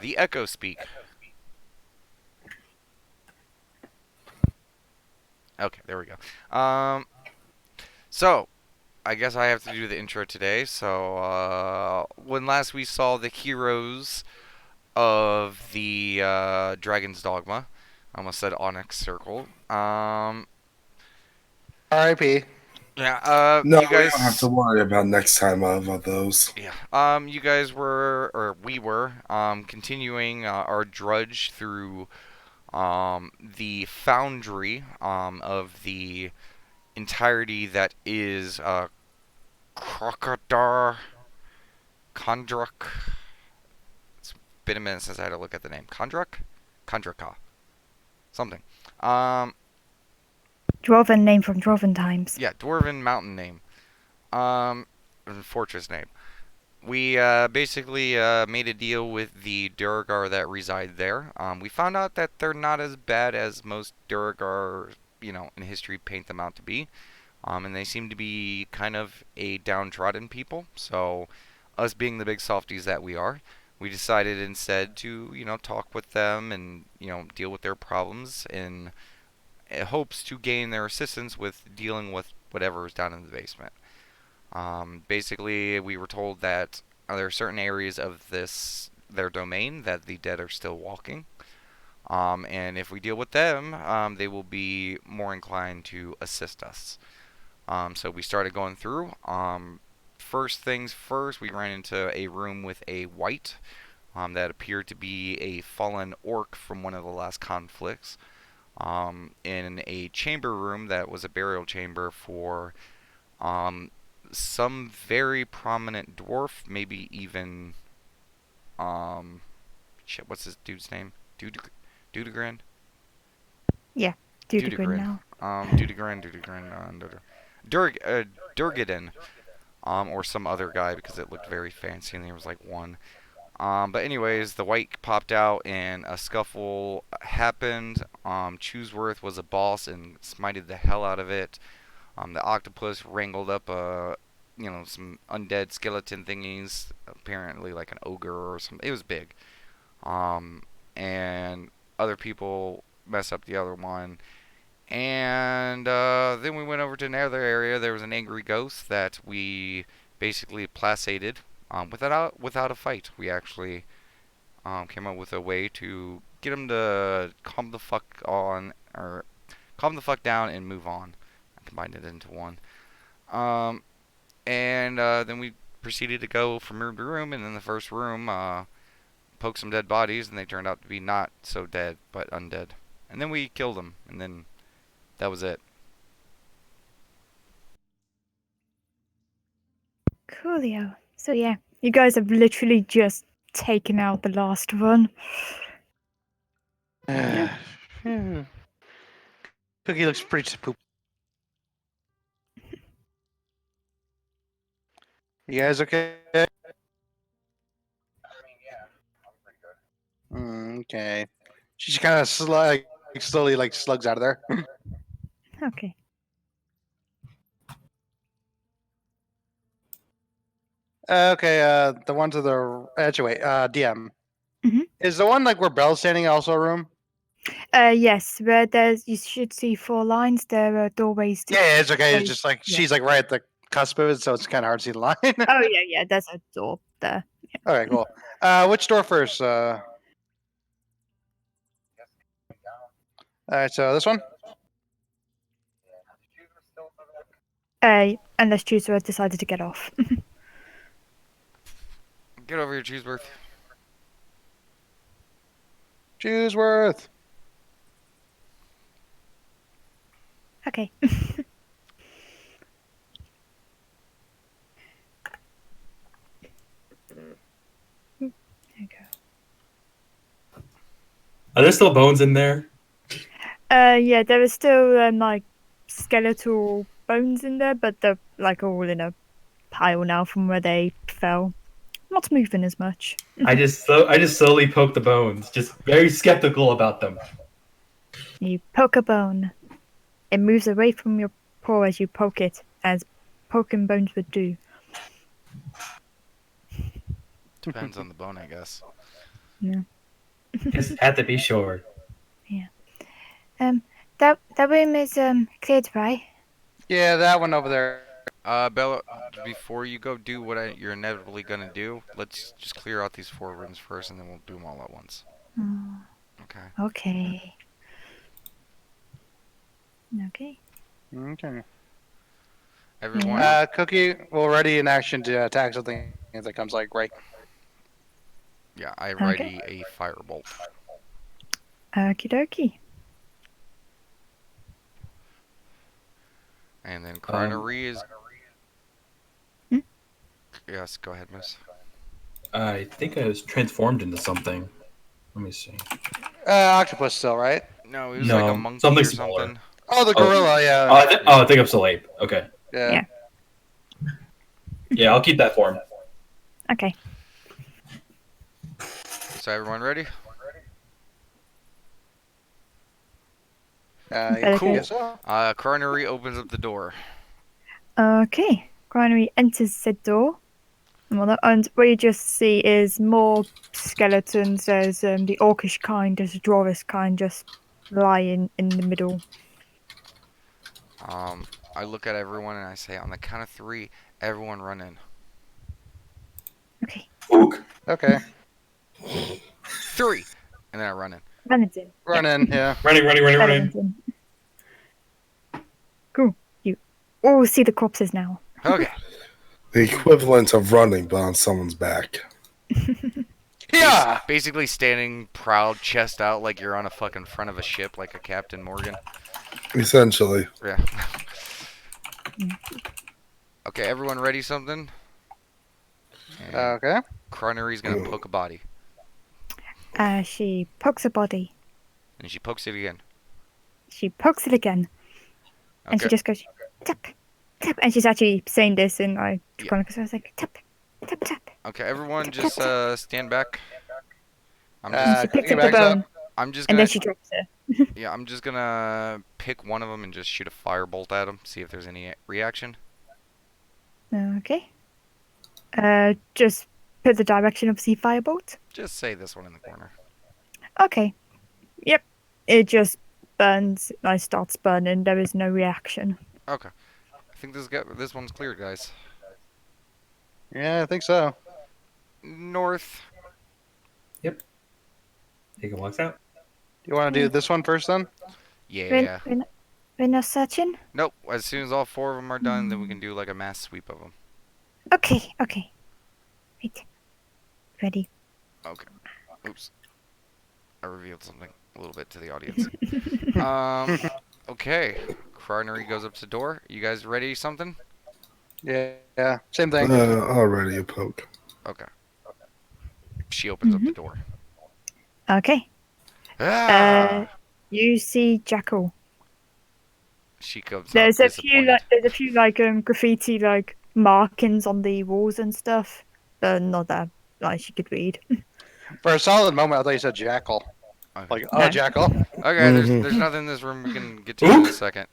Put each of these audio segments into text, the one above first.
the Echo speak. Okay, there we go. So I guess I have to do the intro today. So, when last we saw the heroes of the Dragon's Dogma, I almost said Onyx Circle. R.I.P. Yeah. No, You we don't have to guys. worry about next time about those. Yeah. You guys were, or we were, continuing our drudge through the foundry of the entirety that is Crocodar Kondruk. It's been a minute since I had to look at the name. Kondruk? Kondraka. Something. Um, Dwarven name from Dwarven times. yeah, Dwarven mountain name. Um, fortress name. We basically made a deal with the Duragar that reside there. We found out that they're not as bad as most Duragar, in history paint them out to be. And they seem to be kind of a downtrodden people. So, us being the big softies that we are, we decided instead to, talk with them and, deal with their problems in hopes to gain their assistance with dealing with whatever is down in the basement. Basically, we were told that there are certain areas of their domain that the dead are still walking. And if we deal with them, they will be more inclined to assist us. So we started going through. First things first, we ran into a room with a wight that appeared to be a fallen orc from one of the last conflicts. In a chamber room that was a burial chamber for um, some very prominent dwarf, maybe even shit, what's this dude's name? Dudegrin? Yeah, Dudegrin Dudegrin. now. Durgadin. Or some other guy because it looked very fancy and there was like one. But anyways, the white popped out and a scuffle happened. Chooseworth was a boss and smited the hell out of it. The octopus wrangled up some undead skeleton thingies, apparently like an ogre or something. It was big. And other people messed up the other one. And then we went over to another area. There was an angry ghost that we basically placated without a fight. We actually came up with a way to get him to calm the fuck down and move on. I combined it into one. Um, and then we proceeded to go from room to room. And in the first room, poked some dead bodies, and they turned out to be not so dead, but undead. And then we killed them, and then that was it. Coolio. So yeah, you guys have literally just taken out the last one. Cookie looks pretty poop. You guys okay? Okay. She's kind of slowly like slugs out of there. Okay. Okay, the one to the actually wait, DM. Mhm. Is the one like where Belle's standing also a room? Yes, where you should see 4 lines. There are doorways to. Yeah, it's okay. It's Right, just like yeah. she's like right at the cusp of it, so it's kind of hard to see the line. Oh yeah, there's a door there. Okay, cool. Which door first? All right, so this one. Unless Chooser had decided to get off. Get over here, Chooseworth. Chooseworth. Okay. There you go. Are there still bones in there? Yeah, there are still like skeletal bones in there, but they're like all in a pile now from where they fell. Not moving as much. I just slowly poke the bones, just very skeptical about them. You poke a bone. It moves away from your paw as you poke it, as poking bones would do. Depends on the bone, I guess. Just had to be sure. That room is cleared, right? Yeah, that one over there. Bella, before you go do what you're inevitably gonna do, let's just clear out these 4 rooms first, and then we'll do them all at once. Oh, Okay. okay. Okay. Okay. Everyone. Cookie, well, ready in action to attack something as it comes like right. Yeah, I Okay. ready a firebolt. Okie dokie. And then Crinery is. Hmm? Yes, go ahead, Miss. I think I was transformed into something. Let me see. Octopus still, right? No, he was like a No, monkey something or smaller. something. Oh, the Oh. gorilla, yeah. I think I'm still ape. Okay. Yeah. Yeah, I'll keep that form. Okay. So everyone ready? Yeah, Cool. guess so. Crinery opens up the door. Okay. Granary enters said door. And what you just see is more skeletons. There's the orcish kind, there's the dwarvish kind just lying in the middle. I look at everyone and I say, on the count of 3, everyone run in. Okay. Ook. Okay. 3, and then I run in. Renan's in. Run in, yeah. Running. Renan's in. Cool. You all see the corpses now. Okay. The equivalent of running, but on someone's back. Yeah! Basically standing proud, chest out, like you're on a fucking front of a ship, like a Captain Morgan. Essentially. Yeah. Okay, everyone ready something? And Okay. Crinery's gonna poke a body. She pokes a body. And she pokes it again. She pokes it again. And she Okay. just goes, tap, tap. And she's actually saying this in like, Yeah. Chronicles. So I was like, tap, tap, tap. Okay, everyone just stand back. I'm And just, she picks Cookie up the backs up. bone. I'm just And gonna, then she drops it. yeah, I'm just gonna pick one of them and just shoot a firebolt at him, see if there's any reaction. Okay. Just put the direction of the firebolt. Just say this one in the corner. Okay. Yep. It just burns. Like starts burning. There is no reaction. Okay. I think this one's clear, guys. Yeah, I think so. North. Taking walks out. You want to do this one first then? Yeah. We're not searching. Nope. As soon as all 4 of them are done, then we can do like a mass sweep of them. Okay. Okay. Wait. Ready. Okay. Oops. I revealed something a little bit to the audience. Okay. Crinery goes up to the door. You guys ready something? Yeah. Same thing. Already a poke. Okay. She opens up the door. Okay. Ah! You see Jackal. She comes There's out a few like graffiti like markings on the walls and stuff, but not that like she could read. For a solid moment, I thought you said jackal. Okay. Like, No. jackal. Okay, there's nothing in this room we can get to in a second.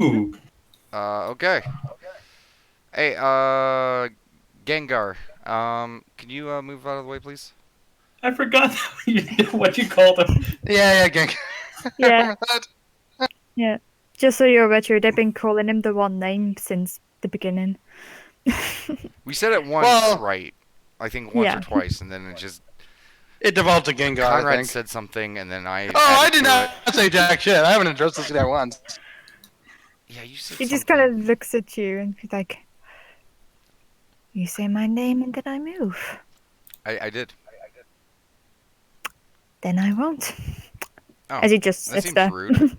Ooh. Okay. Hey, Gengar, can you move out of the way, please? I forgot what you called him. Yeah, gang. Yeah. Remember that? Yeah. Just so you're aware, they've been calling him the one name since the beginning. We said it once, Well- right? I think once Yeah. or twice, and then it just It devolved to Gengar, I Conrad think. said something, and then I. Oh, I added did to not it. say jack shit. I haven't addressed this guy once. Yeah, you said. He just something. kind of looks at you and he's like, "You say my name and then I move. I did. Then I won't." Oh, As he just that sits seems there. rude.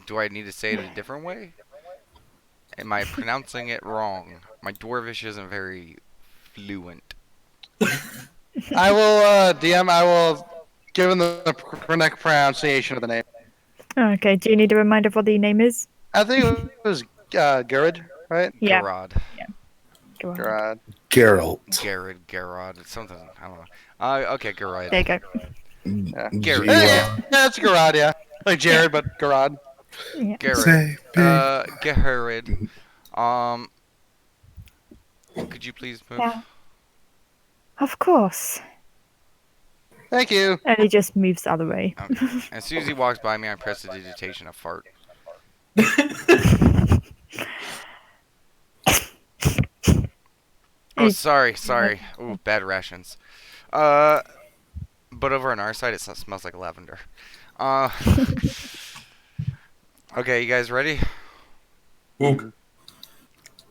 Do I need to say it a different way? Am I pronouncing it wrong? My Dwarvish isn't very fluent. I will, DM, I will give him the correct pronunciation of the name. Okay. Do you need a reminder of what the name is? I think it was Gurrid, right? Yeah. Garrod. Go on. Gurrid. Geralt. Garrod. It's something. I don't know. Okay, Garrod. There you go. Garrett. Yeah, that's Gurrid, yeah. Like Jared, but Gurrid. Yeah. Garrett. Say big. Garrett. Could you please move? Yeah. Of course. Thank you. And he just moves out of the way. Okay. As soon as he walks by me, I press the digitation of fart. Oh, sorry. Ooh, bad rations. Uh, but over on our side, it smells like lavender. Uh, okay, you guys ready? Ook.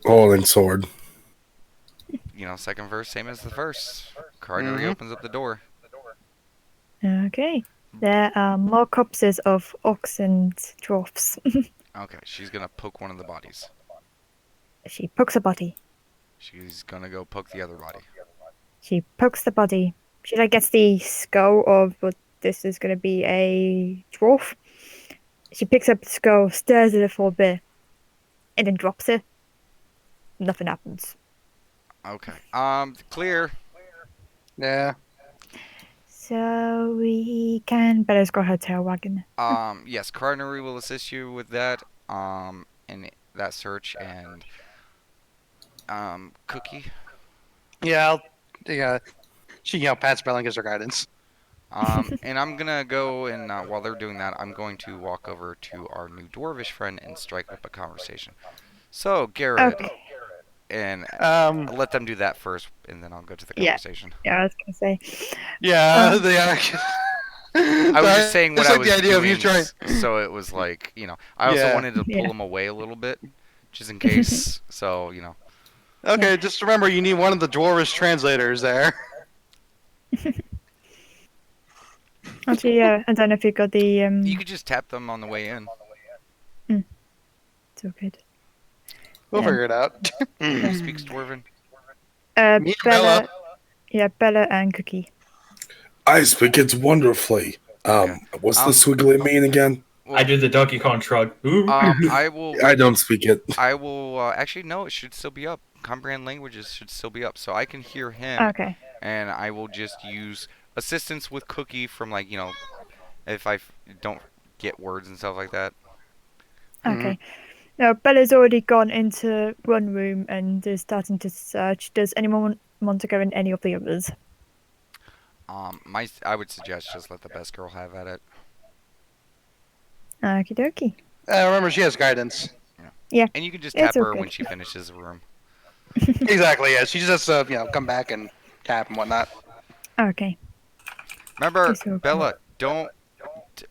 Holding sword. Second verse, same as the first. Cardinary Mhm. opens up the door. Okay. There are more corpses of orcs and dwarfs. Okay, she's gonna poke one of the bodies. She pokes a body. She's gonna go poke the other body. She pokes the body. She like gets the skull of what this is going to be a dwarf. She picks up the skull, stares at it for a bit, and then drops it. Nothing happens. Okay. Clear. Yeah. So we can. Bella's got her tail wagging. Yes, Cardinary will assist you with that. In that search and Cookie. Yeah. Yeah. She pats Bell and gives her guidance. And I'm gonna go and while they're doing that, I'm going to walk over to our new dwarvish friend and strike up a conversation. So, Garrett, Okay. and Um. I'll let them do that first, and then I'll go to the Yeah. conversation. Yeah, I was gonna say. Yeah. They are. I was just saying what It's I like was the idea of you doing, trying. so it was like, I also Yeah. wanted to pull Yeah. him away a little bit, just in case. So, Okay, just remember you need one of the dwarvish translators there. Actually, yeah. I don't know if you got the you could just tap them on the way in. It's all good. We'll Yeah. figure it out. Who speaks Dwarven? Me and Bella. Yeah, Bella and Cookie. I speak it wonderfully. Okay. What's the Um, squiggly mean again? Well, I did the Donkey Kong shrug. Ooh. I will. I don't speak it. I will. Actually, no. It should still be up. Comprehend languages should still be up, so I can hear him, Okay. and I will just use assistance with Cookie from if I don't get words and stuff like that. Okay. Now, Bella's already gone into one room and is starting to search. Does anyone want to go in any of the others? I would suggest just let the best girl have at it. Okie dokie. Remember, she has guidance. Yeah, And you can just it's tap all her good. when she finishes the room. Exactly. Yeah, she just has to come back and tap and whatnot. Okay. Remember, It's all good. Bella, don't.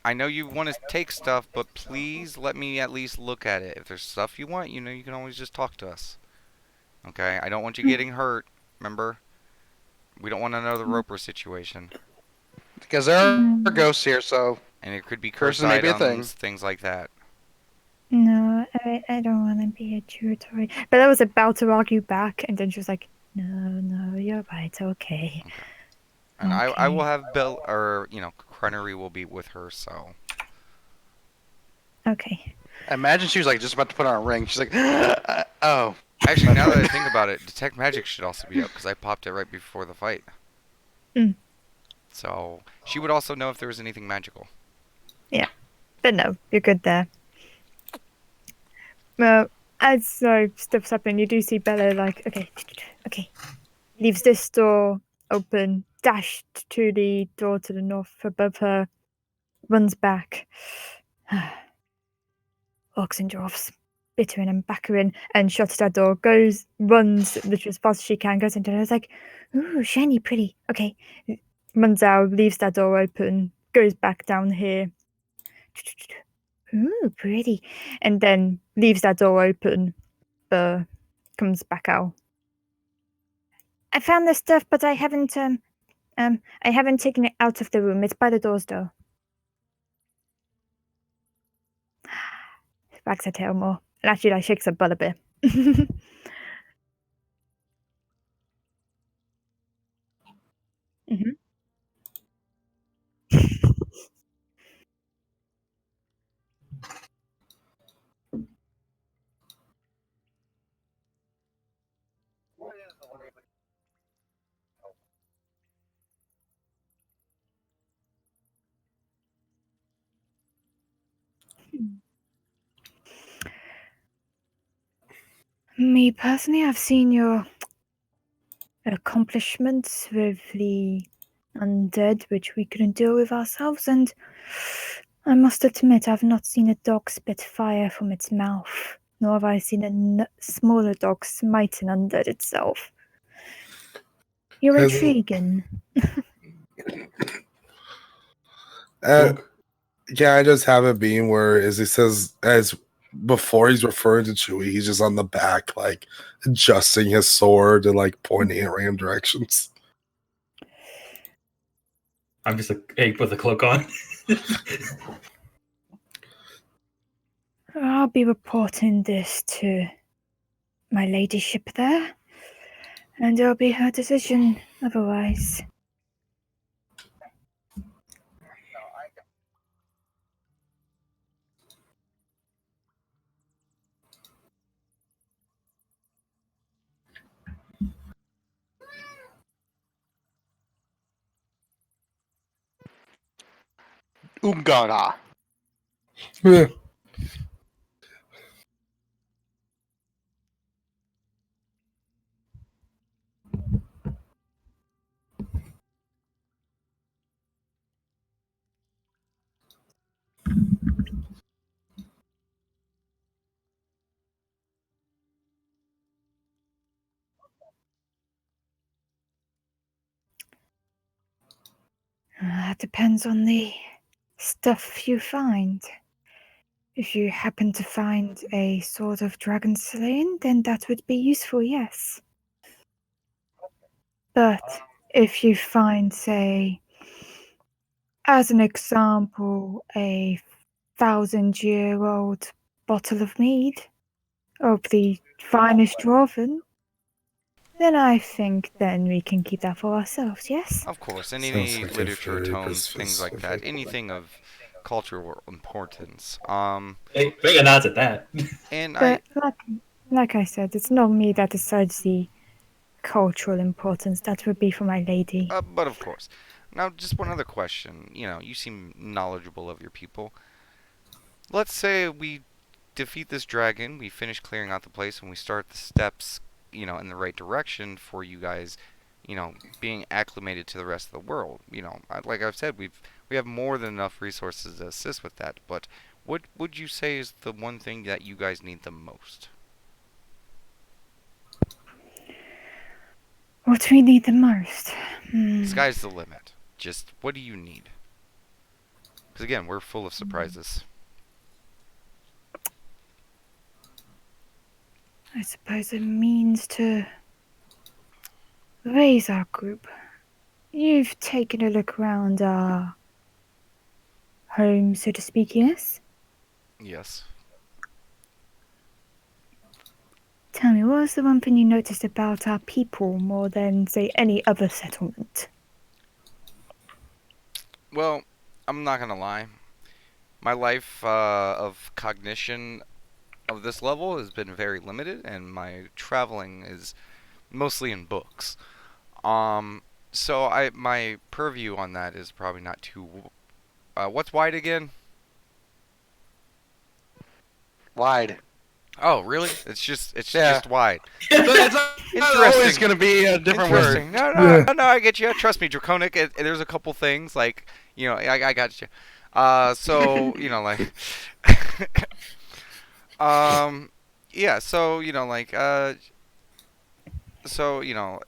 I know you want to take stuff, but please let me at least look at it. If there's stuff you want, you can always just talk to us. Okay? I don't want you getting hurt. Remember? We don't want another roper situation. Because there are ghosts here, so And it could be cursed Curses may be a thing. items, things like that. No, I don't want to be a tutor. Bella was about to argue back, and then she was like, no, you're right. Okay. And I will Okay. have Bill, or, Crennery will be with her, so. Okay. imagine she was just about to put on a ring. She's like, oh. Actually, now that I think about it, Detect Magic should also be up, because I popped it right before the fight. Mm. So, she would also know if there was anything magical. But no, you're good there. Well, as stuff's happening, you do see Bella okay. Leaves this door open, dashed to the door to the north above her, runs back. Orcs and dwarfs, bittering and backering, and shuts that door, runs literally as fast as she can, goes into it. It's like, ooh, shiny, pretty. Okay. Runs out, leaves that door open, goes back down here. Ooh, pretty. And then leaves that door open, comes back out. I found the stuff, but I haven't taken it out of the room. It's by the doors though. Wags her tail more. And actually shakes her butt a bit. Mhm. Me personally, I've seen your accomplishments with the undead, which we couldn't deal with ourselves, and I must admit I've not seen a dog spit fire from its mouth, nor have I seen a smaller dog smite an undead itself. You're Has, intriguing. uh, Boog. yeah, I just have it being where as he says as before he's referring to Chewie, he's just on the back, like adjusting his sword and like pointing at random directions. I'm just a ape with a cloak on. I'll be reporting this to my ladyship there, and it'll be her decision otherwise. Umgaga. Yeah. That depends on the stuff you find. If you happen to find a sword of dragon slaying, then that would be useful, yes. But if you find, say, as an example, a 1,000-year-old bottle of mead of the finest dwarven, then I think then we can keep that for ourselves, yes? Of course, Sounds any like a literature, very tomes, things like that, specific. anything of cultural importance. Hey, bring a nods at that. And I, But like I said, it's not me that decides the cultural importance. That would be for my lady. but of course. Now, just one other question. You know, you seem knowledgeable of your people. Let's say we defeat this dragon, we finish clearing out the place, and we start the steps, in the right direction for you guys, being acclimated to the rest of the world. Like I've said, we have more than enough resources to assist with that. But what would you say is the one thing that you guys need the most? What do we need the most? Sky's the limit. Just what do you need? Because again, we're full of surprises. I suppose it means to raise our group. You've taken a look around our home, so to speak, yes? Yes. Tell me, what was the one thing you noticed about our people more than, say, any other settlement? Well, I'm not gonna lie. My life of cognition of this level has been very limited, and my traveling is mostly in books. Um, so my purview on that is probably not too. What's wide again? Wide. Oh, really? It's Yeah. just wide. It's not always Interesting. going to be a different word. Interesting. No, Yeah. no, I get you. Trust me, draconic. There's a couple things like I got you. So like, um, yeah. So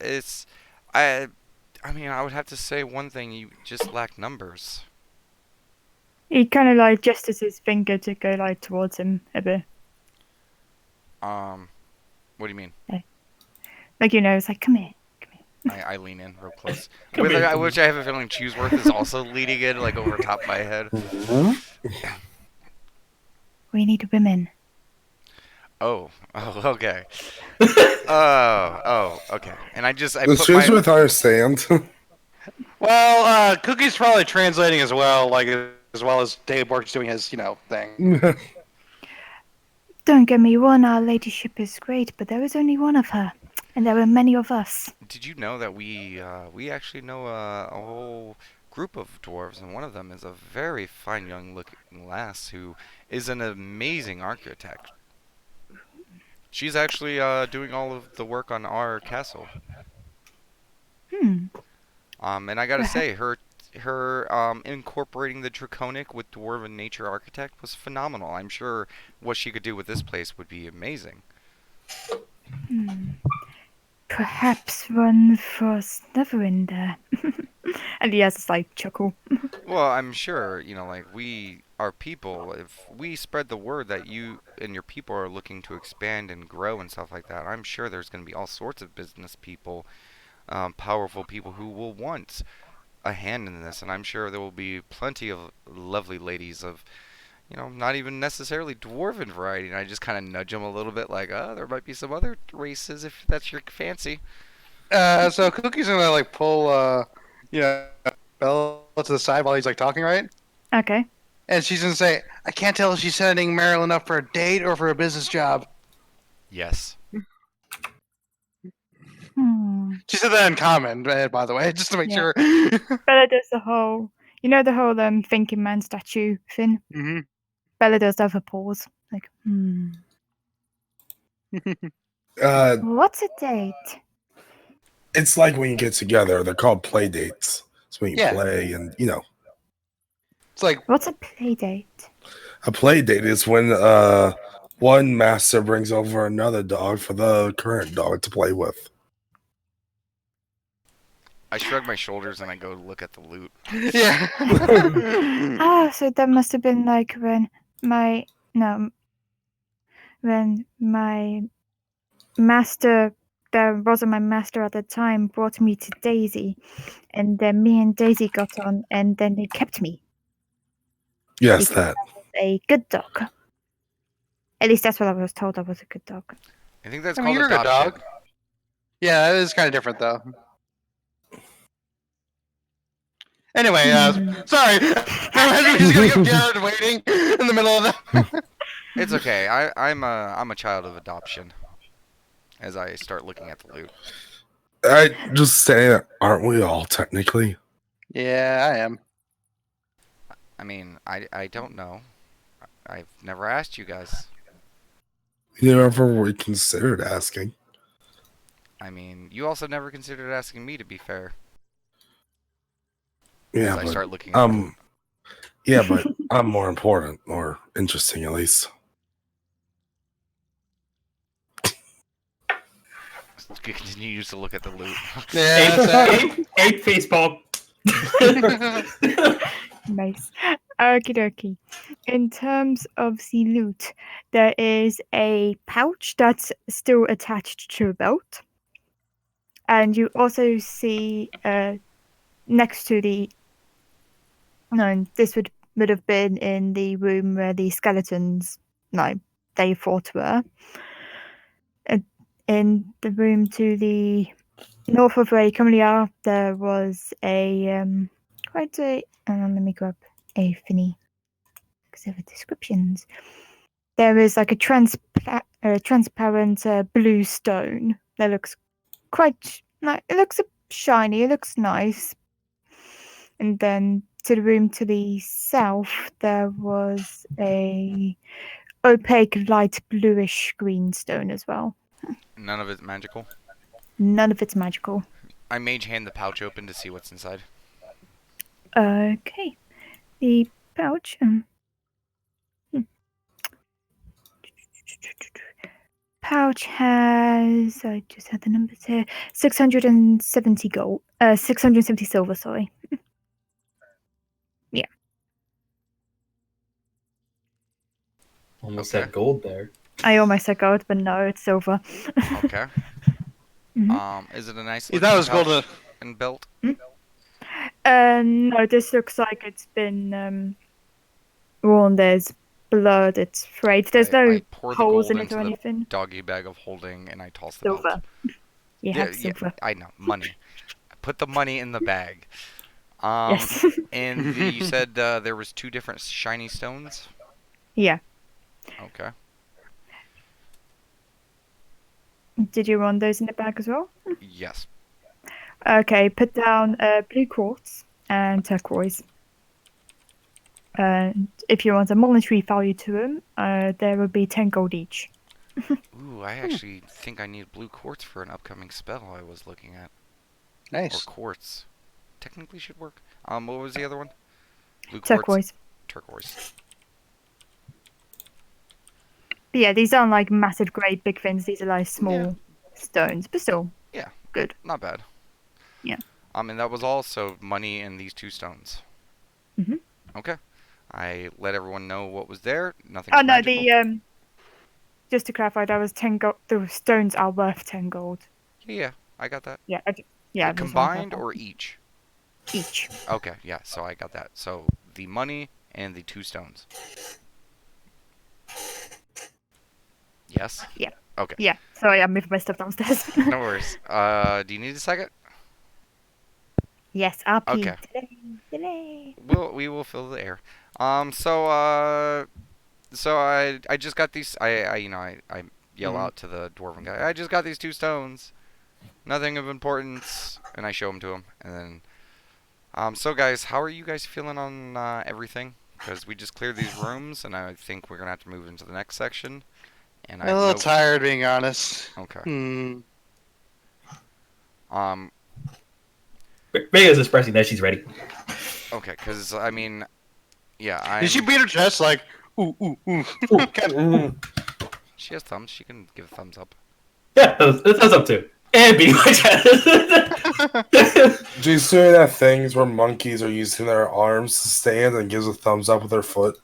it's I. I mean, I would have to say one thing. You just lack numbers. He kind of like gestures his finger to go like towards him a bit. Um, what do you mean? Like, it's like, come here. I lean in real close. Come here, come Which I have a feeling Chewsworth is also leaning in, like over top of my head. We need women. Oh, okay. Okay. And I Does put my. Chizworth understand? Well, Cookie's probably translating as well, as well as Dave Bork's doing his, thing. Don't get me wrong, our ladyship is great, but there is only one of her, and there are many of us. Did you know that we actually know a whole group of dwarves, and one of them is a very fine young looking lass who is an amazing architect. She's actually doing all of the work on our castle. And I gotta say, her incorporating the draconic with dwarven nature architect was phenomenal. I'm sure what she could do with this place would be amazing. Hmm. Perhaps one was never in there. And he has a slight chuckle. Well, I'm sure, like we are people, if we spread the word that you and your people are looking to expand and grow and stuff like that, I'm sure there's going to be all sorts of business people, powerful people who will want a hand in this, and I'm sure there will be plenty of lovely ladies of, not even necessarily dwarven variety, and I just kind of nudge them a little bit like, oh, there might be some other races if that's your fancy. So Cookie's gonna like pull you know, Bella to the side while he's like talking, right? Okay. And she's gonna say, "I can't tell if she's setting Marilyn up for a date or for a business job." Yes. Hmm. She said that in common, by the way, just to make Yeah. sure. Bella does the whole, the whole thinking man statue thing. hmm Bella does have a pause, like, hmm. Uh, What's a date? it's like when you get together. They're called play dates. It's when you Yeah. play, and It's like, What's a play date? a play date is when one master brings over another dog for the current dog to play with. I shrug my shoulders and I go look at the loot. yeah. Ah, so that must have been like when my no, when my master, that wasn't my master at the time, brought me to Daisy, and then me and Daisy got on, and then they kept me Yes, because that. I was a good dog. At least that's what I was told. I was a good dog. I think that's I mean, called you're a good adoption. dog. Yeah, it is kind of different though. Anyway, sorry. Imagine he's gonna get Jared waiting in the middle of that. It's okay. I'm a child of adoption. As I start looking at the loot. I just say, aren't we all technically? Yeah, I am. I mean, I don't know. I've never asked you guys. You never reconsidered asking. I mean, you also never considered asking me, to be fair. Yeah, As I but start looking at the loot. yeah, but I'm more important, more interesting, at least. Continues to look at the loot. Yeah, Eight facepalm. Nice. Okie dokie. In terms of the loot, there is a pouch that's still attached to a belt. And you also see next to the. No, this would have been in the room where the skeletons, they fought were. In the room to the north of where you currently are, there was a quite a. Let me grab a thingy because there were descriptions. There is like a transparent blue stone that looks quite nice. It looks shiny. It looks nice. And then to the room to the south, there was a opaque light bluish green stone as well. None of it's magical. None of it's magical. I mage hand the pouch open to see what's inside. Okay. The pouch. Pouch has. I just had the numbers here. 670 gold. 670 silver. Sorry. Yeah. Almost Okay. said gold there. I almost said gold, but no, it's silver. Okay. Mhm. Is it a nice You looking thought it was pouch gold. and belt? No, this looks like it's been worn. There's blood. It's frayed. There's I no pour the holes gold in it into or the anything. doggy bag of holding and I toss the Silver. belt. You Yeah, have silver. I know. Money. I put the money in the bag. Yes. And you said there was two different shiny stones? Yeah. Okay. Did you want those in the bag as well? Yes. Okay. Put down blue quartz and turquoise. And if you want a monetary value to them, there will be 10 gold each. Ooh, I actually think I need blue quartz for an upcoming spell I was looking at. Or Nice. quartz. technically should work. What was the other one? Blue quartz, Turquoise. turquoise. But yeah, these aren't like massive, great, big things. These are like Yeah, small stones, but still yeah, good. not bad. Yeah. And that was also money in these 2 stones. Mhm. Okay. I let everyone know what was there. Oh Nothing's no, magical. the just to clarify, that was 10 gold. The stones are worth 10 gold. Yeah, I got that. Yeah, yeah, I just want to Combined clarify. or each? Each. Okay, yeah, so I got that. So the money and the 2 stones. Yes? Yeah. Okay. Yeah. Sorry, I moved my stuff downstairs. No worries. Do you need a second? Yes, RP. Okay. Delay. We will fill the air. So I just got these. I yell Mhm. out to the dwarven guy. I just got these 2 stones. Nothing of importance, and I show them to him. And then, so guys, how are you guys feeling on everything? Because we just cleared these rooms, and I think we're gonna have to move into the next section. And I A have little no. tired, being honest. Okay. Hmm. Um. Vega's expressing that she's ready. Okay. Because I mean, yeah, I'm. Did she beat her chest like, ooh, ooh, ooh? She has thumbs. She can give a thumbs up. Yeah, that's up to. And beating my chest. She's doing that things where monkeys are using their arms to stand and gives a thumbs up with their foot.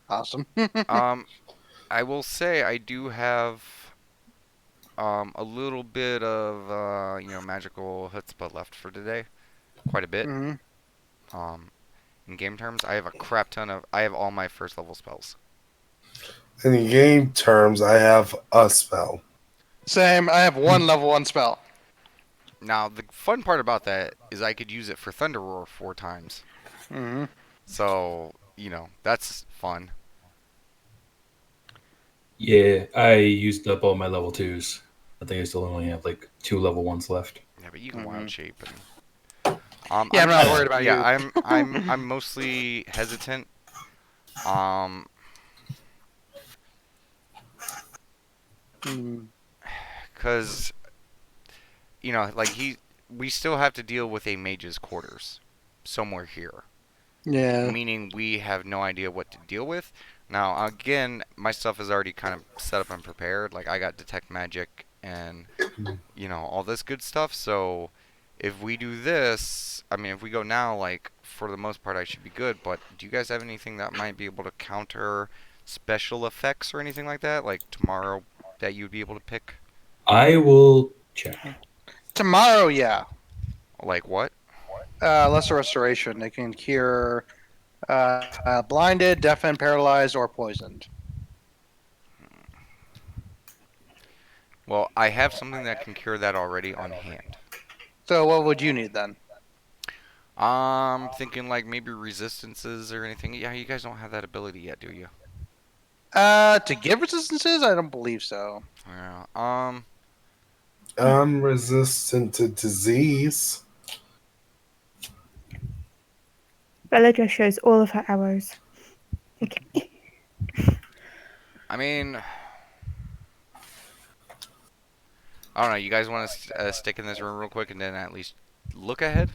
Awesome. Um. I will say I do have a little bit of magical chutzpah left for today, quite a bit. Hmm. Um, in game terms, I have a crap ton of. I have all my first level spells. In game terms, I have a spell. Same. I have one level 1 spell. Now the fun part about that is I could use it for Thunder Roar 4 times. Hmm. So that's fun. Yeah, I used up all my level 2s. I think I still only have like 2 level 1s left. Yeah, but you can Hmm. wild shape and. Yeah, I'm not I'm worried about yeah, you. I'm mostly hesitant. Um, Hmm. cause like we still have to deal with a mage's quarters somewhere here, Yeah. meaning we have no idea what to deal with. Now, again, my stuff is already kind of set up and prepared. Like I got detect magic and all this good stuff. So if we do this, I mean, if we go now, like for the most part, I should be good. But do you guys have anything that might be able to counter special effects or anything like that? Like tomorrow that you'd be able to pick? I will check. Tomorrow, yeah. Like what? Lesser restoration. They can cure blinded, deafened, paralyzed, or poisoned. Well, I have something that can cure that already on hand. So what would you need then? Thinking like maybe resistances or anything. Yeah, you guys don't have that ability yet, do you? To give resistances? I don't believe so. Yeah. I'm resistant to disease. Bella just shows all of her arrows. Okay. I mean, I don't know. You guys want to stick in this room real quick and then at least look ahead,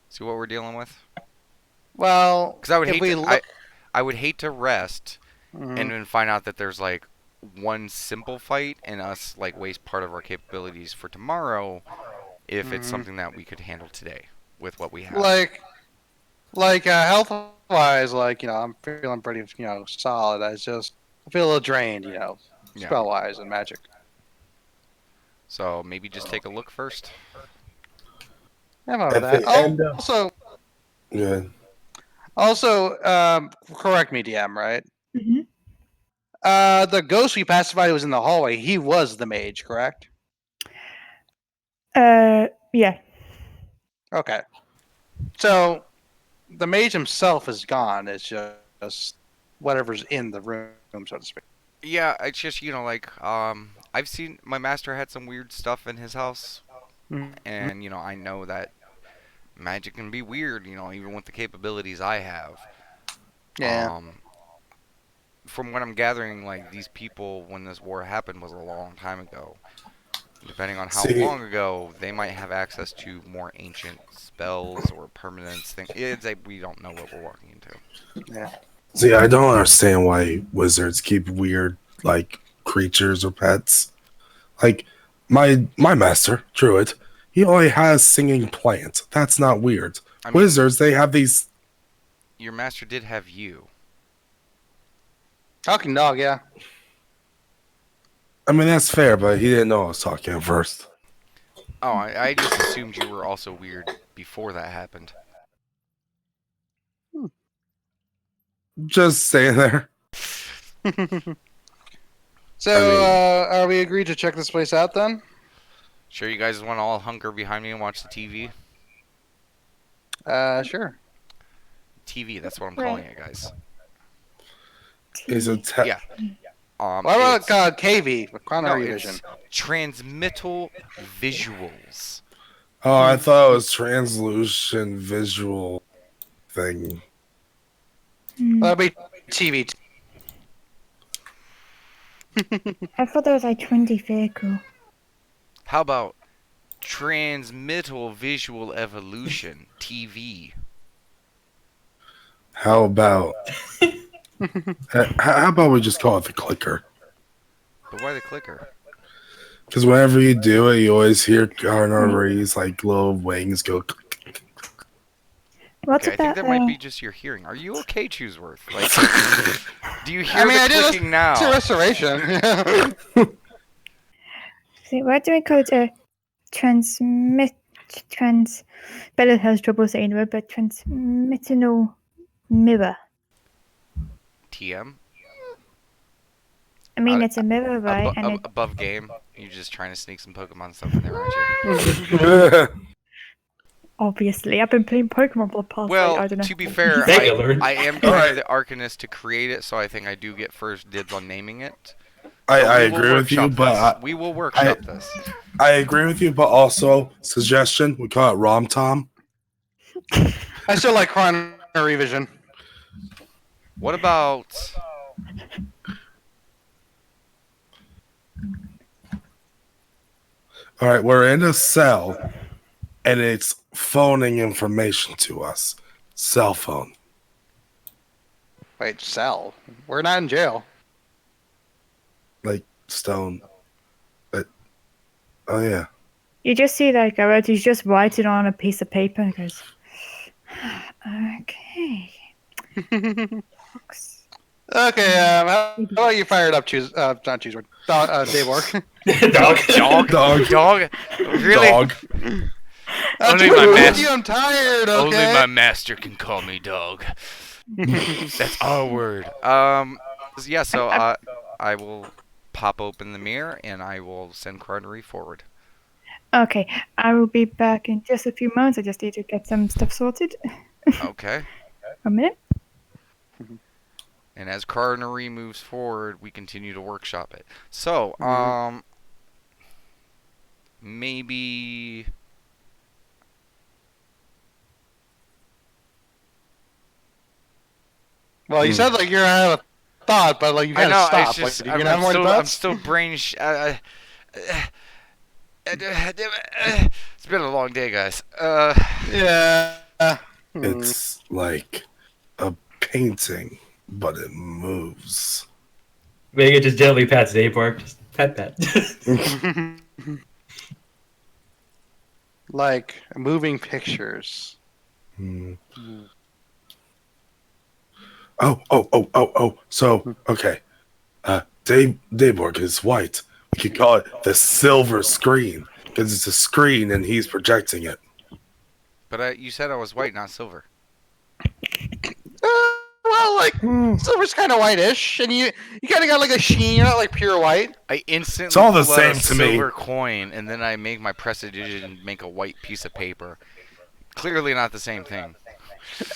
see what we're dealing with. Well, Because I would if hate we to, look, I would hate to rest Mhm. and then find out that there's like one simple fight and us like waste part of our capabilities for tomorrow if it's Mhm. something that we could handle today with what we have. like health wise, I'm feeling pretty, solid. I feel a little drained, Yeah. spell wise and magic. So maybe just take a look first. I'm out of At that. the end of yeah, Correct me, DM. Right? Hmm. The ghost we pacified was in the hallway. He was the mage, correct? Yeah. Okay. So the mage himself is gone. It's just whatever's in the room, so to speak. Yeah, it's just like I've seen my master had some weird stuff in his house, Mhm. and I know that magic can be weird, even with the capabilities I have. Yeah. Um, from what I'm gathering, like these people when this war happened was a long time ago. Depending on how See- long ago, they might have access to more ancient spells or permanents. It's like we don't know what we're walking into. Yeah. See, I don't understand why wizards keep weird like creatures or pets. Like my master, Druid, he only has singing plants. That's not weird. I mean, Wizards, they have these. your master did have you. Talking dog, yeah. I mean, that's fair, but he didn't know I was talking at first. Oh, I just assumed you were also weird before that happened. Just staying there. So, I are we agreed to check this place out then? Sure, you guys want to all hunker behind me and watch the TV? Sure. TV, that's what I'm Right. calling it, guys. Is it? Yeah. What about It's- KV, no, Primary it's Vision? transmittal visuals. Oh, I thought it was translucent visual thing. That'll be TV. I thought there was like 20 vehicle. How about transmittal visual evolution TV? How about? How about we just call it the clicker? But why the clicker? Because whenever you do it, you always hear Garner's like little wings go. What's Okay, I think about that might be just your hearing. Are you okay, Chooseworth? Like, do you hear I mean, the I did clicking now? It's a restoration. see, why do we call it a Bella has trouble saying the word, but transmittal mirror. TM? I mean, Uh, it's a mirror, right? And it, Above game? You're just trying to sneak some Pokemon stuff in there, aren't you? obviously, I've been playing Pokemon for the past, Well, like, I don't know. to be fair, Thank you, Lord. I am kind of the Arcanist to create it, so I think I do get first dibs on naming it. I We will agree with you, workshop but this. We will workshop this. I agree with you, but also suggestion: we call it Rom Tom. I still like Primary Vision. What about... All right, we're in a cell, and it's phoning information to us. Cell phone. Wait, Cell. We're not in jail. Like stone. But oh yeah. You just see like he's just writing on a piece of paper and goes, okay. Okay, how about you fire it up, not Choose Word. Dave Orc. Dog. Dog. Really? Dog. Only my master- I'm tired, okay? Only my master can call me dog. That's our word. Yeah, so I will pop open the mirror and I will send Carnery forward. Okay, I will be back in just a few moments. I just need to get some stuff sorted. Okay. A minute. And as Carnery moves forward, we continue to workshop it. So, maybe... Well, you said like you're gonna have a thought, but like you I kind know, of it's stopped. just, Like, you're gonna have more I'm thoughts? still it's been a long day, guys. Yeah. It's like a painting, but it moves. Maybe it just gently pats Dave Park. Just pat. Like moving pictures. Hmm. Oh. So, okay. Dayborg is white. We could call it the silver screen because it's a screen and he's projecting it. But you said I was white, not silver. Well, like silver's kind of whitish, and you kind of got like a sheen. You're not like pure white. I instantly It's all the pull out same a to me. silver coin, and then I make my prestidigitation and make a white piece of paper. Clearly not the same thing.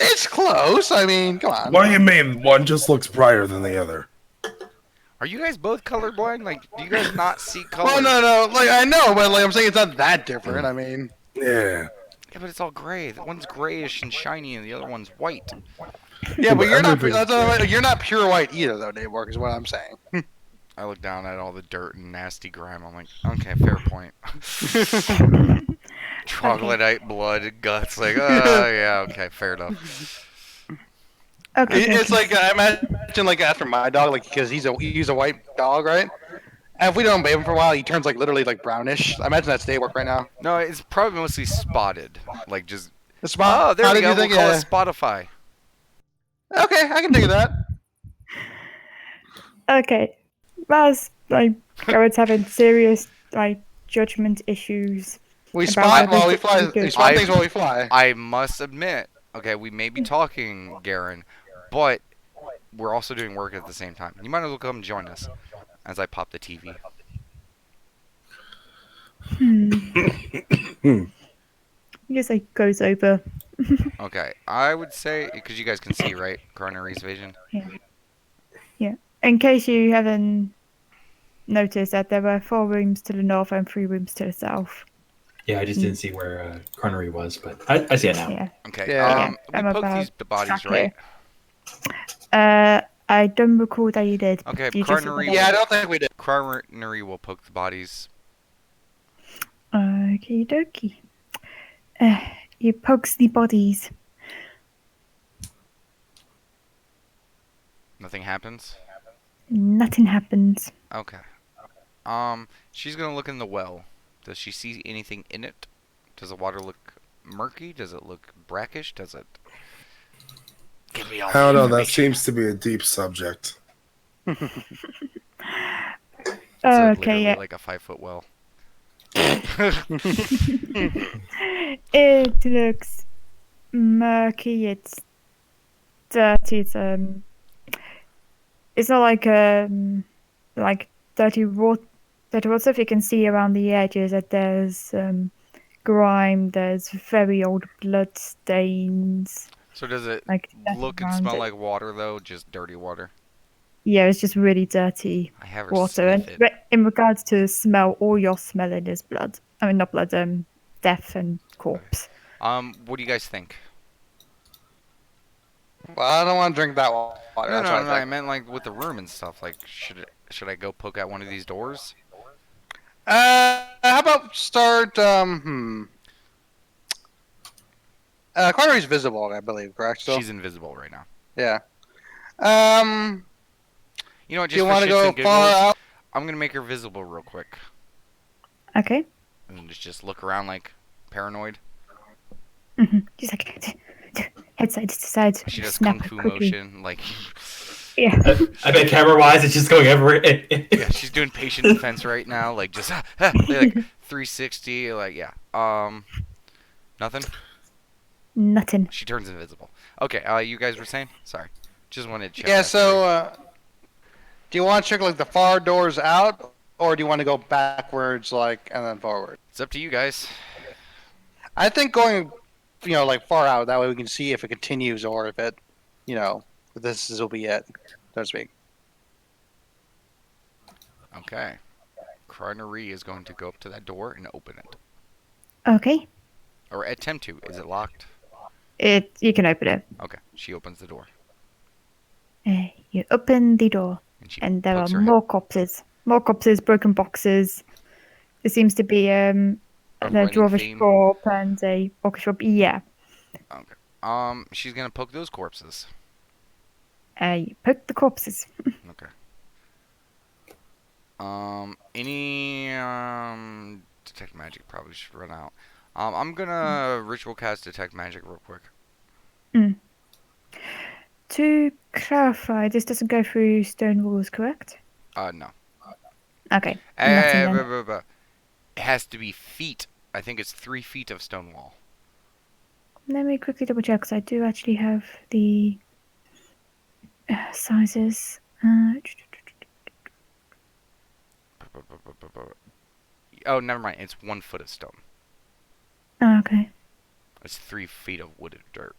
It's close. I mean, come on. What do you mean? One just looks brighter than the other. Are you guys both colorblind? Like, do you guys not see color? Well, no. Like I know, but like I'm saying, it's not that different. I mean, Yeah. Yeah, but it's all gray. The one's grayish and shiny, and the other one's white. yeah, but you're not. Everything's You're not pure white either, though, Dave Work is what I'm saying. I look down at all the dirt and nasty grime. I'm like, okay, fair point. Troglodyte blood and guts. Like, yeah, okay, fair enough. Okay, It's okay. like I imagine like after my dog, like because he's a white dog, right? And if we don't bathe him for a while, he turns like literally like brownish. I imagine that's day work right now. No, it's probably mostly spotted. Like, just. The spot. Oh, there How we did go. you We'll think? call it Spotify. Okay, I can dig that. Okay. Raz, like, Garrett's having serious, like, judgment issues. We About spot whether while we things fly. are good. We spot I things while we fly. I must admit, okay, we may be talking, Garen, but we're also doing work at the same time. You might as well come join us as I pop the TV. He just, like, goes over. Okay, I would say, because you guys can see, right? Coronary's vision. Yeah. In case you haven't noticed that there were 4 rooms to the north and 3 rooms to the south. Yeah, I just didn't see where Carnery was, but I see it now. Yeah. Okay, Yeah. we I'm poked about these bodies, track right? I don't recall that you did. Okay, You just said coronary. that. Yeah, I don't think we did. Coronary will poke the bodies. Okie dokie. You pokes the bodies. Nothing happens. Nothing happens. Okay. She's gonna look in the well. Does she see anything in it? Does the water look murky? Does it look brackish? Does it? Give me all I don't the know. That information. seems to be a deep subject. It's Okay, literally yeah. like a 5-foot well. It looks murky. It's dirty. It's not like dirty water. Dirty water. If you can see around the edges that there's grime. There's very old blood stains. So does it Like look and around smell it. like water though? Just dirty water? Yeah, it's just really dirty I have her water. And sniff it. in regards to smell, all you're smelling is blood. I mean, not blood. Death and corpse. What do you guys think? Well, I don't want to drink that water. No, That's no, what no. I I think. meant like with the room and stuff. Like, should I go poke out one of these doors? How about start? Carnery's visible, I believe. Correct. So She's invisible right now. yeah. You know what? Do Just you for want to shits go and far giggles, out? I'm gonna make her visible real quick, Okay. and just look around like paranoid. She's like head side to side. She does snap kung fu quickly. motion, like Yeah. I bet camera-wise, it's just going everywhere. yeah, she's doing patient defense right now, like just like 360, like yeah. Nothing. Nothing. She turns invisible. Okay, you guys were saying? Sorry, just wanted to check. Yeah. that So, do you want to check like the far doors out, or do you want to go backwards, like and then forward? it's up to you guys. I think going, like far out. That way we can see if it continues or if it, if this will be it, so to speak. Okay, Carnery is going to go up to that door and open it, Okay. or attempt to. Is it locked? You can open it. Okay, she opens the door You open the door, and she and there are pokes her head. more corpses. More corpses, broken boxes. There seems to be A the running Dwarvish theme. shop and a orcish shop. Yeah. Okay. She's gonna poke those corpses. You poke the corpses. Okay. Any detect magic probably should run out. I'm gonna ritual cast detect magic real quick. To clarify, this doesn't go through stone walls, correct? No. Okay. Nothing then. It has to be feet. I think it's 3 feet of stone wall. Let me quickly double check because I do actually have the sizes. Oh, never mind. It's 1 foot of stone. Okay. It's 3 feet of wooded dirt.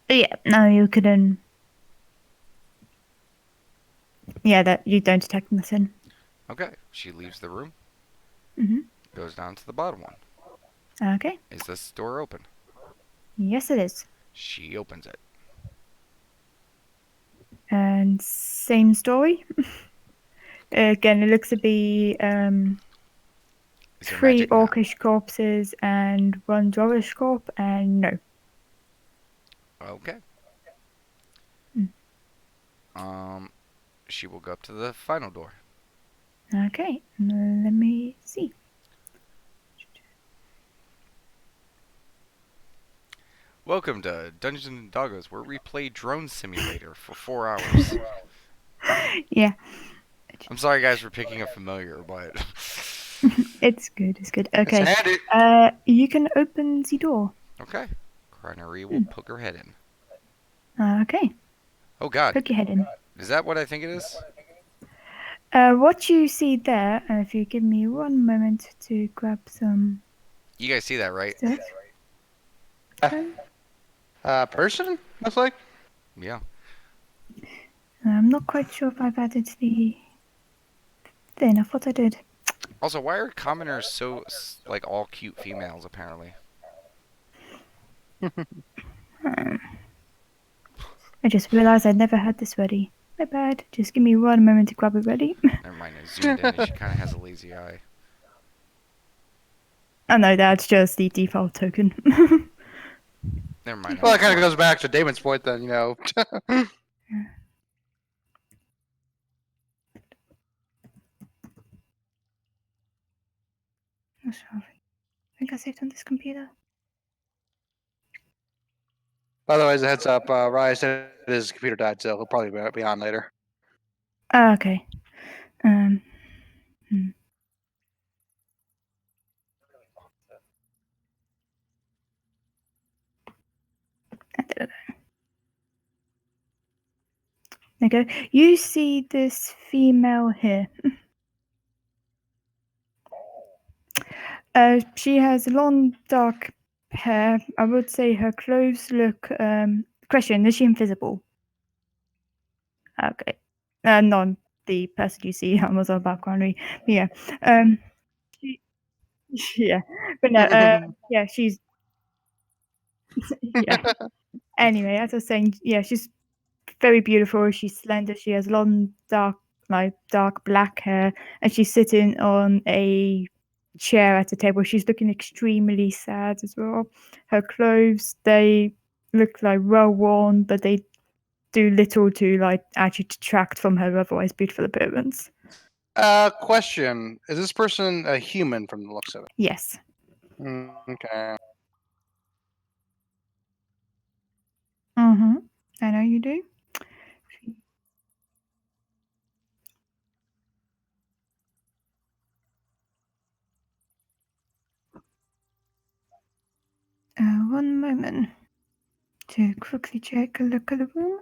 Yeah, no, you couldn't. Yeah, that you don't detect nothing. Okay. She leaves the room. Mhm. Goes down to the bottom one. Okay. Is this door open? Yes, it is. She opens it. and same story. Again, it looks to be Is there 3 magic? No. orcish corpses and 1 dwarvish corp, and no. Okay. Mm. She will go up to the final door. Okay, let me see. Welcome to Dungeons and Doggos, where we play Drone Simulator for 4 hours. Yeah, I'm sorry, guys, for picking a familiar, but it's good. It's good. It's Okay, handy. you can open the door. okay. Granary will poke her head in. Okay, Oh God, poke your head in. is that what I think it is? What you see there, if you give me one moment to grab some You guys see that, right? stuff. Person, looks like. Yeah. I'm not quite sure if I've added the thing. I thought I did. Also, why are commoners so like all cute females? Apparently. I just realised I'd never had this ready. My bad. Just give me one moment to grab it ready. Never mind. I zoomed in, and she kind of has a lazy eye. Oh no, that's just the default token. Never mind. Well, that kind of goes back to Damon's point then, you know. I think I saved on this computer. By the way, as a heads up, Ryan said his computer died, so he'll probably be on later. Okay. Hmm. There you go. You see this female here. She has long dark hair. I would say her clothes look. Question: is she invisible? Okay. Not the person you see on the background. Yeah. She, yeah. But no. Yeah. She's. Yeah. Anyway, as I was saying, yeah, she's very beautiful. She's slender. She has long, dark black hair, and she's sitting on a chair at a table. She's looking extremely sad as well. Her clothes, they look like well worn, but they do little to like actually detract from her otherwise beautiful appearance. Question: is this person a human from the looks of it? Yes. Okay. Mm-hmm. I know you do. One moment to quickly check a look at the room.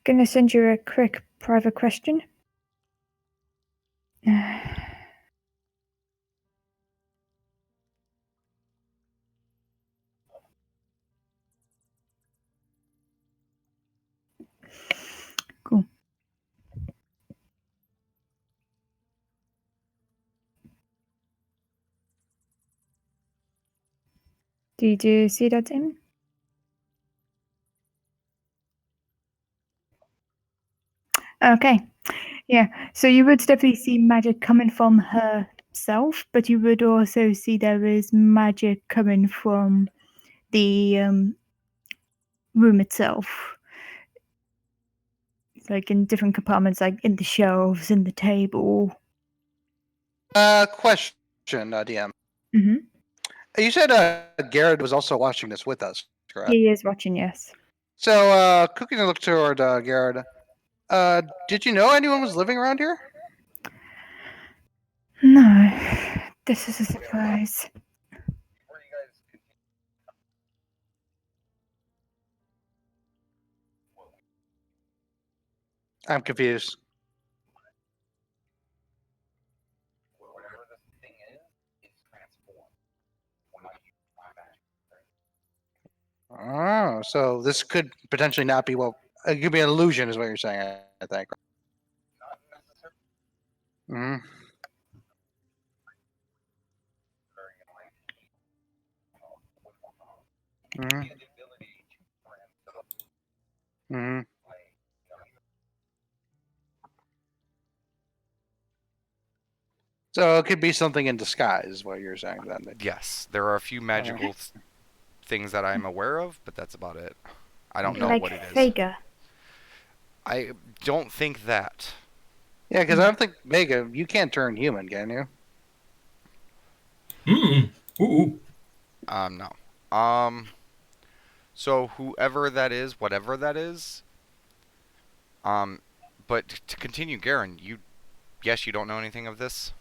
Gonna send you a quick private question. Cool. Did you see that, Tim? Okay. Yeah. So you would definitely see magic coming from herself, but you would also see there is magic coming from the room itself. Like in different compartments, like in the shelves, in the table. Question, DM. Mm-hmm. You said Garrett was also watching this with us, correct? He is watching, yes. So, Cookie looked toward Garrett. Did you know anyone was living around here? No, this is a surprise. I'm confused. Oh, so this could potentially not be what. It could be an illusion, is what you're saying. I think. Hmm. Hmm. Hmm. So it could be something in disguise, is what you're saying then. Yes, there are a few magical things that I'm aware of, but that's about it. I don't know Like what it is. Vega. I don't think that. Yeah, because I don't think Vega, you can't turn human, can you? Mm. Ooh. No. So whoever that is, whatever that is, um, but to continue, Garen, yes, you don't know anything of this.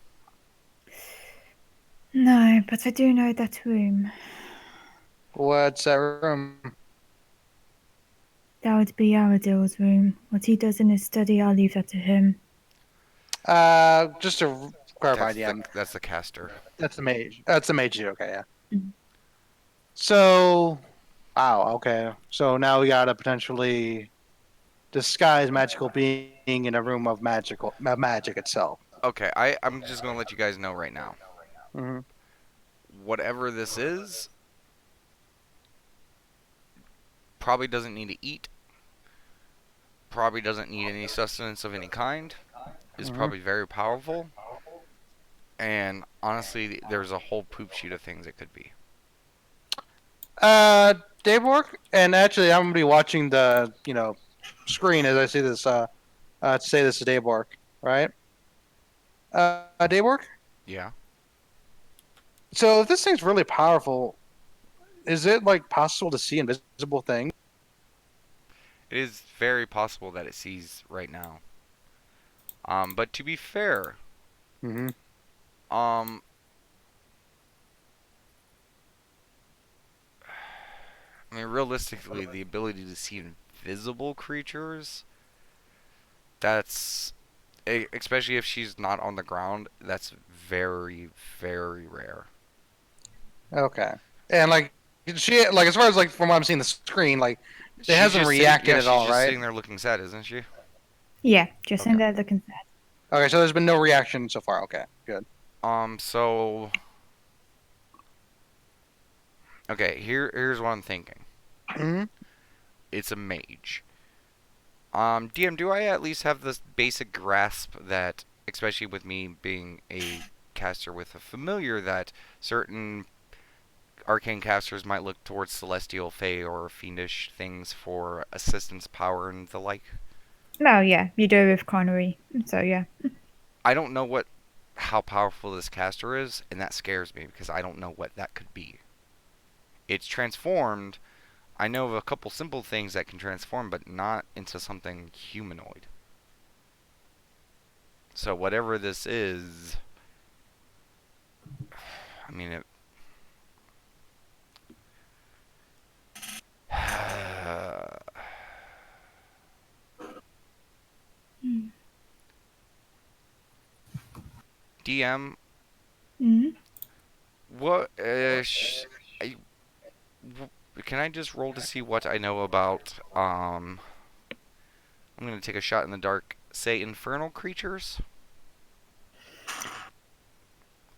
No, but I do know that room. What's that room? That would be Aradil's room. What he does in his study, I'll leave that to him. Just to clarify, That's the caster. that's the mage. That's the mage. Okay, yeah. Mhm. So, wow. Okay, so now we gotta potentially disguise magical being in a room of magic itself. Okay, I'm just gonna let you guys know right now. Hmm. Whatever this is, probably doesn't need to eat. Probably doesn't need any sustenance of any kind. Is Hmm. probably very powerful. And honestly, there's a whole poop shoot of things it could be. Dave work, and actually, I'm gonna be watching the screen as I see this. To say this is Dave work, right? Dave work. Yeah. So if this thing's really powerful, is it like possible to see invisible things? It is very possible that it sees right now. But to be fair, Hmm. um, I mean, realistically, the ability to see invisible creatures, that's, especially if she's not on the ground, that's very, very rare. Okay. And like she like as far as like from what I'm seeing the screen, like it She's hasn't just sitting, reacted yeah, at she's all, just right? sitting there looking sad, isn't she? Yeah, just in Okay. there looking sad. Okay, so there's been no reaction so far. Okay, good. So, okay, here's what I'm thinking. Hmm. It's a mage. DM, do I at least have this basic grasp that, especially with me being a caster with a familiar, that certain arcane casters might look towards celestial, fey, or fiendish things for assistance, power, and the like? No, yeah, you do with Connery. So yeah. I don't know how powerful this caster is, and that scares me because I don't know what that could be. It's transformed. I know of a couple simple things that can transform, but not into something humanoid. So whatever this is, I mean, it. DM, Hmm. what? I, can I just roll to see what I know about? I'm gonna take a shot in the dark. Say infernal creatures.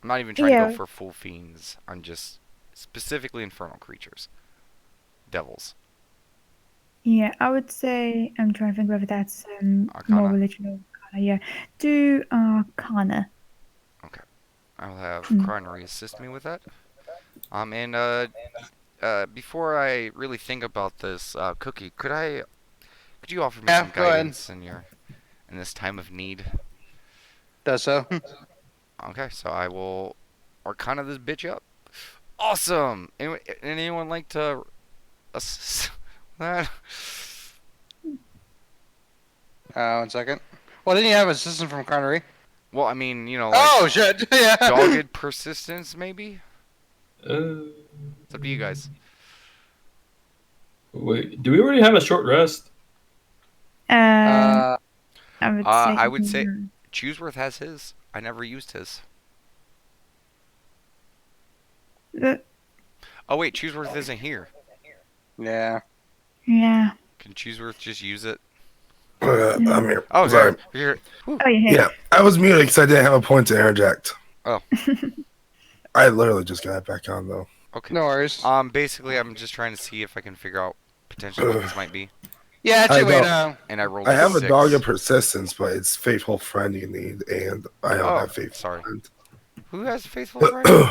I'm not even trying to go Yeah, for full fiends. I'm just specifically infernal creatures, devils, yeah. I would say I'm trying to think whether that's more arcana. religion or Arcana. Yeah, do Arcana. Okay, I'll have Mm. Chronary assist me with that. And before I really think about this, Cookie, could you offer me Yeah, some go ahead. guidance in this time of need? Does so. Okay, so I will arcana this bitch up. Awesome. Anyone like to assist that? 1 second. Well, didn't you have an assistant from Connery? Well, I mean, like Oh shit! Yeah. dogged persistence, maybe. Uh, It's up to you guys. wait, do we already have a short rest? Um, Uh, I would say. I would say Chewsworth has his. I never used his. The, Oh wait, Chewsworth isn't here. yeah. yeah. Can Chewsworth just use it? I'm here. Oh, Sorry. you're. Whew. Oh, you're here. Yeah, I was muted because I didn't have a point to interject. Oh. I literally just got it back on though. Okay. No worries. Basically, I'm just trying to see if I can figure out potentially what this might be. Yeah, I actually, wait. don't- And I rolled I a have a 6. dog of persistence, but it's faithful friend you need, and I don't Oh, have faithful sorry. friend. Who has a faithful friend? It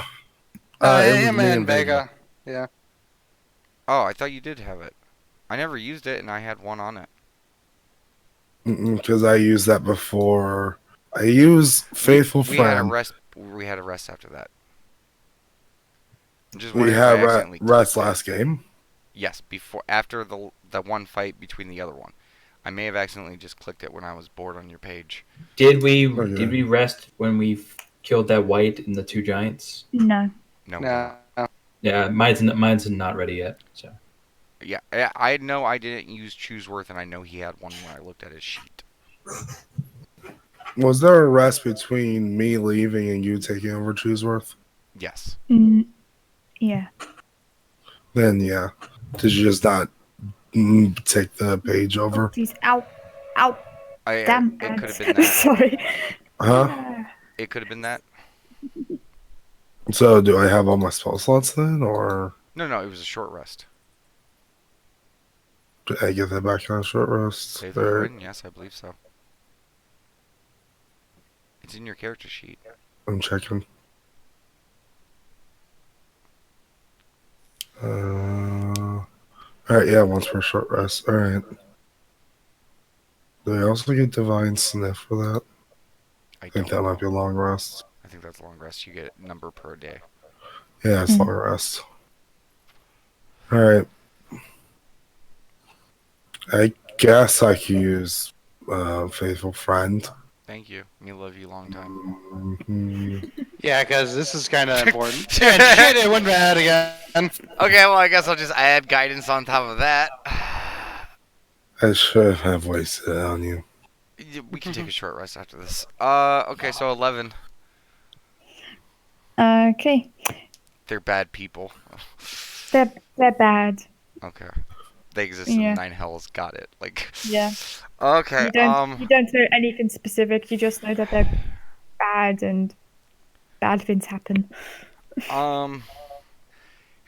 was him me and Vega. Yeah. Oh, I thought you did have it. I never used it, and I had one on it. Because I used that before. I use faithful We had a friend. rest. We had a rest after that. I'm just We wondering if I had accidentally rest clicked it. last game. Yes, after the one fight between the other one. I may have accidentally just clicked it when I was bored on your page. Did we Okay. rest when we killed that white and the 2 giants? No. No. No. Yeah, mine's not ready yet. So Yeah, I know I didn't use Chooseworth, and I know he had one when I looked at his sheet. Was there a rest between me leaving and you taking over Chooseworth? Yes. Yeah. Then yeah. Did you just not take the page over? Jeez. Ow. Ow. Damn. It could have ants. been that. Sorry. Huh? It could have been that. So do I have all my spell slots then, or No, it was a short rest. did I get that back on a short rest? Faithful Or- friend? Yes, I believe so. It's in your character sheet. I'm checking. Alright, yeah, once per short rest. Alright. Do I also get Divine Sniff for that? I I don't think that know. might be a long rest. I think that's a long rest. You get a number per day. Yeah, it's long rest. Alright. I guess I could use Faithful Friend. Thank you. Me love you long time. Mhm. Yeah, because this is kind of important. Shit, it went bad again. Okay, well, I guess I'll just add guidance on top of that. I should have wasted it on you. We can take a short rest after this. Okay, so 11. Okay. They're bad people. They're bad. Okay. They exist in Yeah. 9 hells. Got it. Like. Yeah. Okay. You don't know anything specific. You just know that they're bad and bad things happen.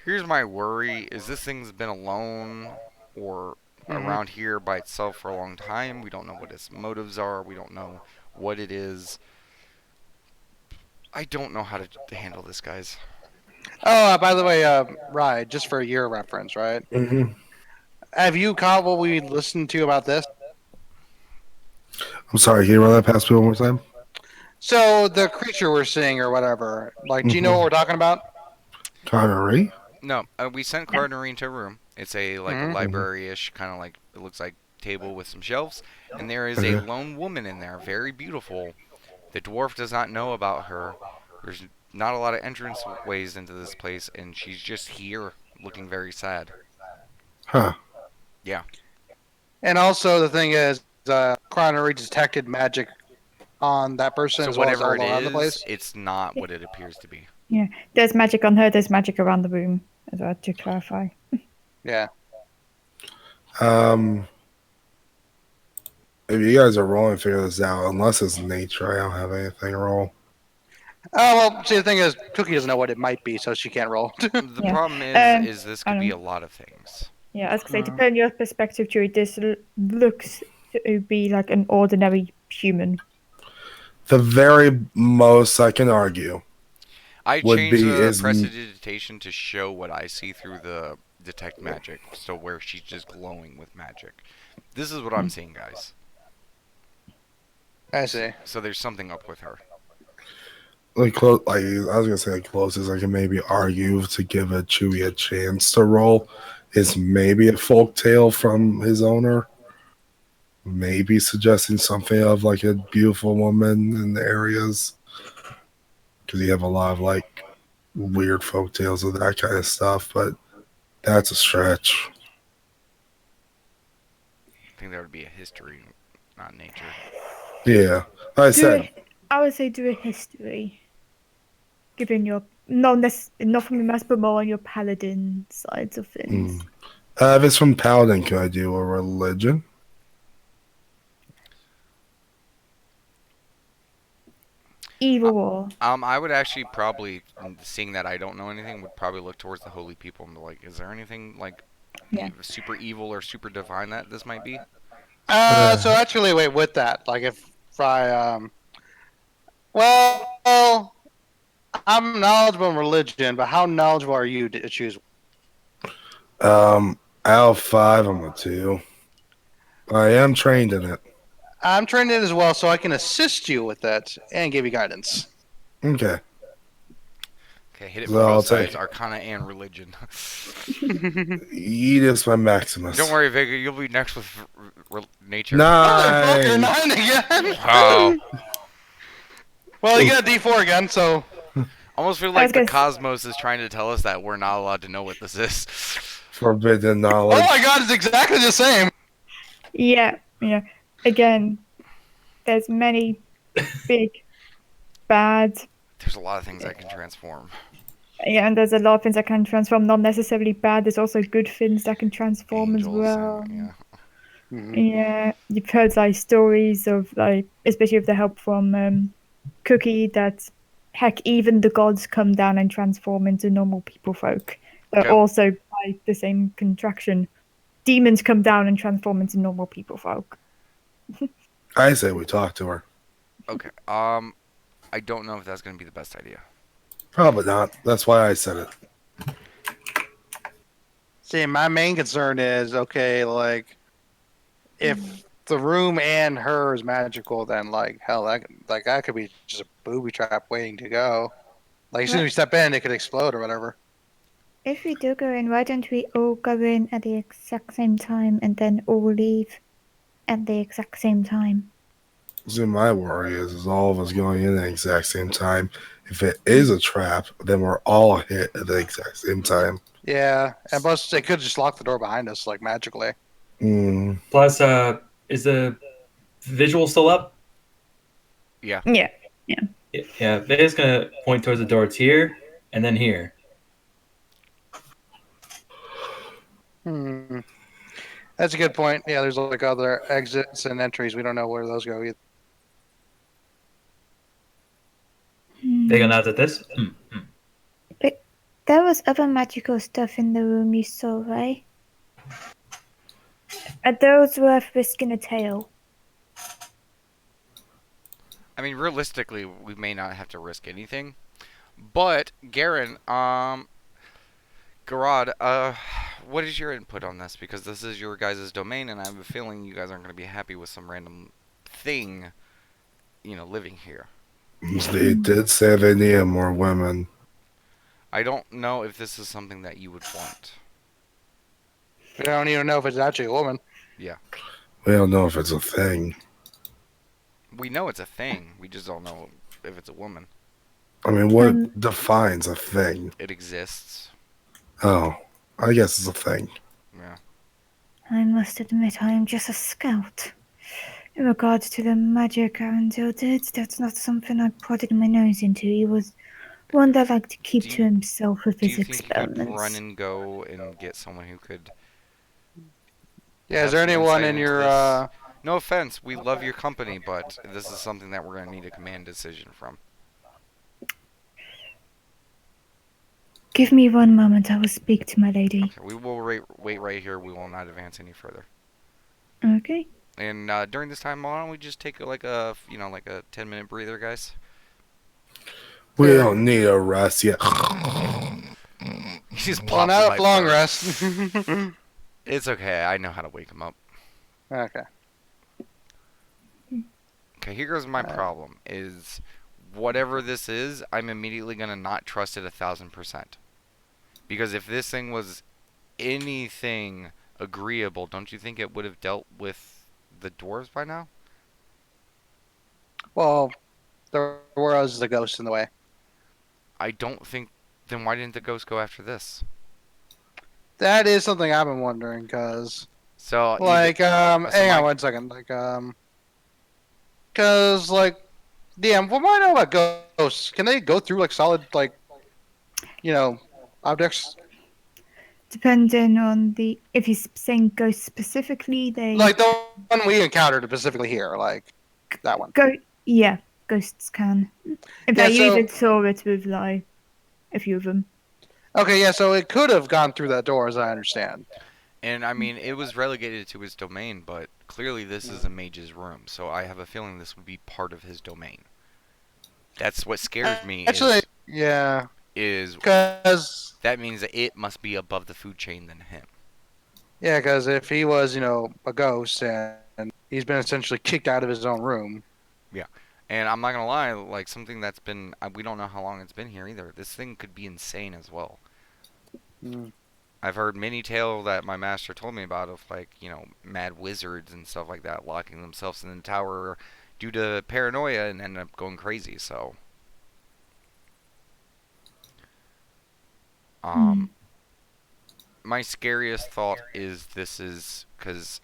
Here's my worry: is this thing's been alone or around here by itself for a long time? We don't know what its motives are. We don't know what it is. I don't know how to handle this, guys. Oh, by the way, Ride, just for your reference, right? Mm-hmm. Have you caught what we listened to about this? I'm sorry, can you run that past me one more time? So the creature we're seeing or whatever, like, do you know what we're talking about? Connery? No, we sent Cardinarine to a room. It's a a Mhm. library-ish kind of like it looks like table with some shelves, and there is a Okay. lone woman in there, very beautiful. The dwarf does not know about her. There's not a lot of entrance ways into this place, and she's just here, looking very sad. Huh. And also, the thing is, Chrono detected magic on that person So as well as whatever all it around the is, place. it's not what it appears to be. There's magic on her. There's magic around the room as well, to clarify. Yeah. If you guys are rolling, figure this out. Unless it's nature, I don't have anything to roll. Oh, well, see, the thing is, Cookie doesn't know what it might be, so she can't roll. The Yeah. problem is this could I be don't- a lot of things. Yeah, I was gonna say, depending on your perspective, Julie, this looks to be like an ordinary human. The very most I can argue. I Would changed be the is- prestidigitation to show what I see through the detect magic, so where she's just glowing with magic. This is what I'm seeing, guys. I see. So there's something up with her. Like I was gonna say, the closest I can maybe argue to give a Chewie a chance to roll is maybe a folk tale from his owner. Maybe suggesting something of like a beautiful woman in the areas, because you have a lot of like weird folk tales of that kind of stuff. But that's a stretch. I think that would be a history, not nature. Yeah, like I said, I would say do a history. Given your not from the mass, but more on your paladin sides of things. if it's from Paladin, can I do a religion? Either or. I would actually probably, seeing that I don't know anything, would probably look towards the holy people and be like, is there anything like Yeah. super evil or super divine that this might be? So actually, wait, with that, like if I well, I'm knowledgeable in religion, but how knowledgeable are you to choose? Out of 5, I'm a 2. I am trained in it. I'm trained in it as well, so I can assist you with that and give you guidance. Okay. Okay, hit it So from I'll both sides, take Arcana and religion. Edith's my Maximus. Don't worry, Vega, you'll be next with nature. Motherfucker, 9 9! again. Wow. Well, you get a D4 again, so Almost feel I like was the gonna cosmos is trying to tell us that we're not allowed to know what this is. Forbidden oh knowledge. my god, it's exactly the same. Yeah. Again, there's many big, bad. There's a lot of things that can transform. Yeah, and there's a lot of things that can transform, not necessarily bad. There's also good things that can transform as Angels well. and yeah. Yeah, you've heard like stories of like, especially with the help from Cookie, that heck, even the gods come down and transform into normal people folk. But Yep. also by the same contraction, demons come down and transform into normal people folk. I say we talk to her. Okay. I don't know if that's gonna be the best idea. Probably not. That's why I said it. See, my main concern is okay, like if the room and her is magical, then like hell, that could be just a booby trap waiting to go. Like as soon as we step in, it could explode or whatever. If we do go in, why don't we all go in at the exact same time and then all leave at the exact same time? See, my worry is all of us going in at the exact same time. If it is a trap, then we're all hit at the exact same time. Yeah, and plus it could just lock the door behind us like magically. Plus, is the visual still up? Yeah. Yeah. Yeah, Vega's gonna point towards the door. It's here, and then here. That's a good point. Yeah, there's like other exits and entries. We don't know where those go either. Vega nods at this. There was other magical stuff in the room you saw, right? Are those worth risking a tail? I mean, realistically, we may not have to risk anything. But Garen, Garad, what is your input on this? Because this is your guys' domain, and I have a feeling you guys aren't going to be happy with some random thing, living here. They did say they needed more women. I don't know if this is something that you would want. We don't even know if it's actually a woman. Yeah. We don't know if it's a thing. We know it's a thing. We just don't know if it's a woman. I mean, what defines a thing? It exists. Oh, I guess it's a thing. Yeah. I must admit, I am just a scout. In regards to the magic Arundel did, that's not something I prodded my nose into. He was one that liked to keep Do to you- himself with Do his you think you could experiments. run and go and get someone who could? Yeah, have is there some anyone insight in into your this? No offense, we love your company, but this is something that we're going to need a command decision from. Give me one moment, I will speak to my lady. Okay, we will wait right here. We will not advance any further. Okay. And during this time, why don't we just take like a 10-minute breather, guys? We don't need a rest yet. He just well, popped now in my it's long fur. rest. It's okay. I know how to wake him up. Okay. Okay, here's my problem: is whatever this is, I'm immediately gonna not trust it 1,000%. Because if this thing was anything agreeable, don't you think it would have dealt with the dwarves by now? Well, there was the ghost in the way. I don't think. Then why didn't the ghost go after this? That is something I've been wondering, because So like hang my- on one second, like because like DM, what do I know about ghosts? Can they go through like solid objects? Depending on if he's saying ghosts specifically, they Like the one we encountered specifically here, like that one. go. Yeah, ghosts can. In Yeah, fact, you so- even saw it with like a few of them. Okay, yeah, so it could have gone through that door, as I understand. And I mean, it was relegated to his domain, but clearly this is a mage's room, so I have a feeling this would be part of his domain. That's what scares me Actually, yeah, is because that means that it must be above the food chain than him. if he was, a ghost and he's been essentially kicked out of his own room. And I'm not gonna lie, like something that's been we don't know how long it's been here either. This thing could be insane as well. Mm. I've heard many tales that my master told me about of like mad wizards and stuff like that locking themselves in the tower due to paranoia and end up going crazy. So, Hmm. my scariest thought is this is because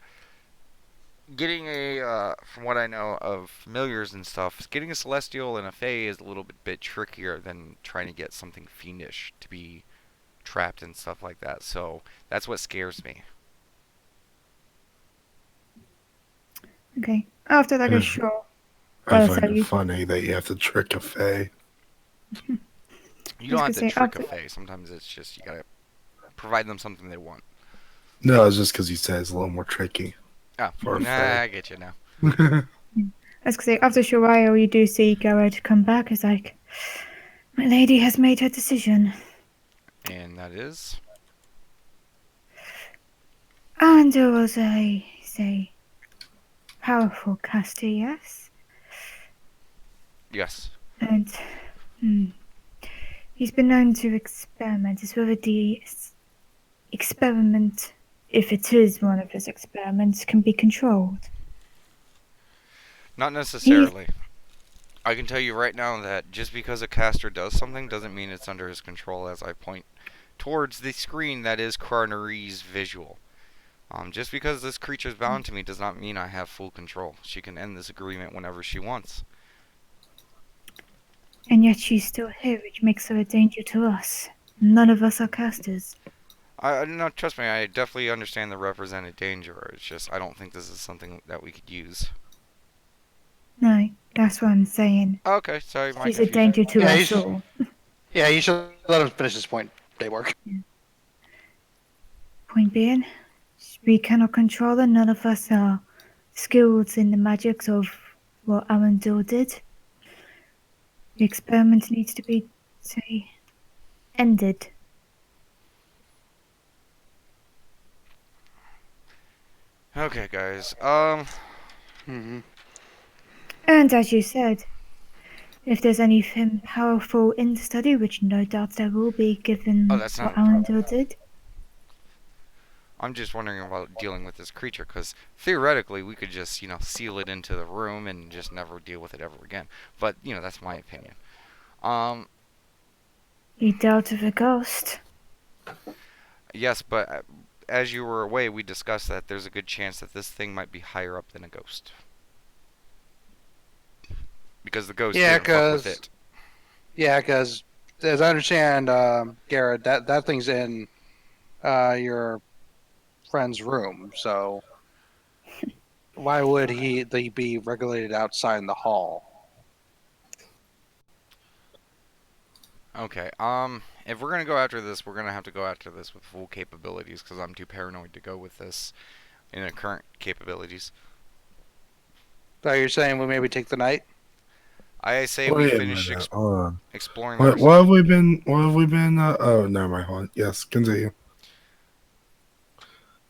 getting from what I know of familiars and stuff, getting a celestial and a fae is a little bit trickier than trying to get something fiendish to be trapped and stuff like that. So that's what scares me. Okay. After that, Yeah. sure. I Oh, find so it you- funny that you have to trick a fae. You don't have to say, trick a after- fae. Sometimes it's just you gotta provide them something they want. No, it's just because you said it's a little more tricky Oh, for a nah, fae. I get you now. I was gonna say, after a while, you do see Garrett come back. It's like, my lady has made her decision. And that is And there was say, powerful caster, yes? yes. And he's been known to experiment. It's whether the experiment, if it is one of his experiments, can be controlled. Not necessarily. I can tell you right now that just because a caster does something doesn't mean it's under his control as I point towards the screen that is Carnery's visual. Just because this creature is bound to me does not mean I have full control. She can end this agreement whenever she wants. And yet she's still here, which makes her a danger to us. None of us are casters. No, trust me, I definitely understand the represented danger. It's just I don't think this is something that we could use. No, that's what I'm saying. Okay, sorry, my She's a confusion. danger to Yeah, us he's- all. Yeah, you should let him finish his point. They work. Point being, we cannot control her. None of us are skilled in the magics of what Arundel did. The experiment needs to be, say, ended. Okay, guys. Hmm. And as you said, if there's anything powerful in the study, which no doubt there will be given Oh, that's not what a problem. Arundel did, I'm just wondering about dealing with this creature because theoretically we could just, seal it into the room and just never deal with it ever again. But that's my opinion. you dealt with a ghost. Yes, but as you were away, we discussed that there's a good chance that this thing might be higher up than a ghost because the ghost Yeah, didn't fuck with 'cause- it. Yeah, because as I understand, Garrett, that thing's in your friend's room. So why would they be regulated outside in the hall? Okay. If we're gonna go after this, we're gonna have to go after this with full capabilities because I'm too paranoid to go with this in the current capabilities. So you're saying we maybe take the night? I say we Wait a finish minute. Hold on. exploring. What have we been? What have we been? Oh, never mind. Hold on. Yes, continue.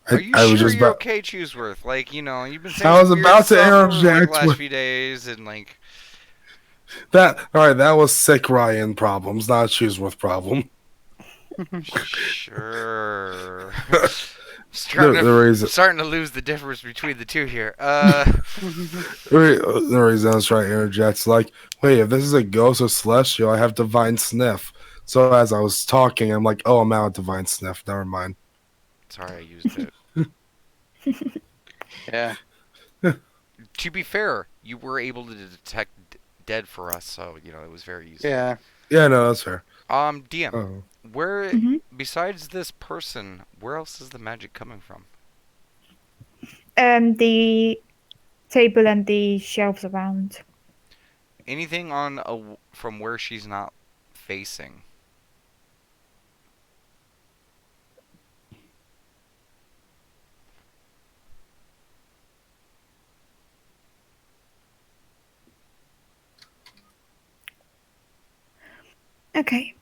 Are you I was sure just you're about. okay, Chooseworth? Like, you've been saying I was some weird about to stuff over like interject last with- few days, and like, That all right? That was sick Ryan problems, not Chooseworth problem. sure. The Starting to lose the difference between the two here. reason I was trying to interject is like, wait, if this is a ghost or celestial, I have divine sniff. So as I was talking, I'm like, oh, I'm out of divine sniff. Never mind. Sorry, I used it. Yeah. To be fair, you were able to detect dead for us, so it was very easy. Yeah. Yeah, no, that's fair. DM, Oh. where Mhm. besides this person, where else is the magic coming from? The table and the shelves around. Anything on from where she's not facing? Okay.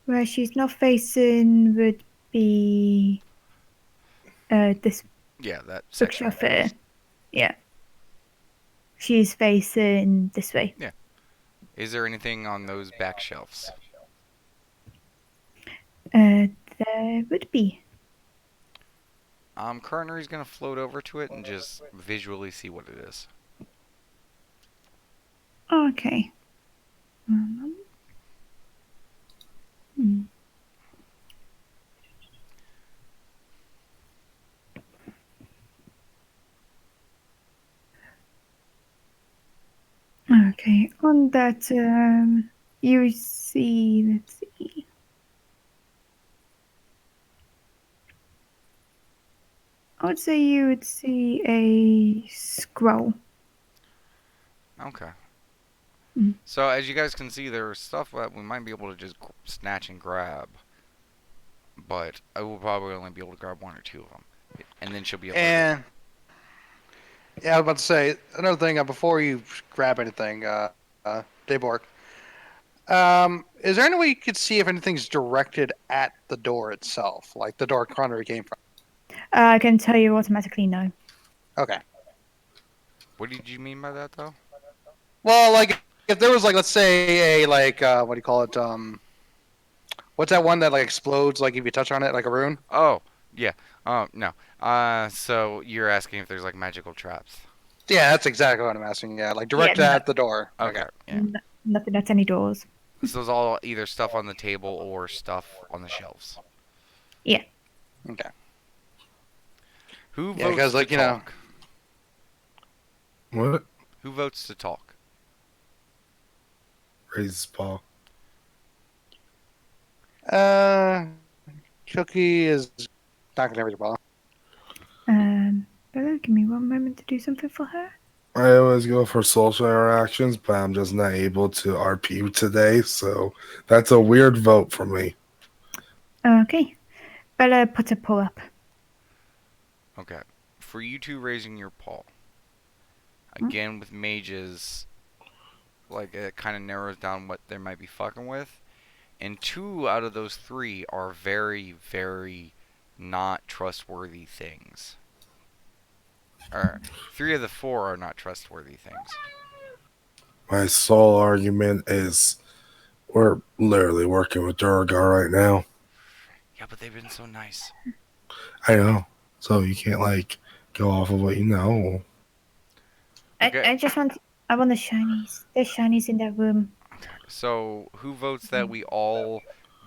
Where she's not facing would be this Yeah, that section. bookshelf here. Yeah. She's facing this way. Yeah. Is there anything on those back shelves? There would be. Coroner's gonna float over to it and just visually see what it is. Okay. Hmm. Okay. On that, you see. Let's see. I would say you would see a scroll. Okay. Mm. So as you guys can see, there's stuff that we might be able to just snatch and grab, but I will probably only be able to grab one or two of them, and then she'll be alerted. And yeah, I was about to say another thing before you grab anything, Dayborg. Is there any way you could see if anything's directed at the door itself, like the door Connery came from? I can tell you automatically no. Okay. What did you mean by that, though? Well, like if there was like, let's say a like, what do you call it? What's that one that like explodes like if you touch on it, like a rune? Oh, yeah. Oh, no. So you're asking if there's like magical traps? Yeah, that's exactly what I'm asking. Yeah, like direct Yeah, at the door. Okay. Yeah. Nothing at any doors. So it's all either stuff on the table or stuff on the shelves. Yeah. Okay. Who Yeah, votes because to like you know, talk? What? Who votes to talk? Raises paw. uh, Cookie is not gonna raise a ball. Bella, give me one moment to do something for her. I always go for social interactions, but I'm just not able to RP today, so that's a weird vote for me. Okay. Bella, put a paw up. Okay. For you two raising your paw. Again, with mages, like it kind of narrows down what they might be fucking with. And 2 out of those 3 are very, very not trustworthy things. Or 3 of the 4 are not trustworthy things. My sole argument is we're literally working with Durgar right now. Yeah, but they've been so nice. I know. So you can't like go off of what you know. Okay. I want the shinies. There's shinies in that room. Okay. So who votes that we all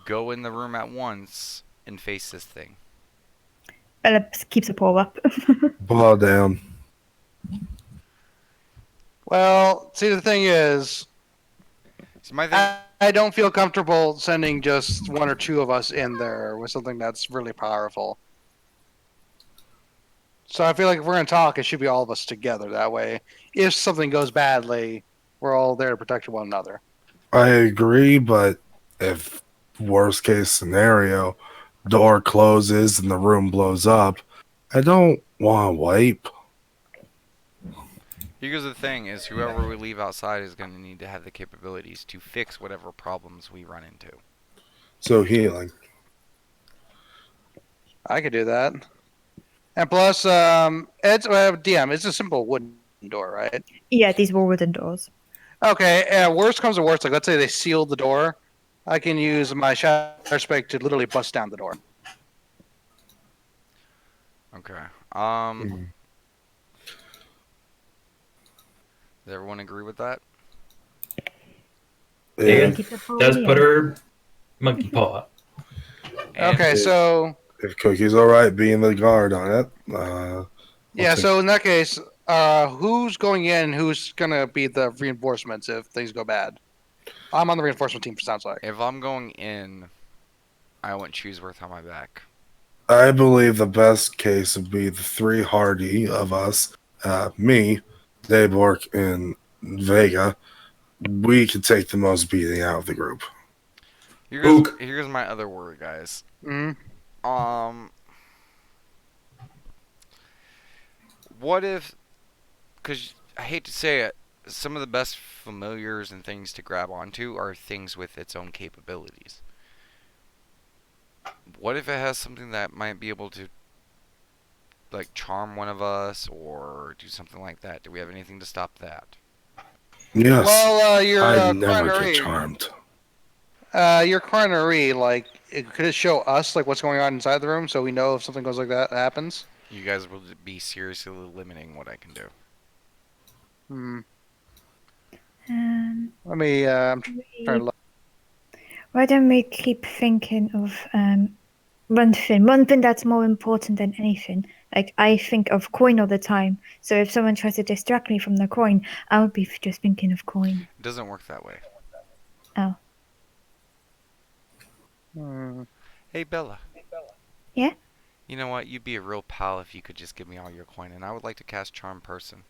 go in the room at once and face this thing? Bella keeps a paw up. Ball down. Well, see, the thing is, See, my thing. I don't feel comfortable sending just one or two of us in there with something that's really powerful. So I feel like if we're gonna talk, it should be all of us together. That way, if something goes badly, we're all there to protect one another. I agree, but if worst case scenario, door closes and the room blows up, I don't want to wipe. Here goes the thing: is whoever we leave outside is going to need to have the capabilities to fix whatever problems we run into. So healing. I could do that. And plus, it's DM. It's a simple wooden door, right? Yeah, these were wooden doors. Okay. Worst comes to worst, like let's say they sealed the door, I can use my shatter spike to literally bust down the door. Okay. Mm. Does everyone agree with that? Yeah. If, Keep the paw Does in. put her monkey paw up. And Okay, so if Cookie's alright being the guard on it, yeah, take- so in that case, who's going in? Who's gonna be the reinforcements if things go bad? I'm on the reinforcement team. Sounds like. if I'm going in, I want Chooseworth on my back. I believe the best case would be the 3 hardy of us, me, Daybork, and Vega, we could take the most beating out of the group. Ook. Here's my other worry, guys. Mm. Um, what if? Because I hate to say it, some of the best familiars and things to grab onto are things with its own capabilities. What if it has something that might be able to like charm one of us or do something like that? Do we have anything to stop that? Yes, Well, your I never get coronary, charmed. your coronary, like, could it show us like what's going on inside the room so we know if something goes like that happens? You guys will be seriously limiting what I can do. Hmm. Um, I'm trying to we, look. why don't we keep thinking of one thing that's more important than anything? Like I think of coin all the time, so if someone tries to distract me from the coin, I would be just thinking of coin. It doesn't work that way. Oh, Hmm. Hey, Bella. yeah. You know what? You'd be a real pal if you could just give me all your coin, and I would like to cast Charm Person.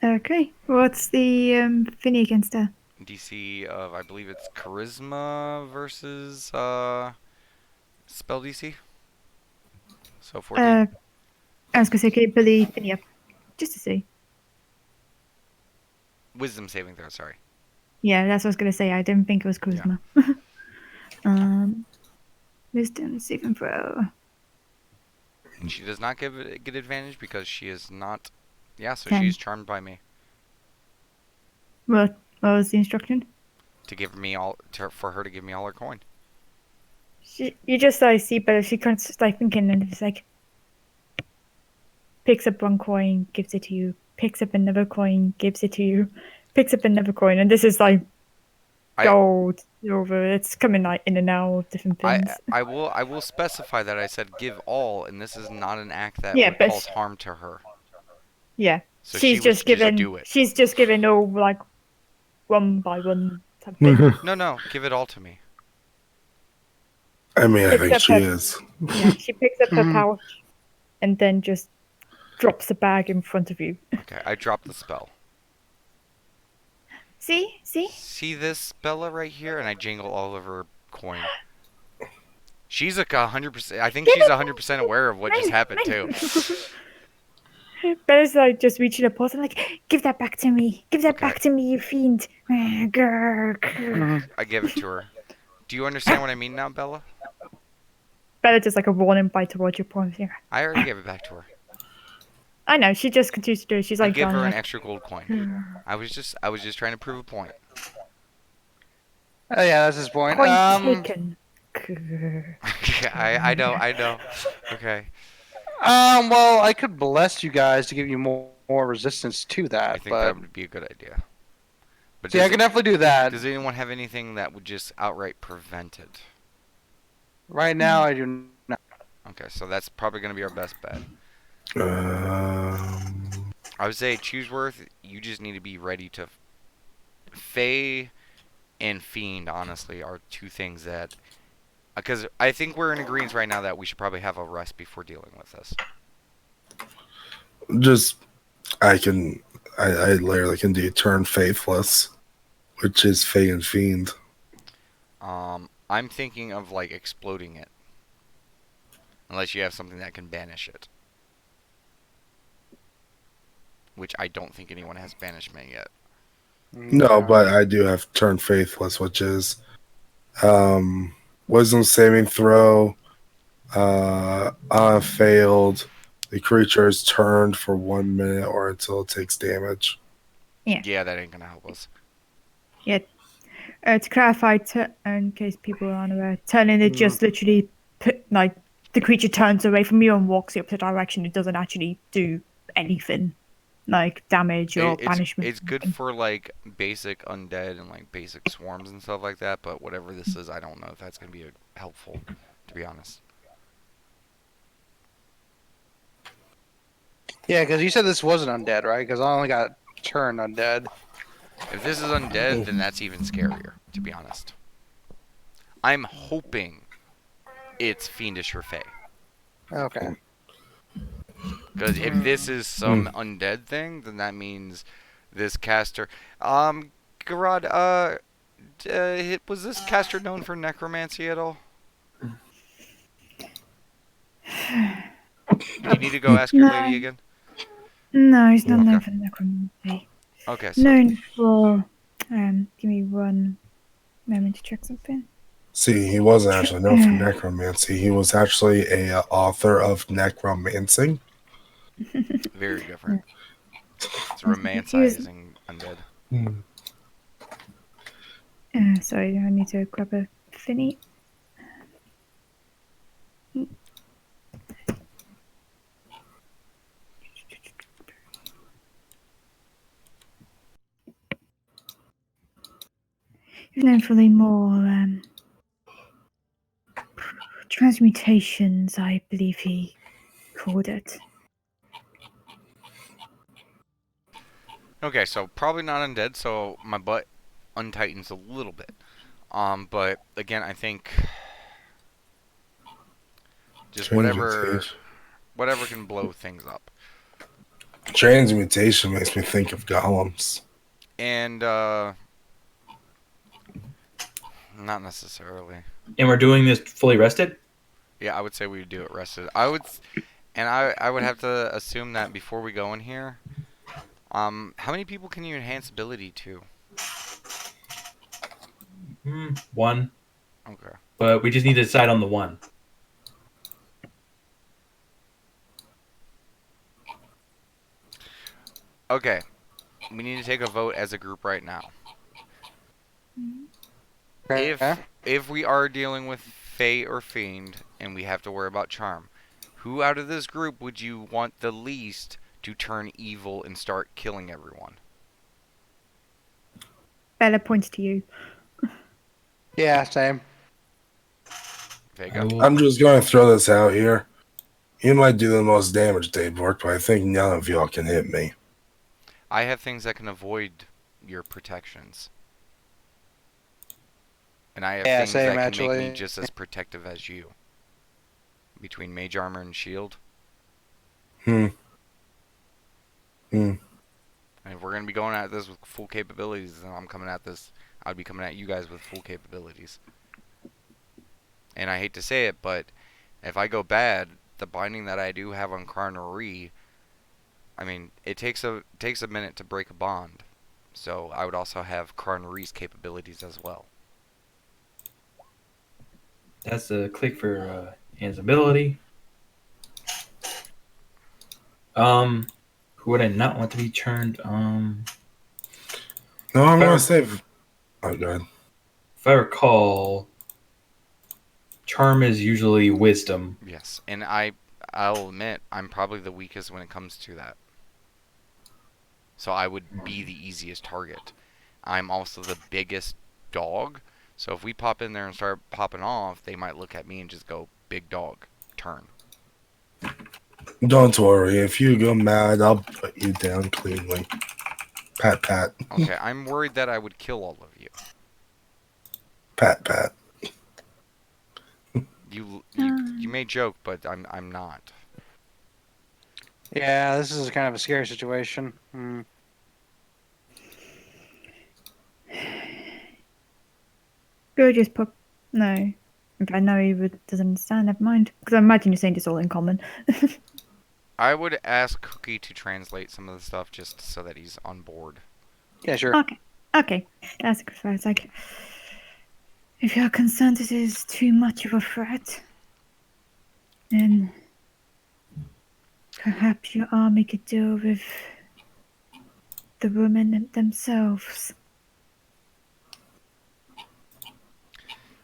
Okay. What's the thingy against her? DC of, I believe it's Charisma versus Spell DC. So 14. I was gonna say, can you put the thingy up just to see? Wisdom saving throw, sorry. Yeah, that's what I was gonna say. I didn't think it was charisma. um, wisdom saving throw. And she does not get advantage because she is not. Yeah, so 10. she's charmed by me What was the instruction? to give me for her to give me all her coin. You just like see, but she can't like thinking, and it's like picks up one coin, gives it to you. Picks up another coin, gives it to you. Picks up another coin, and this is like I gold, silver. It's coming like in and out of different I things. I will specify that I said give all, and this is not an act that Yeah, would but cause harm to her. Yeah, So she's she would just given. do it. She's just given all like one by one type thing. No, give it all to me. I mean, I Picks think up she her. is. Yeah, she picks up her Mhm. pouch, and then just drops the bag in front of you. Okay, I dropped the spell. See, See this Bella right here, and I jingle all of her coin. She's like 100%. I think she's 100% aware of what just happened too. Bella's like just reaching a paw and like, give that back to me. Give that Okay. back to me, you fiend. Grr. I give it to her. Do you understand what I mean now, Bella? Bella just like a warning bite towards your paw. I already gave it back to her. I know. She just continues to do it. She's I like, give her an like, extra gold coin. I was just trying to prove a point. Oh, yeah, that's his point. point taken. Grr. I know. Okay. Well, I could bless you guys to give you more resistance to I that, think but that would be a good idea. But see, I can definitely do that. does anyone have anything that would just outright prevent it? Right now, I do not. Okay, so that's probably going to be our best bet. Um, I would say Chooseworth, you just need to be ready to. Fae and Fiend, honestly, are two things that. Because I think we're in agreement right now that we should probably have a rest before dealing with this. just I literally can do turn faithless, which is Fey and Fiend. I'm thinking of like exploding it. Unless you have something that can banish it. Which I don't think anyone has banishment yet. No, but I do have turn faithless, which is wisdom saving throw. Failed. The creature is turned for 1 minute or until it takes damage. Yeah, that ain't gonna help us. Yeah. To clarify, in case people aren't aware, turning it just literally like the creature turns away from you and walks the opposite direction. It doesn't actually do anything like damage or banishment. It's good for like basic undead and like basic swarms and stuff like that, but whatever this is, I don't know if that's gonna be helpful, to be honest. Yeah, because you said this wasn't undead, right? Because I only got turned undead. If this is undead, then that's even scarier, to be honest. I'm hoping it's fiendish or fey. Okay. Because if this is some undead thing, then that means this caster. Garad, was this caster known for necromancy at all? Do you need to go ask your lady No, again? no, he's not Okay. known for necromancy. Okay, so Known for. Give me one moment to check something. See, he wasn't actually known for necromancy. He was actually a author of necromancy. very different. It's He was. romanticizing undead. Sorry, I need to grab a thingy. He's known for the more transmutations, I believe he called it. Okay, so probably not undead, so my butt untightens a little bit. But again, I think just whatever can blow things up. Transmutation makes me think of golems. And not necessarily. And we're doing this fully rested? Yeah, I would say we would do it rested. I would have to assume that before we go in here. How many people can you enhance ability to? One. Okay. But we just need to decide on the one. Okay. We need to take a vote as a group right now. Okay. If we are dealing with Fey or Fiend and we have to worry about Charm, who out of this group would you want the least to turn evil and start killing everyone? Bella points to you. Yeah, same. Vega? I'm just going to throw this out here. You might do the most damage, Dave Bork, but I think none of y'all can hit me. I have things that can avoid your protections. And I have things same, that can make me actually. just as protective as you. Between mage armor and shield. Hmm. And if we're gonna be going at this with full capabilities, then I'd be coming at you guys with full capabilities. And I hate to say it, but if I go bad, the binding that I do have on Karnari, I mean, it takes a minute to break a bond. So I would also have Karnari's capabilities as well. That's a click for hands ability. Who would I not want to be turned? No, I'm going to save. Oh, God. If I recall, charm is usually wisdom. Yes, and I'll admit I'm probably the weakest when it comes to that. So I would be the easiest target. I'm also the biggest dog. So if we pop in there and start popping off, they might look at me and just go, big dog, turn. Don't worry. If you go mad, I'll put you down cleanly. Pat, pat. Okay, I'm worried that I would kill all of you. Pat, pat. You may joke, but I'm not. Yeah, this is kind of a scary situation. Go just pop. No. I know he doesn't understand, never mind. Because I imagine you're saying this all in common. I would ask Cookie to translate some of the stuff just so that he's on board. Yeah, sure. Okay. That's a good threat. It's like, if you're concerned this is too much of a threat, then perhaps your army could deal with the women themselves.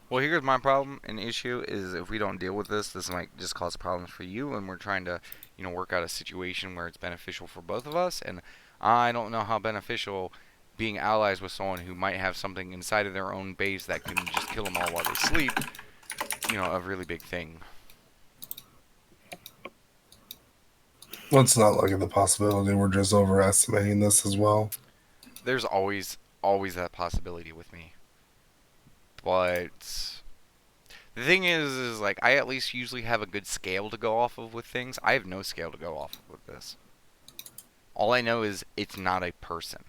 Well, here's my problem and issue is if we don't deal with this might just cause problems for you, and we're trying to, work out a situation where it's beneficial for both of us, and I don't know how beneficial being allies with someone who might have something inside of their own base that can just kill them all while they sleep, a really big thing. Let's not look at the possibility. We're just overestimating this as well. There's always that possibility with me. But The thing is like I at least usually have a good scale to go off of with things. I have no scale to go off of with this. All I know is it's not a person,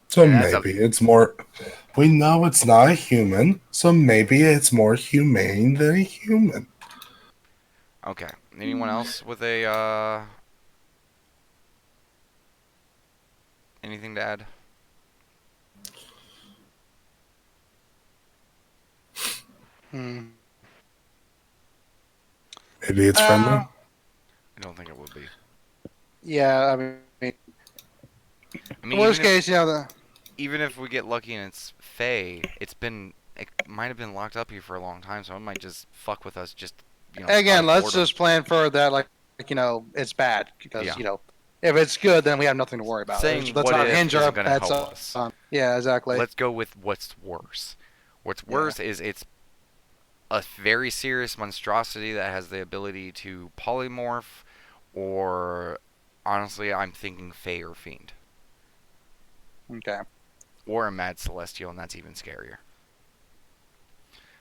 So and that's a maybe it's more. We know it's not a human, so maybe it's more humane than a human. okay. Anyone else with a anything to add? Hmm. Maybe it's friendly. I don't think it would be. Yeah, I mean, I mean, worst case, the even if we get lucky and it's Fey, it might have been locked up here for a long time, so it might just fuck with us just out again, of let's boredom. just plan for that. It's bad because Yeah. if it's good, then we have nothing to worry about. Saying Let's what not if hinge our isn't gonna pets help us. on. Yeah, exactly. Let's go with what's worse. What's Yeah. worse is it's a very serious monstrosity that has the ability to polymorph, or honestly, I'm thinking Fey or Fiend, Okay. or a Mad Celestial, and that's even scarier.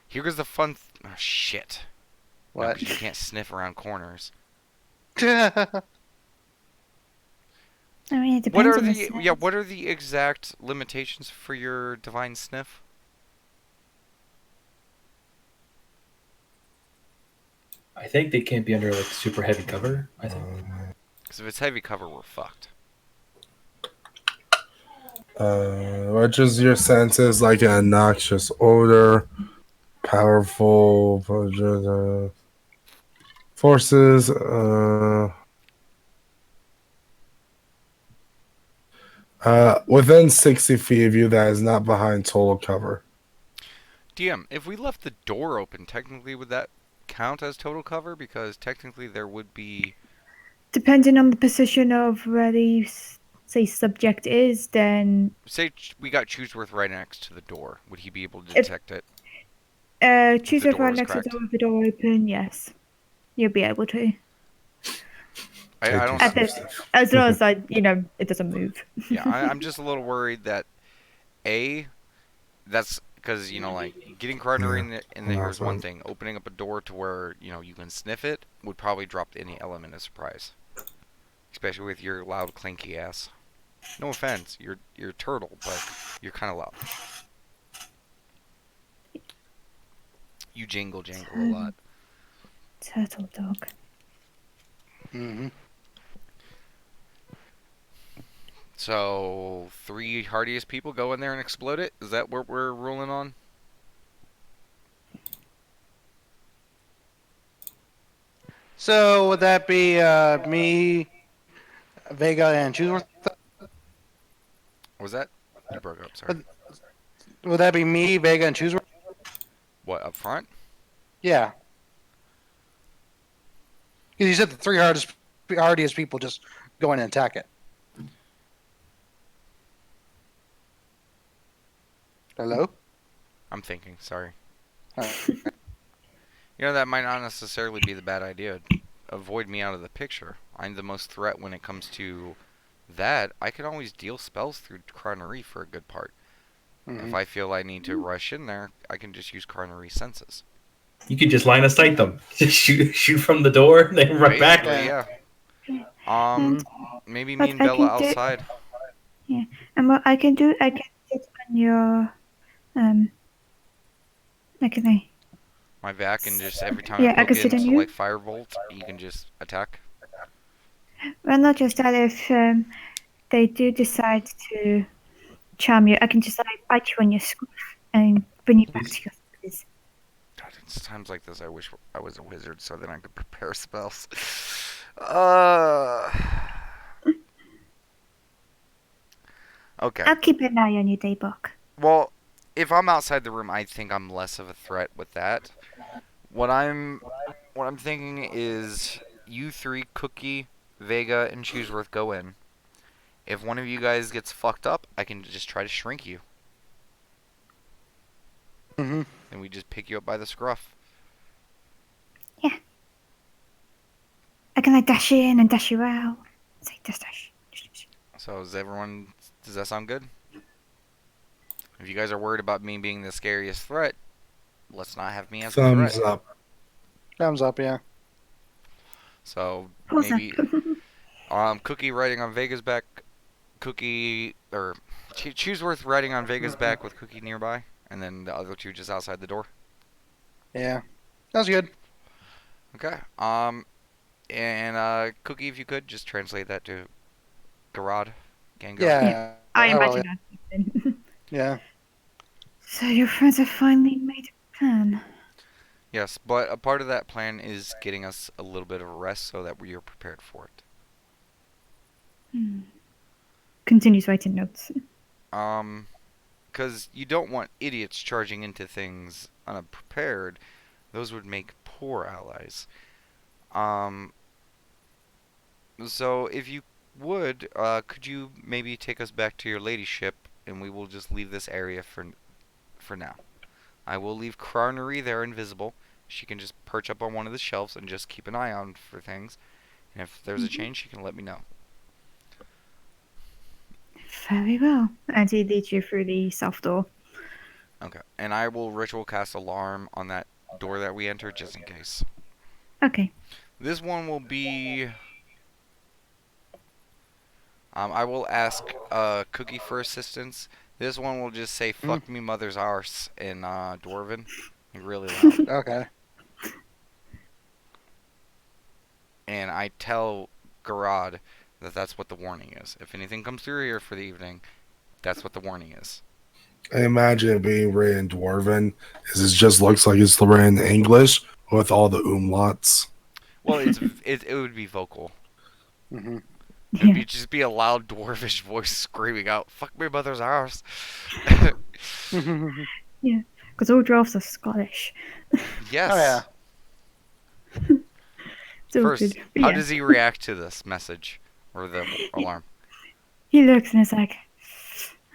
Here goes the fun. Oh, shit. No, What? because you can't sniff around corners. I mean, it What depends are on the the scent. yeah? What are the exact limitations for your divine sniff? I think they can't be under like super heavy cover. I think. Because if it's heavy cover, we're fucked. What is your senses like an noxious odor, powerful forces? Within 60 feet of you that is not behind total cover. DM, if we left the door open, technically would that count as total cover? Because technically there would be. Depending on the position of where the say subject is, then Say we got Chooseworth right next to the door. Would he be able to if detect it if choose the if door right was next to the cracked? door with the door open, yes, you'll be able to. I Take don't. your At sniff the, sniff. as long as it doesn't move. Yeah, I'm just a little worried that A, that's because like getting Cardinal Yeah. in the here is one thing. Opening up a door to where you can sniff it would probably drop any element of surprise, especially with your loud clinky ass. No offense, you're a turtle, but you're kind of loud. You jingle jangle a lot. Turtle dog. Hmm. So 3 hardiest people go in there and explode it. Is that what we're ruling on? So would that be me, Vega, and Chooseworth? Was that you broke up? Sorry. Would that be me, Vega, and Chooseworth? What up front? Yeah. Because you said the three hardiest people just go in and attack it. Hello? I'm thinking. Sorry. Oh. That might not necessarily be the bad idea. Avoid me out of the picture. I'm the most threat when it comes to that. I can always deal spells through Carnery for a good part. If I feel I need to rush in there, I can just use Carnery senses. You could just line of sight them. Just shoot from the door, and then run back. Basically, yeah. And Maybe me what and I Bella can do, outside. yeah, and what I can do, I can sit on your can I? My vac, and just every time I Yeah, I poke can it sit on into you. like Firebolt, you can just attack. Well, not just that. If they do decide to charm you, I can just bite you on your scruff and bring you back to your senses. God, it's times like this I wish I was a wizard so then I could prepare spells. Okay. I'll keep an eye on you, Daybok. Well, if I'm outside the room, I think I'm less of a threat with that. What I'm thinking is you 3, Cookie, Vega, and Chooseworth go in. If one of you guys gets fucked up, I can just try to shrink you. Mm-hmm. And we just pick you up by the scruff. I can dash in and dash you out. Say dash. So does that sound good? If you guys are worried about me being the scariest threat, let's not have me as a threat. Thumbs up. Thumbs up, yeah. So Pause up. maybe Cookie riding on Vega's back, Cookie or Chooseworth riding on Vega's back with Cookie nearby, and then the other two just outside the door. Yeah. That was good. Okay. And Cookie, if you could just translate that to Garad, Gengar. Yeah. I will, imagine that. yeah. So your friends have finally made a plan. Yes, but a part of that plan is getting us a little bit of a rest so that we are prepared for it. Continues writing notes. Because you don't want idiots charging into things unprepared. Those would make poor allies. Um, so if you would, could you maybe take us back to your ladyship, and we will just leave this area for now. I will leave Crarnery there invisible. She can just perch up on one of the shelves and just keep an eye on for things. And if there's a change, she can let me know. Very well. And he leads you through the south door. Okay. And I will ritual cast alarm on that door that we entered just in case. Okay. This one will be. I will ask Cookie for assistance. This one will just say "fuck me, mother's arse" in Dwarven, really loud. Okay. And I tell Garad that that's what the warning is. If anything comes through here for the evening, that's what the warning is. I imagine it being written in Dwarven is it just looks like it's written in English with all the umlauts. Well, it would be vocal. Mm-hmm. It'd Yeah. be just be a loud dwarvish voice screaming out "fuck me, mother's arse." Because all dwarfs are Scottish. Yes. Oh, yeah. It's all First, good. But how yeah, does he react to this message or the alarm? he looks and is like,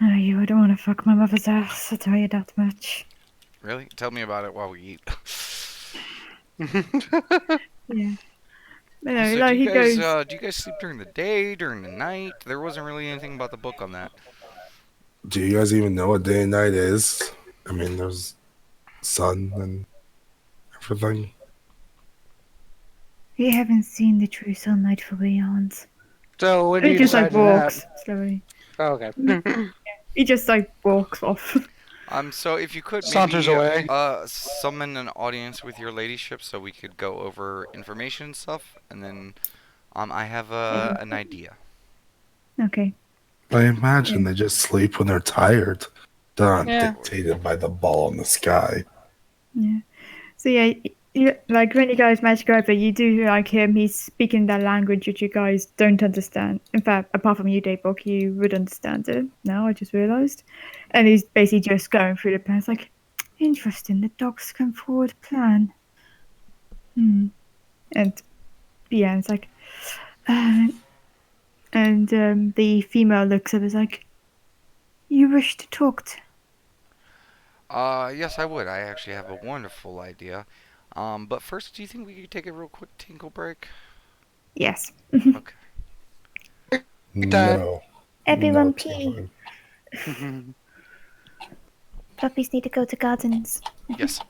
"Oh, you would want to fuck my mother's ass, I'll tell you that much." Really? Tell me about it while we eat. Yeah. But no, So like he goes, do you guys sleep during the day, during the night? There wasn't really anything about the book on that. Do you guys even know what day and night is? I mean, there's sun and everything. "We haven't seen the true sunlight for eons." So when And you he just decide like to walks slowly. Oh, okay. He just like walks off. So if you could Saunters maybe away. summon an audience with your ladyship so we could go over information and stuff, and then I have an idea. Okay. I imagine they just sleep when they're tired. They're not Yeah. dictated by the ball in the sky. Yeah. So yeah, like when you guys match go over, you do like him. He's speaking that language which you guys don't understand. In fact, apart from you, Daybok, you would understand it. Now I just realised, and he's basically just going through the plan. It's like, interesting. The dogs come forward plan. And yeah, it's like, the female looks up. Is like, "You wish to talk to?" Yes, I would. I actually have a wonderful idea. But first, do you think we could take a real quick tinkle break? Yes. Okay. No. Everyone no pee. time. Puppies need to go to gardens. Yes.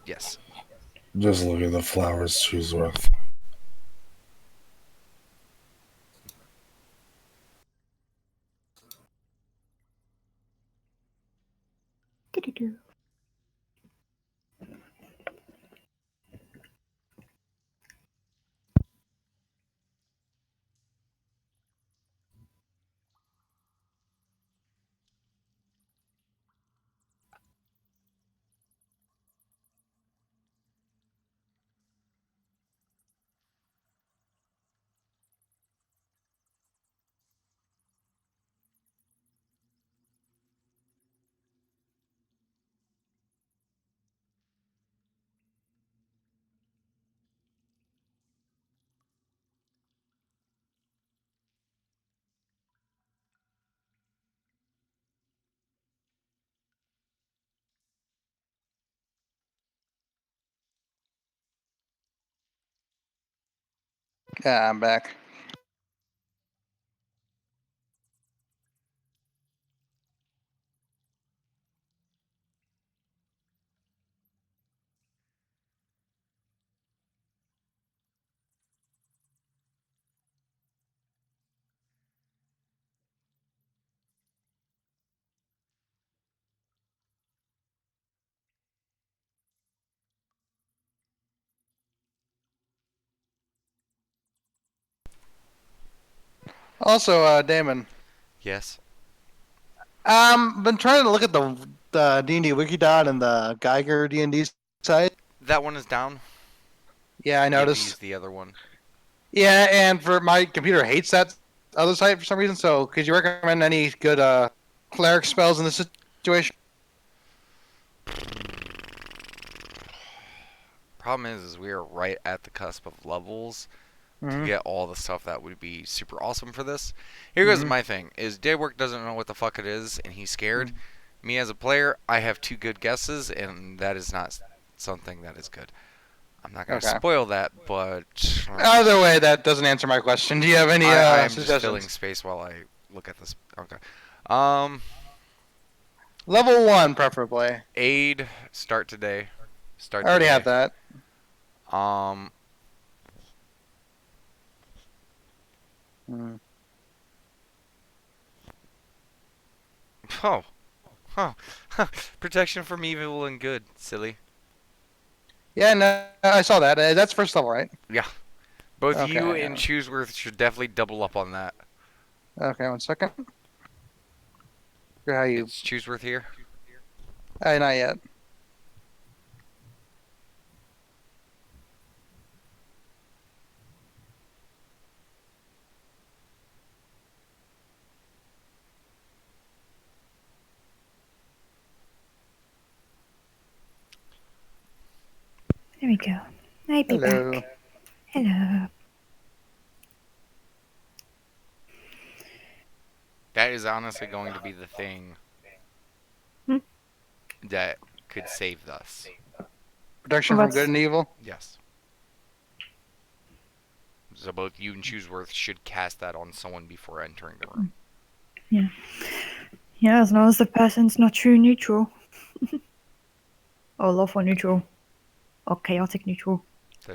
Yes. Just look at the flowers she's worth. Do-do-do. Yeah, I'm back. Also, Damon. Yes. Been trying to look at the D&D Wikidot and the Geiger D&D site. That one is down. Yeah, I You have to use noticed. the other one. Yeah, and for my computer hates that other site for some reason. So, could you recommend any good cleric spells in this situation? Problem is we are right at the cusp of levels to Mm-hmm. get all the stuff that would be super awesome for this. Here goes Mhm. my thing: is Daywork doesn't know what the fuck it is, and he's scared. Mhm. Me as a player, I have two good guesses, and that is not something that is good. I'm not gonna Okay. spoil that, but Either way, that doesn't answer my question. Do you have any I am just filling suggestions? space while I look at this. Okay. Um, Level 1, preferably. aid start today. Start I already today. have that. Um, Mm. oh, huh. Protection from evil and good, silly. Yeah, no, I saw that. That's first level, right? Both Okay, you yeah. and Chooseworth should definitely double up on that. Okay, 1 second. How you? It's Chooseworth here. Not yet. There we go. I'll be Hello. back. Hello. That is honestly going to be the thing Hmm? that could save us. Protection from What's- good and evil. Yes. So both you and Chooseworth should cast that on someone before entering the room. Yeah, as long as the person's not true neutral. Or lawful neutral. Or chaotic neutral.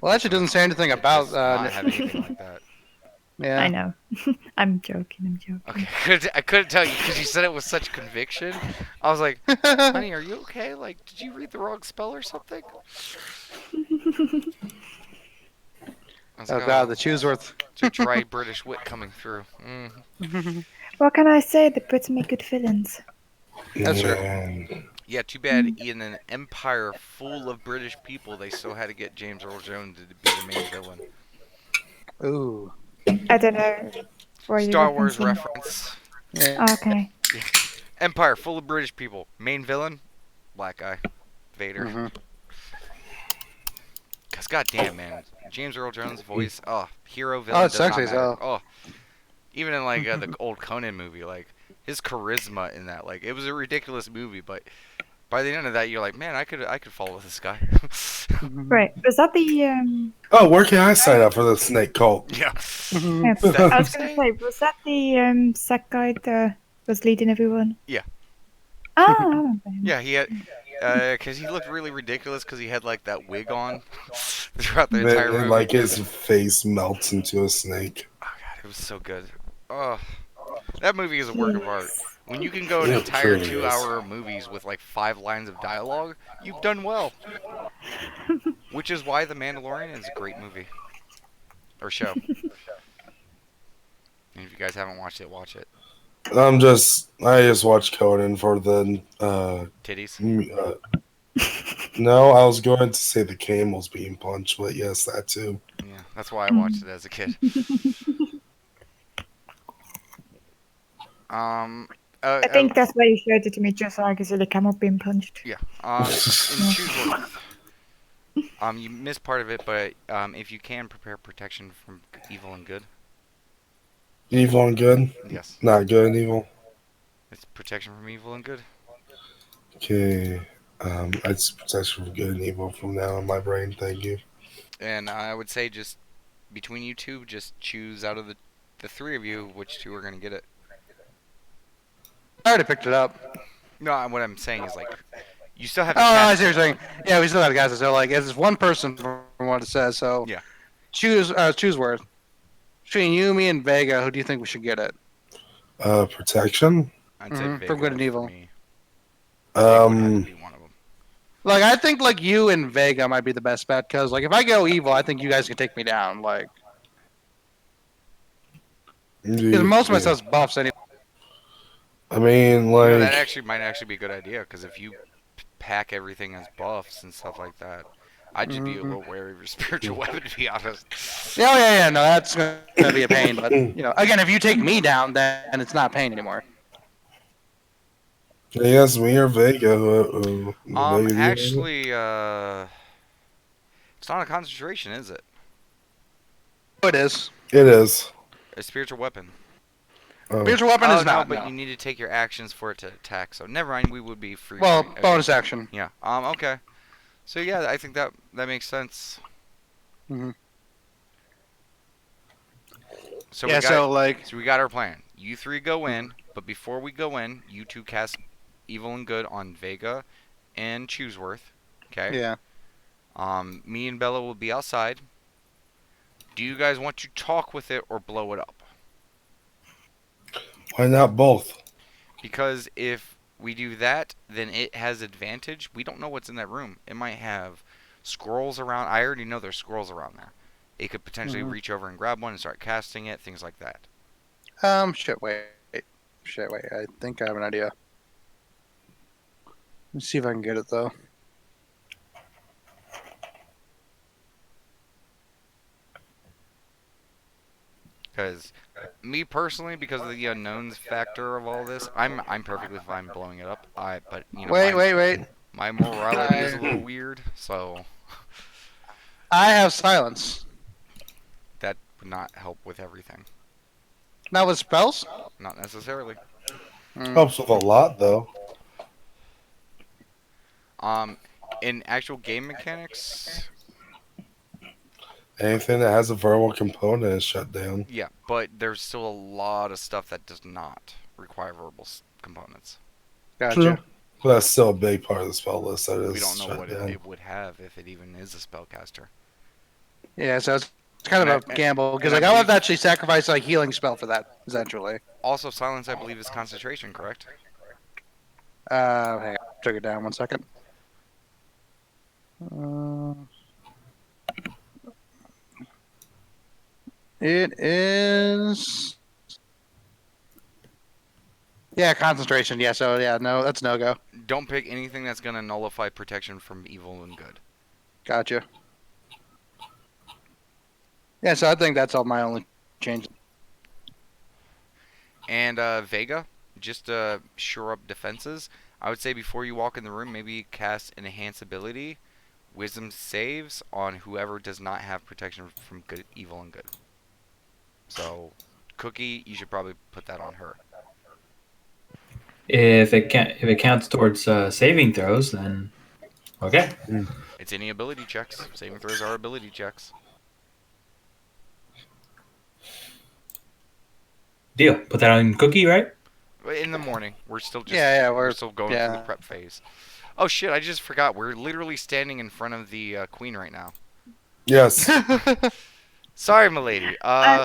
Well, actually, doesn't say anything it about. does not have anything like that. Yeah. I know. I'm joking. Okay, I couldn't tell you because you said it with such conviction. I was like, honey, are you okay? Like, did you read the wrong spell or something? I was Oh like, God, the Chooseworth. it's a dry British wit coming through. What can I say? The Brits make good villains. That's true. Yeah, too bad in an empire full of British people, they still had to get James Earl Jones to be the main villain. Ooh. I don't know. What are you Star Wars referencing? reference. Yeah. Okay. Empire full of British people. Main villain, black guy, Vader. Mhm. Cause goddamn man, James Earl Jones' voice, hero Oh, villain it's does not sexy as matter. hell. Oh, even in like the old Conan movie, like his charisma in that, like it was a ridiculous movie, but by the end of that, you're like, man, I could follow this guy. Right. Was that the Oh, where can I sign up for the snake cult? Yeah. yeah, Is that I you was gonna say? say, was that the sec guy that was leading everyone? Yeah. Ah, I remember him. Yeah, he had, cause he looked really ridiculous because he had like that wig on throughout the And, entire and, movie. like his face melts into a snake. Oh god, it was so good. Oh, that movie is a work of art. When you can go an Yeah, entire sure it is. 2-hour movies with like 5 lines of dialogue, you've done well. Which is why The Mandalorian is a great movie. Or show. And if you guys haven't watched it, watch it. I just watched Conan for the Titties. no, I was going to say the camels being punched, but yes, that too. Yeah, that's why I watched it as a kid. I think that's why you showed it to me, just so I could see the camel being punched. Yeah. In Chooseworth, you missed part of it, but if you can prepare protection from evil and good, Evil and good? yes, Not good and evil? it's protection from evil and good. Okay. It's protection from good and evil from now in my brain, thank you. And I would say just between you two, just choose out of the three of you which two are gonna get it. I already picked it up. No, what I'm saying is like you still have Oh, to I cast see what you're saying. Yeah, we still have guys. So like, it's one person from what it says. So Yeah. Chooseworth. Between you, me, and Vega, who do you think we should get it? Protection? I'd say Mhm, Vega from good and for evil. me. Vega would have to Um, be one of them. Like, I think like you and Vega might be the best bet because like if I go evil, I think you guys can take me down. Like, Because most of my Yeah. stuff's buffs anyway. I mean, You know, that like, actually might actually be a good idea, because if you pack everything as buffs and stuff like that, I'd just be a Mm-hmm. little wary of your spiritual weapon, to be honest. Yeah. No, that's gonna be a pain. But again, if you take me down, then it's not pain anymore. yes, me or Vega. Vega, do you have it? Actually, it's not a concentration, is it? Oh, it is. It is. A spiritual weapon. Oh, Spiritual weapon Oh is no, not. but you No. need to take your actions for it to attack. So never mind. We would be free. Well, Okay. bonus action. Yeah. Okay. So yeah, I think that makes sense. Mm-hmm. So Yeah. we got So like, so we got our plan. You three go in, but before we go in, you two cast evil and good on Vega and Chooseworth. Okay. yeah. Me and Bella will be outside. Do you guys want to talk with it or blow it up? why not both? Because if we do that, then it has advantage. We don't know what's in that room. It might have scrolls around. I already know there's scrolls around there. It could potentially Mm-hmm. reach over and grab one and start casting it, things like that. Shit. Wait. Shit. Wait. I think I have an idea. Let's see if I can get it though. Because me personally, because of the unknowns factor of all this, I'm perfectly fine blowing it up. But you know Wait. my morality is a little I weird, so I have silence. that would not help with everything. Not with spells. Not necessarily. Mm. Helps with a lot, though. Um, in actual game mechanics, Anything that has a verbal component is shut down. yeah, but there's still a lot of stuff that does not require verbal components. Gotcha. True. But that's still a big part of the spell list that We don't is know shut what down. it would have if it even is a spellcaster. Yeah. So it's kind And of a gamble because like I'll have to actually sacrifice a healing spell for that essentially. Also, silence, I believe, is concentration, correct? Hey, took it down 1 second. It is. Yeah, concentration. Yeah, so yeah, no, that's no go. Don't pick anything that's gonna nullify protection from evil and good. Gotcha. Yeah, so I think that's all my only change. And Vega, just to shore up defenses, I would say before you walk in the room, maybe cast enhance ability, wisdom saves on whoever does not have protection from good, evil, and good. So, Cookie, you should probably put that on her. If it counts towards saving throws, then okay. It's any ability checks. Saving throws are ability checks. Deal. Put that on Cookie, right? In the morning, we're still just Yeah, we're still going through the yeah. prep phase. Oh shit! I just forgot. We're literally standing in front of the queen right now. Yes. Sorry, milady.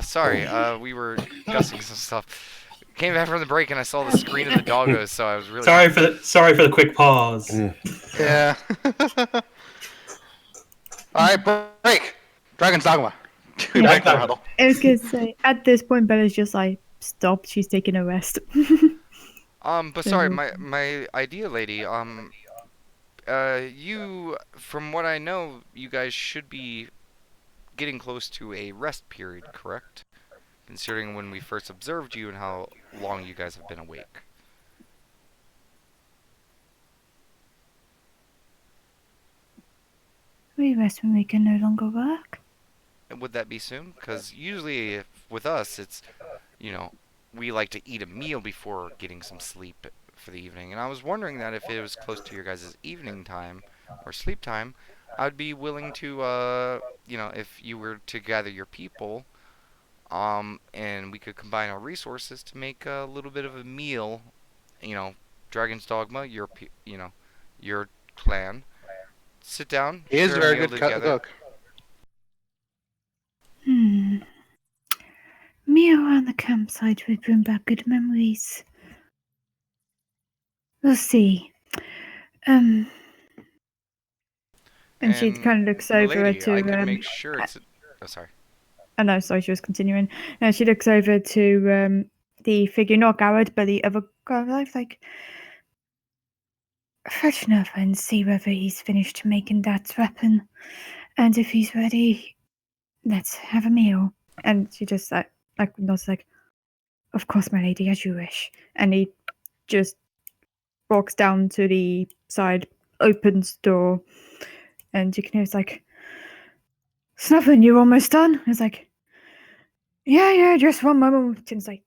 Sorry. We were discussing some stuff. Came back from the break and I saw the screen of the doggos, so I was really Sorry for the quick pause. Yeah. All right, break. Dragon's Dogma. Break the huddle. I was gonna say, at this point, Bella's just like, stop, she's taking a rest. But sorry, my idea, lady. You, from what I know, you guys should be getting close to a rest period, correct? Considering when we first observed you and how long you guys have been awake. We rest when we can no longer work. Would that be soon? Because usually with us, it's, you know, we like to eat a meal before getting some sleep for the evening. And I was wondering that if it was close to your guys' evening time or sleep time, I'd be willing to, you know, if you were to gather your people, and we could combine our resources to make a little bit of a meal, you know, Dragon's Dogma, you know, your clan. Sit down, He is a share very meal good together. cook. Meal around the campsite would bring back good memories. We'll see. And she kind of looks over milady, to I can make sure it's. Oh, sorry. Oh no, sorry, she was continuing. And she looks over to the figure, not Garrett, but the other guy. Like, fetch over and see whether he's finished making that weapon. And if he's ready, let's have a meal. And she just nods like, of course, my lady, as you wish. And he just walks down to the side, opens the door, and you can hear it's like, Snuffin, you almost done? It's like, yeah, just one moment. And it's like,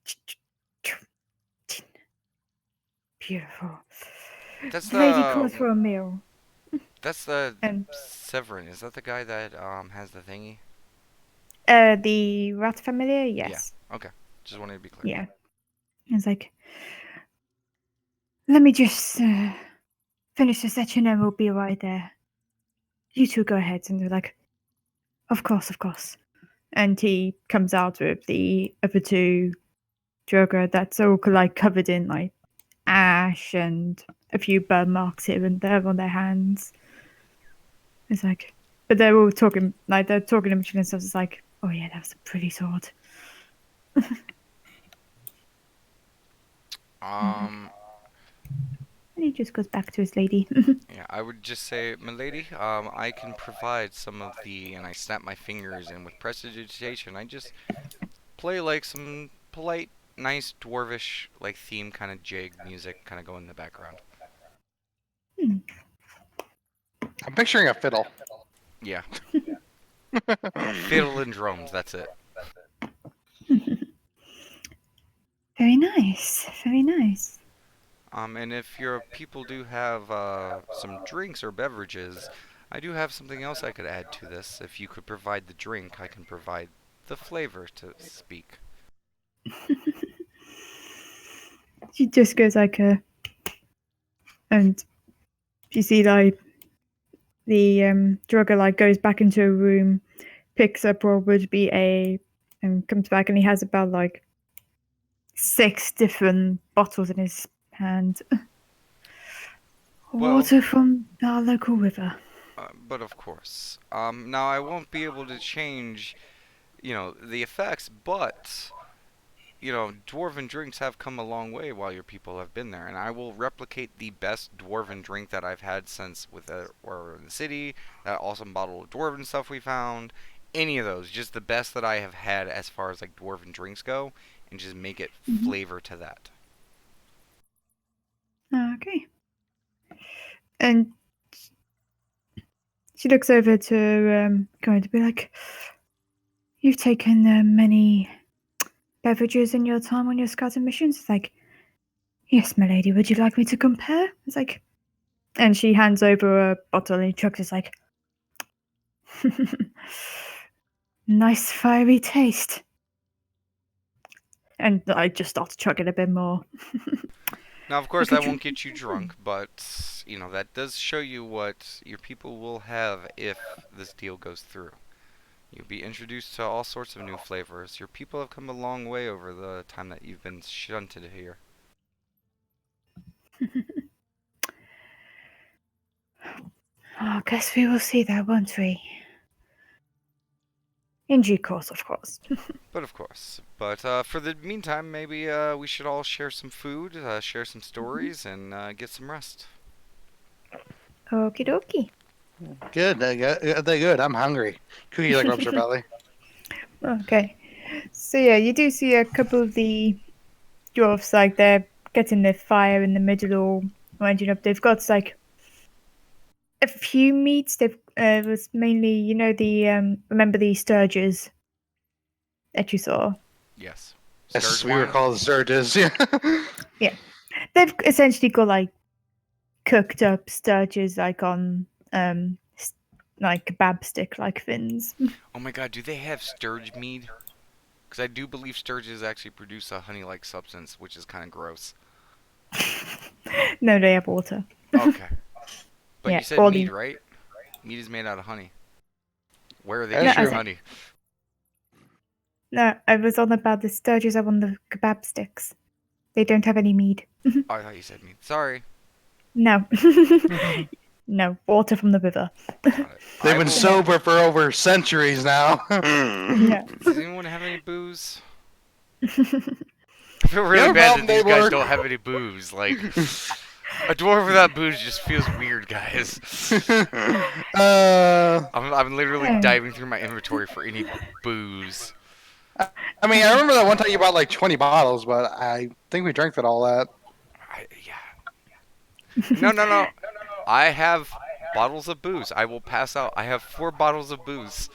beautiful. That's The lady calls for a meal. that's the And Severin. Is that the guy that has the thingy? the rat familiar, Yeah. yes. Okay. Just wanted to be clear. Yeah. It's like, let me just finish the section and we'll be right there. You two go ahead. And they're like, of course, of course. And he comes out with the other two Drogo that's all like covered in like ash and a few burn marks here and there on their hands. It's like, but they're all talking, like they're talking to each other. It's like, oh yeah, that was a pretty sword. Um. And he just goes back to his lady. Yeah, I would just say, milady, I can provide some of the, and I snap my fingers, and with prestidigitation, I just play like some polite, nice dwarvish, like theme kind of jig music, kind of go in the background. I'm picturing a fiddle. Yeah. Fiddle and drums, that's it. Very nice, very nice. And if your people do have some drinks or beverages, I do have something else I could add to this. If you could provide the drink, I can provide the flavor to speak. She just goes like and you see like the drugger like goes back into a room, picks up what would be and comes back and he has about like 6 different bottles in his hand. Well, Water from our local river. but of course. Now I won't be able to change, the effects, but dwarven drinks have come a long way while your people have been there, and I will replicate the best dwarven drink that I've had since or in the city. That awesome bottle of dwarven stuff we found. Any of those, just the best that I have had as far as like dwarven drinks go, and just make it flavor to that. Okay. And she looks over to going to be like, you've taken many beverages in your time on your scouting missions? It's like, yes, my lady, would you like me to compare? It's like, and she hands over a bottle and he chucks it's like, nice fiery taste. And I just start to chug it a bit more. Now, of course, Like a that won't get you drunk, but that does show you what your people will have if this deal goes through. You'll be introduced to all sorts of new flavors. Your people have come a long way over the time that you've been shunted here. I guess we will see that, won't we? In due course, of course. But of course. But for the meantime, maybe we should all share some food, share some stories, and get some rest. Okie dokie. Good. They're good. I'm hungry. Cookie like rubs her belly. Okay. So yeah, you do see a couple of the dwarfs like they're getting their fire in the middle or winding up. They've got like a few meats. They've it was mainly the remember the sturges that you saw. Yes. Yes, Sturge we were wine? called Sturges. Yeah. They've essentially got like cooked up sturges like on like kebab stick like fins. Oh my god, do they have sturge mead? Because I do believe sturges actually produce a honey-like substance, which is kind of gross. No, they have water. Okay. But Yeah, you said all mead, the- right? Mead is made out of honey. Where are they That's getting true. their honey? No, I was on about the sturges up on the kebab sticks. They don't have any meat. Oh, I thought you said mead. Sorry. No. No, water from the river. Got it. They've I been will- sober for over centuries now. Yeah. Does anyone have any booze? I feel really have a bad problem, that these guys neighbor? don't have any booze. Like, a dwarf without booze just feels weird, guys. I'm literally Yeah. diving through my inventory for any booze. I mean, I remember that one time you bought like 20 bottles, but I think we drank all that. Yeah. No. I have bottles of booze. I will pass out. I have 4 bottles of booze.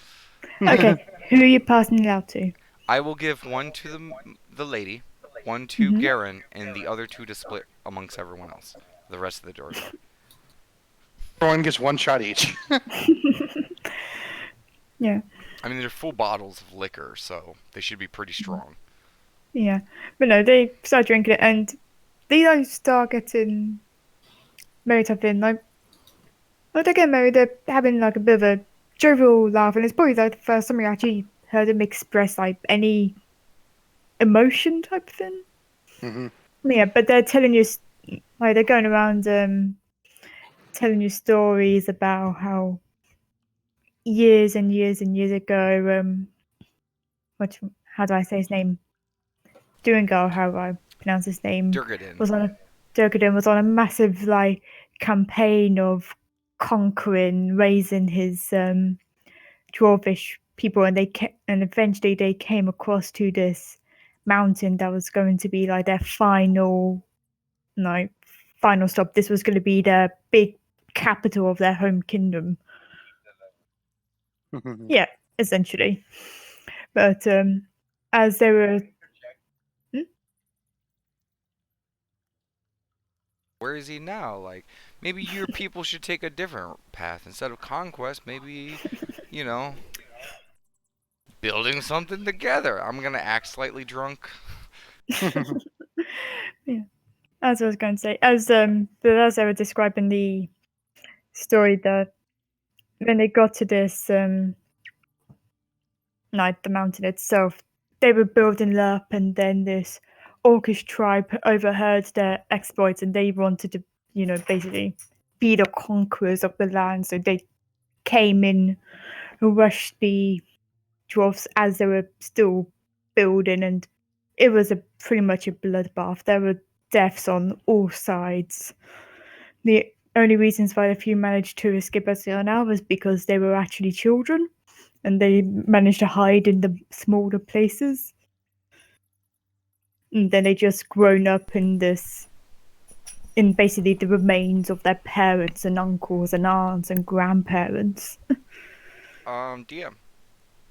Okay, who are you passing it out to? I will give one to the lady, one to Garen, and the other 2 to split amongst everyone else. The rest of the door guard. Everyone gets one shot each. Yeah, I mean, they're full bottles of liquor, so they should be pretty strong. yeah. But no, they start drinking it, and they like start getting married up in like when they get married, they're having like a bit of a jovial laugh, and it's probably like the first time we actually heard them express like any emotion type of thing. hmm Yeah, but they're telling you like they're going around telling you stories about how years and years and years ago, how do I say his name? Duringar, how I pronounce his name, Durgadin. was on a Durgadin was on a massive like campaign of conquering, raising his dwarvish people, and and eventually they came across to this mountain that was going to be like their final stop. This was going to be the big capital of their home kingdom. Yeah, essentially. But as they were, Where is he now? Like, maybe your people should take a different path. Instead of conquest, maybe, you know, building something together. I'm gonna act slightly drunk. yeah, as I was going to say, as they were describing the story, that when they got to this the mountain itself, they were building it up, and then this orcish tribe overheard their exploits, and they wanted to, basically be the conquerors of the land. So they came in and rushed the dwarfs as they were still building, and it was pretty much a bloodbath. There were deaths on all sides. The only reasons why a few managed to escape as they are now was because they were actually children, and they managed to hide in the smaller places. And then they just grown up in basically the remains of their parents and uncles and aunts and grandparents. DM.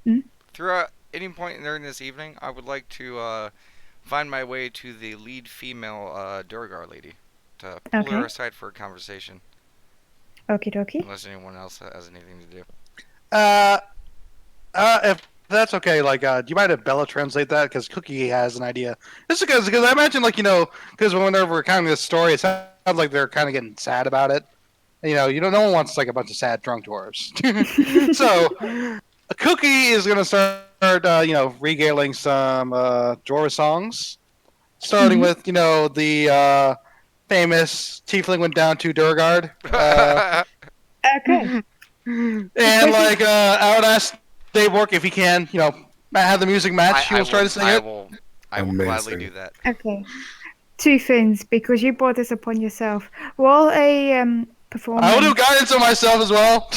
Hmm? Throughout any point during this evening, I would like to find my way to the lead female Durgar lady to pull her Okay. aside for a conversation. Okie dokie. Unless anyone else has anything to do. If that's okay, like, do you mind if Bella translate that? Because Cookie has an idea. Just because I imagine, like, because whenever we're counting this story, it sounds like they're kind of getting sad about it. No one wants like a bunch of sad drunk dwarves. So, Cookie is gonna start, regaling some Jorah songs, starting with, the famous Tiefling went down to Durgard. Okay. And like I would ask Dave Work if he can, have the music match. He will try to sing I it. will gladly Amazing. do that. Okay. Two things, because you brought this upon yourself. Roll a I will performance. do guidance on myself as well.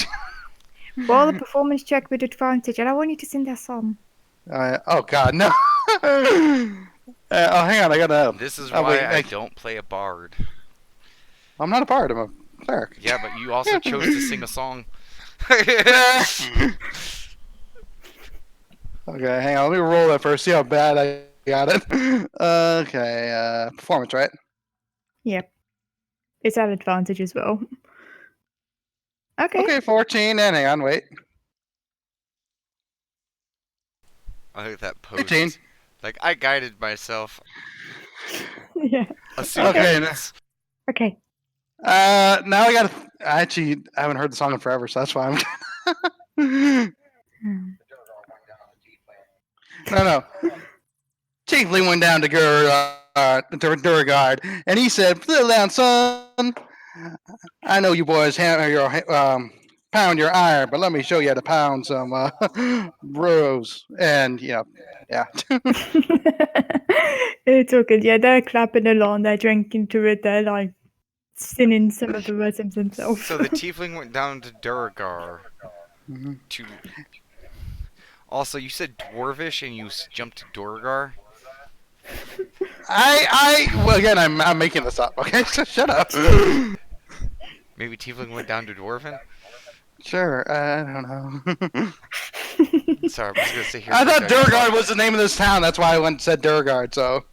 Roll a performance check with advantage, and I want you to sing that song. Oh God, no. Hang on, I gotta. This is Oh, why wait, I wait. don't play a bard. I'm not a bard. I'm a cleric. Yeah, but you also chose to sing a song. Okay, hang on. Let me roll that first. See how bad I got it. Okay, performance, right? Yep. It's at advantage as well. Okay. Okay, 14. And hang on, wait. I like that pose. 15. Like, I guided myself. Yeah. Assume Okay. guidance. Okay. Now I gotta. I haven't heard the song in forever, so that's why I'm. Hmm. No. Chiefly went down to Durgard, and he said, "Little down, son. I know you boys hammer your pound your iron, but let me show you how to pound some bros. And yeah. It's all good. Yeah, they're clapping along. They're drinking to it. They're like singing some of the rhythms themselves. So the tiefling went down to Duragar Mhm. to. Also, you said dwarvish and you jumped to Duragar. Well, again, I'm making this up. Okay, so shut up. Maybe tiefling went down to dwarven. Sure, I don't know. Sorry, I'm just gonna sit here. I and thought pretend you're Durgard talking. was the name of this town. That's why I went and said Durgard. So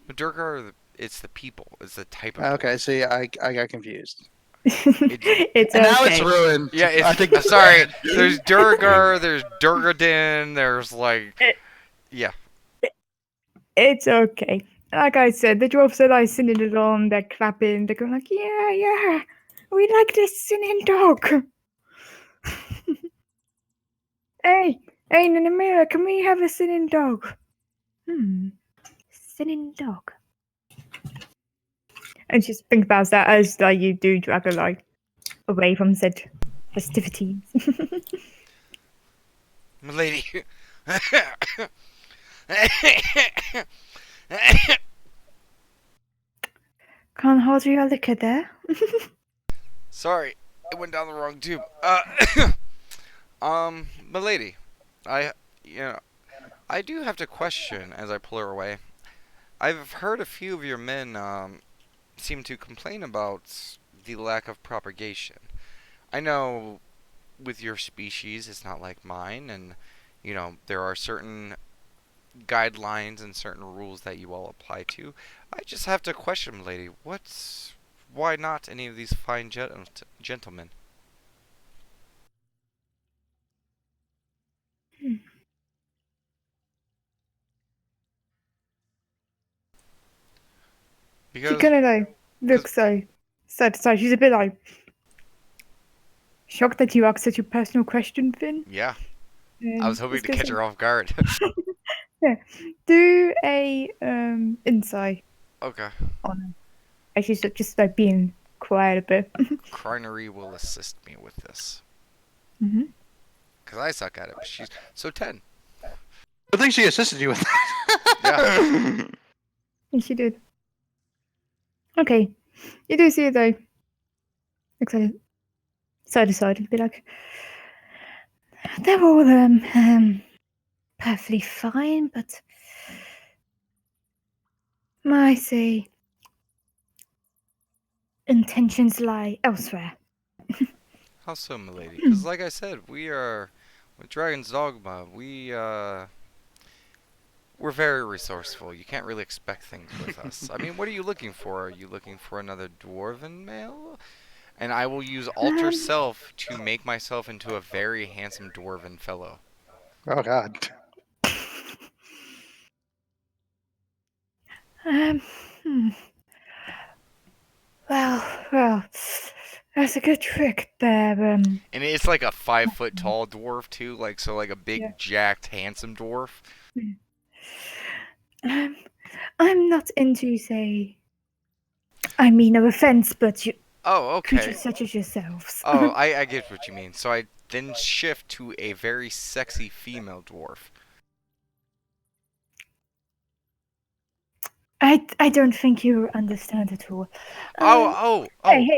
But Duragar, it's the people. It's the type of. okay, dwarf. see, I got confused. It's And okay. now it's ruined. Yeah, I think it's sorry. There's Duragar. There's Durgadin. There's like. Yeah. It's okay. Like I said, the dwarves are like singing along. They're clapping. They're going like, yeah, yeah. We like this singing dog. Hey, in the mirror, can we have a singing dog? Singing dog. And she thinks about that as like you do drag her like away from said festivities. Milady. Can't hold your liquor there. Sorry, it went down the wrong tube. Milady, I, I do have to question as I pull her away. I've heard a few of your men, seem to complain about the lack of propagation. I know with your species it's not like mine, and, there are certain guidelines and certain rules that you all apply to. I just have to question, milady, why not any of these fine gentlemen? She Because, kind of like cause, looks like side to side. She's a bit like shocked that you asked such a personal question, Finn. yeah, I was hoping to catch her off guard. Yeah. Do a insight Okay. on her. And she's just like being quiet a bit. Crinery will assist me with this. Mm-hmm. Because I suck at it, but she's. So 10. I think she assisted you with that. Yeah. Yeah, she did. Okay. You do see it though. Looks like side to side. It'd be like they're all perfectly fine, but I say intentions lie elsewhere. How so, milady? Because, like I said, we are. With Dragon's Dogma, we're very resourceful. You can't really expect things with us. I mean, what are you looking for? Are you looking for another dwarven male? And I will use alter Um, self to make myself into a very handsome dwarven fellow. Oh God. Um, hmm. Well, that's a good trick there. And it's like a 5 foot tall dwarf too, like a big Yeah. jacked handsome dwarf. Um, I'm not into, say, I mean no offense, but you Oh, okay. creatures such as yourselves. Oh, I get what you mean. So I then shift to a very sexy female dwarf. I don't think you understand at all. Oh,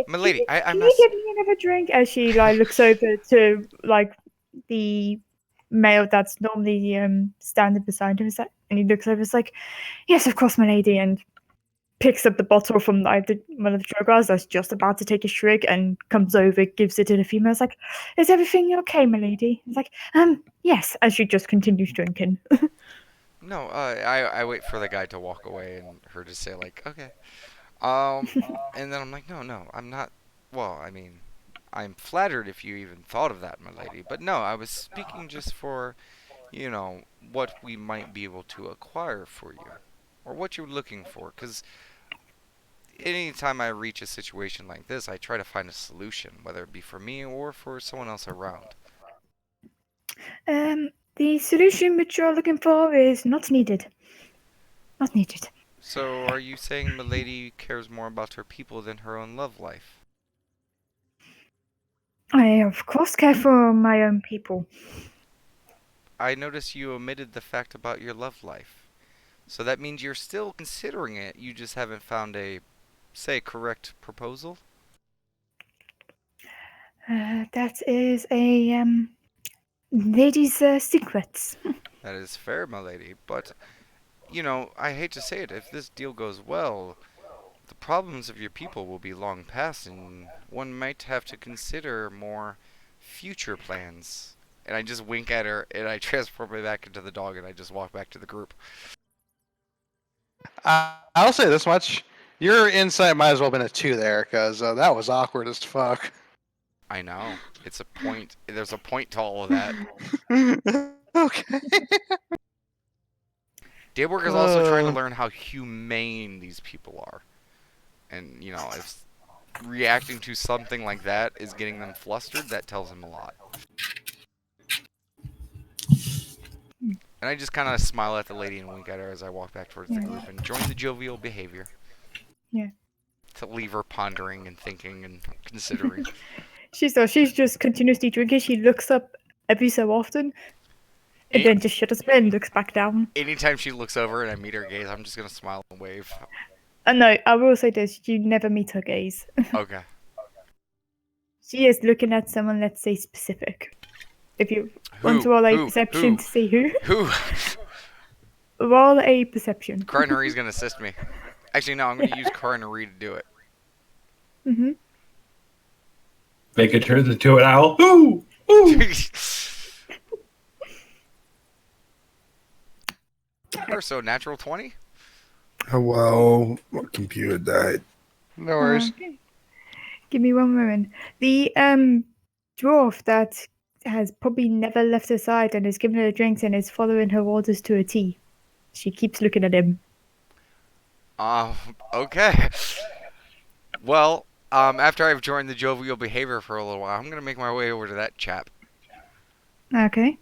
milady, I'm Can not. you give me another drink? As she like looks over to like the male that's normally standing beside him, and he looks over. It's like, yes, of course, my lady, and picks up the bottle from like one of the drug that's just about to take a shrig and comes over, gives it to the female. It's like, is everything okay, my lady? It's like, yes, as she just continues drinking. No, I wait for the guy to walk away and her to say like, okay. And then I'm like, no, I'm not. Well, I mean, I'm flattered if you even thought of that, my lady. But no, I was speaking just for, what we might be able to acquire for you, or what you're looking for. Because anytime I reach a situation like this, I try to find a solution, whether it be for me or for someone else around. The solution which you're looking for is not needed. Not needed. So, are you saying Milady cares more about her people than her own love life? I, of course, care for my own people. I notice you omitted the fact about your love life. So that means you're still considering it. You just haven't found a, say, correct proposal? That is a lady's secrets. That is fair, my lady. But, I hate to say it, if this deal goes well, the problems of your people will be long past, and one might have to consider more future plans. And I just wink at her, and I transform me back into the dog, and I just walk back to the group. I'll say this much: your insight might as well have been a 2 there, because that was awkward as fuck. I know. It's a point. There's a point to all of that. Okay. Daywork is also trying to learn how humane these people are. And, if reacting to something like that is getting them flustered, that tells him a lot. And I just kind of smile at the lady and wink at her as I walk back towards the group and join the jovial behavior. Yeah. To leave her pondering and thinking and considering. She's just continuously drinking. She looks up every so often, and then just shuts up and looks back down. Anytime she looks over and I meet her gaze, I'm just gonna smile and wave. No, I will say this: you never meet her gaze. Okay. She is looking at someone, let's say, specific. If you want to roll a perception to see who. Who? Roll a perception. Coronary's gonna assist me. Actually, no, I'm gonna use coronary to do it. Mm-hmm. Make it turn into an owl. Ooh! Ooh! So, natural 20? Oh, well, my computer died. No worries. Okay. Give me one moment. The dwarf that has probably never left her side and is giving her drinks and is following her orders to a T. She keeps looking at him. Okay. Well, after I've joined the jovial behavior for a little while, I'm gonna make my way over to that chap. Okay.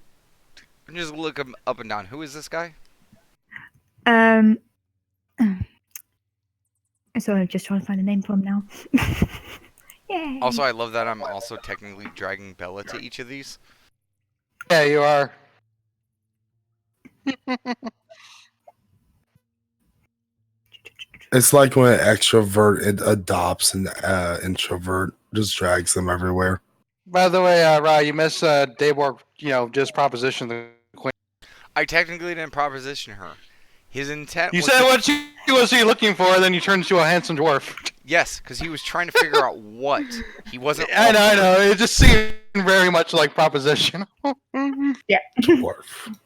And just look him up and down. Who is this guy? So I'm just trying to find a name for him now. Yay. Also, I love that I'm also technically dragging Bella to each of these. Yeah, you are. It's like when an extrovert adopts an introvert, just drags them everywhere. By the way, Rye, you missed Dayborg, just proposition the queen. I technically didn't proposition her. His intent You was said what she was he looking for, then you turned into a handsome dwarf. Yes, because he was trying to figure out what. He wasn't... I know. It just seemed very much like proposition. Yeah. Dwarf.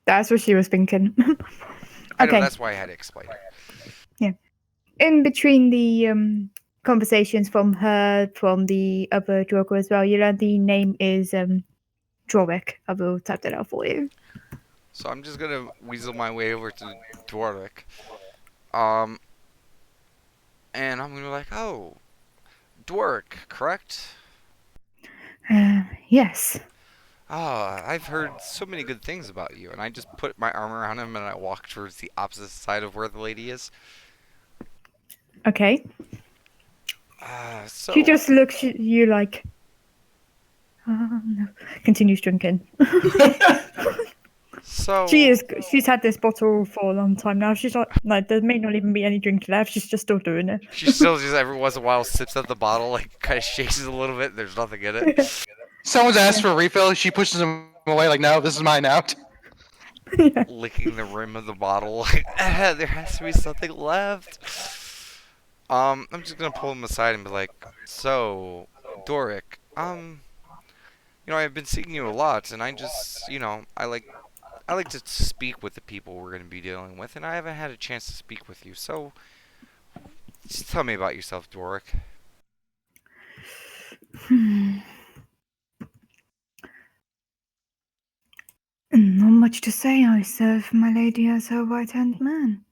That's what she was thinking. I know, Okay. that's why I had to explain it. In between the conversations from the other Drogo as well, you learn the name is Dwarwick. I will type that out for you. So I'm just gonna weasel my way over to Dwarwick. And I'm gonna be like, oh, Dwarwick, correct? Yes. I've heard so many good things about you. And I just put my arm around him and I walk towards the opposite side of where the lady is. Okay. So... She just looks at you like. No. Continues drinking. So... She's had this bottle for a long time now. She's like, there may not even be any drink left. She's just still doing it. She still just every once in a while sips at the bottle, like kind of shakes it a little bit. There's nothing in it. Someone's asked for a refill. She pushes him away, like, no, this is mine now. Yeah. Licking the rim of the bottle, like, there has to be something left. I'm just gonna pull him aside and be like, so, Doric, I've been seeing you a lot, and I just, I like to speak with the people we're gonna be dealing with, and I haven't had a chance to speak with you. So, just tell me about yourself, Doric. Not much to say. I serve my lady as her right-hand man.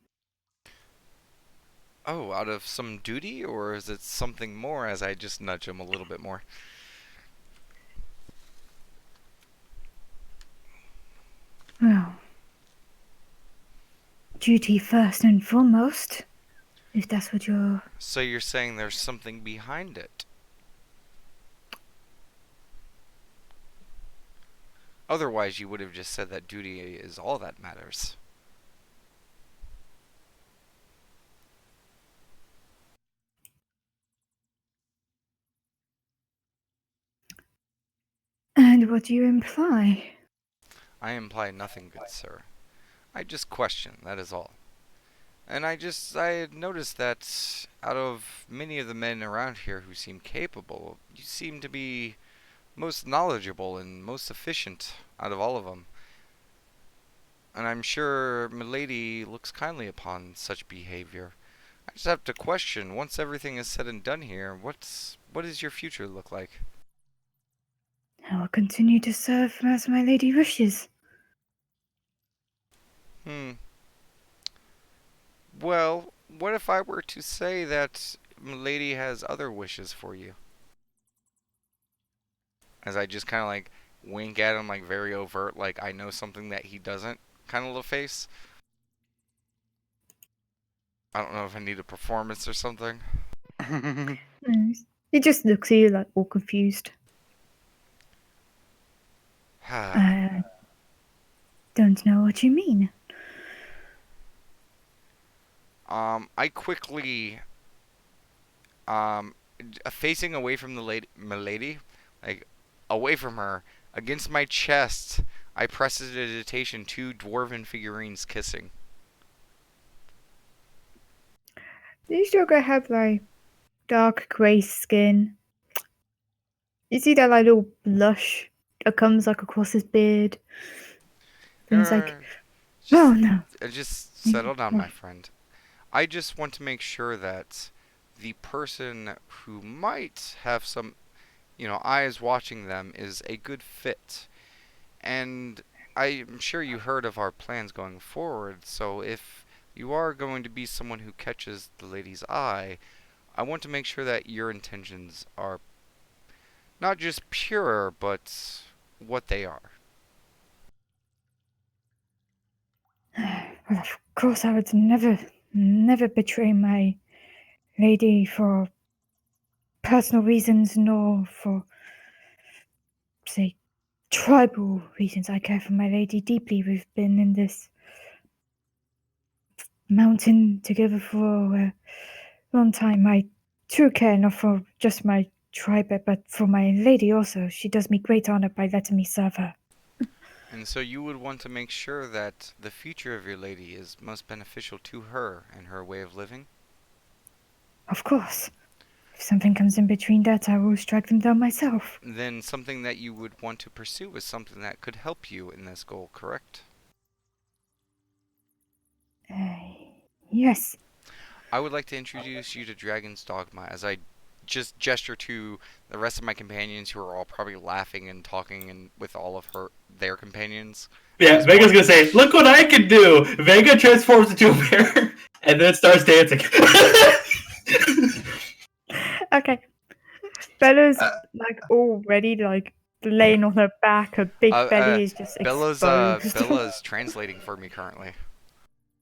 Oh, out of some duty, or is it something more as I just nudge him a little bit more? Well, duty first and foremost, if that's what you're... So you're saying there's something behind it? Otherwise, you would have just said that duty is all that matters. And what do you imply? I imply nothing, good sir. I just question, that is all. And I had noticed that out of many of the men around here who seem capable, you seem to be most knowledgeable and most efficient out of all of them. And I'm sure Milady looks kindly upon such behavior. I just have to question, once everything is said and done here, what does your future look like? I will continue to serve as my lady wishes. Hmm. Well, what if I were to say that Milady has other wishes for you? As I just kind of like wink at him, like very overt, like I know something that he doesn't, kind of little face. I don't know if I need a performance or something. Hmm. He just looks at you like all confused. I don't know what you mean. I quickly, um, facing away from the lady, Milady, like away from her, against my chest, I prestidigitation two dwarven figurines kissing. These yoga have like dark grey skin. You see that like little blush that comes like across his beard. And he's like, oh Just, no. just settle down, my friend. I just want to make sure that the person who might have some, eyes watching them is a good fit. And I'm sure you heard of our plans going forward, so if you are going to be someone who catches the lady's eye, I want to make sure that your intentions are not just pure, but what they are. Well, of course I would never betray my lady for personal reasons nor for, say, tribal reasons. I care for my lady deeply. We've been in this mountain together for a long time. I too care not for just my tribe, but for my lady also. She does me great honor by letting me serve her. And so you would want to make sure that the future of your lady is most beneficial to her and her way of living? Of course. If something comes in between that, I will strike them down myself. Then something that you would want to pursue is something that could help you in this goal, correct? Uh, yes. I would like to introduce you to Dragon's Dogma as I just gesture to the rest of my companions who are all probably laughing and talking and with all of their companions. Yeah, Vega's gonna say, "Look what I can do!" Vega transforms into a bear and then starts dancing. Okay. Bella's Uh, like already like laying on her back. Her big belly is just exposed. Bella's translating for me currently.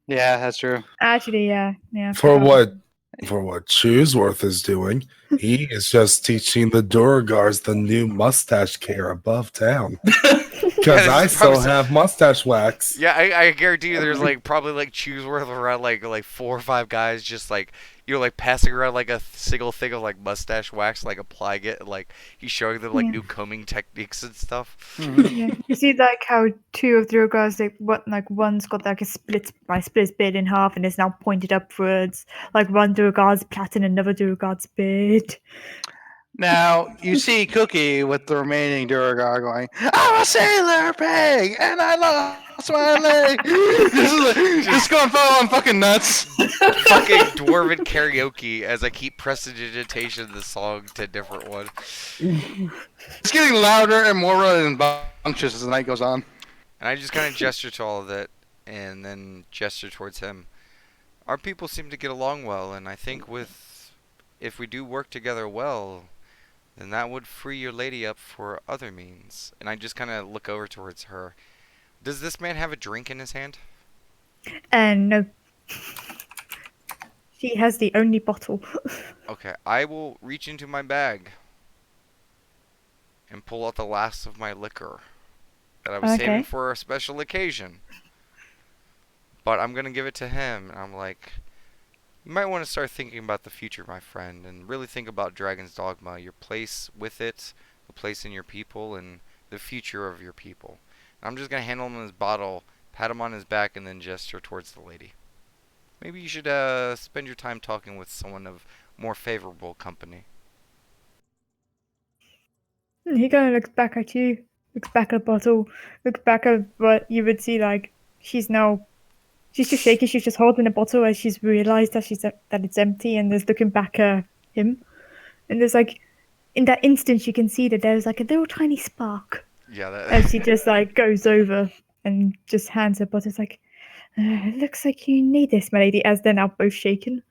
yeah, that's true. Actually, yeah. I For forgot. what Chewsworth is doing, he is just teaching the Durgars the new mustache care above town. Because this I is probably still have mustache wax. Yeah, I guarantee you there's like probably like Chewsworth around like 4 or 5 guys just like like passing around like a single thing of like mustache wax, like applying it, and like he's showing them like Yeah. new combing techniques and stuff. Yeah. You see like how two of the guys one's got like split his beard in half and is now pointed upwards. Like one Durgar's plait and another Durgar's beard. Now you see Cookie with the remaining Duragar going, "I'm a sailor pig, and I lost my leg." just going full on fucking nuts. Fucking dwarven karaoke as I keep prestidigitation the song to a different one. It's getting louder and more rambunctious as the night goes on. And I just kind of gesture to all of it and then gesture towards him. Our people seem to get along well, and I think if we do work together well, then that would free your lady up for other means. And I just kind of look over towards her. Does this man have a drink in his hand? And no. She has the only bottle. Okay, I will reach into my bag and pull out the last of my liquor. that I was saving Okay. for a special occasion. But I'm gonna give it to him, and I'm like, you might want to start thinking about the future, my friend, and really think about Dragon's Dogma, your place with it, the place in your people, and the future of your people. And I'm just gonna handle him his bottle, pat him on his back, and then gesture towards the lady. Maybe you should spend your time talking with someone of more favorable company. And he kind of looks back at you, looks back at the bottle, looks back at what you would see like she's just shaking. She's just holding the bottle as she's realised that it's empty, and is looking back at him. And there's like in that instant you can see that there's like a little tiny spark Yeah, as she that. just like goes over and just hands her bottle. It's like, it looks like you need this, my lady. As they're now both shaken,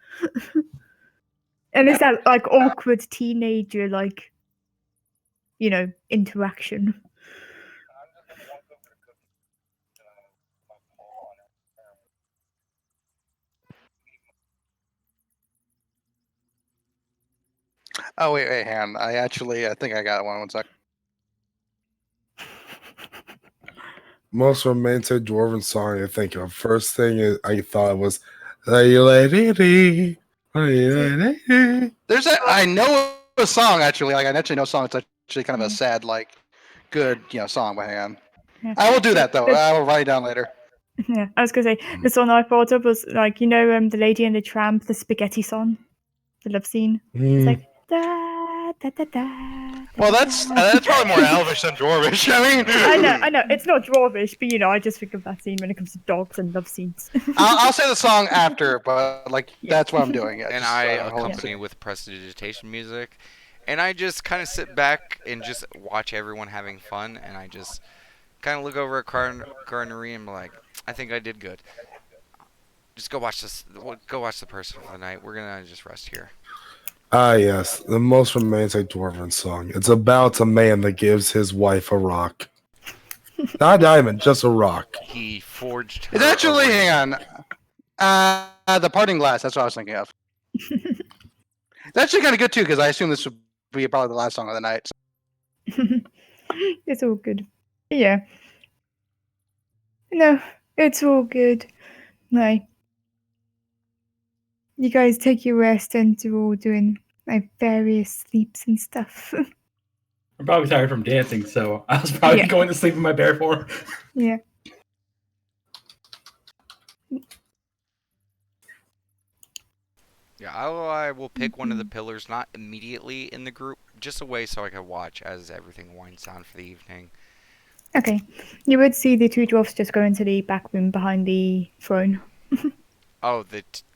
and it's that like awkward teenager like interaction. Oh wait, hang on. I think I got one. One sec. Most romantic dwarven song I think of. First thing I thought was "Lady Lady." There's a I know a song actually. Like I actually know a song. It's actually kind of a sad, like, good song. But hang on. Yeah. I will do that though. I will write it down later. Yeah, I was gonna say the song I thought of was like the Lady and the Tramp, the spaghetti song, the love scene. It's like da da da da. Well, that's probably more Elvish than Dwarvish. I mean, I know. It's not dwarvish, but I just think of that scene when it comes to dogs and love scenes. I'll say the song after, but like that's what I'm doing. Yeah, And just, I hold on a accompany second. with prestidigitation music. And I just kind of sit back and just watch everyone having fun. And I just kind of look over at Garnery and be like, I think I did good. Just go watch this. Go watch the person for the night. We're gonna just rest here. Ah, yes, the most romantic dwarven song. It's about a man that gives his wife a rock. Not a diamond, just a rock. He forged her. It's actually, a ring. hang on. The Parting Glass. That's what I was thinking of. It's actually kind of good too, because I assume this would be probably the last song of the night. It's all good. Yeah. No, it's all good. Like, you guys take your rest and you're all doing like various sleeps and stuff. I'm probably tired from dancing, so I was probably Yeah. going to sleep in my bear form. Yeah. Yeah, I will pick one of the pillars, not immediately in the group, just away so I can watch as everything winds down for the evening. Okay. You would see the two dwarfs just go into the back room behind the throne. Oh,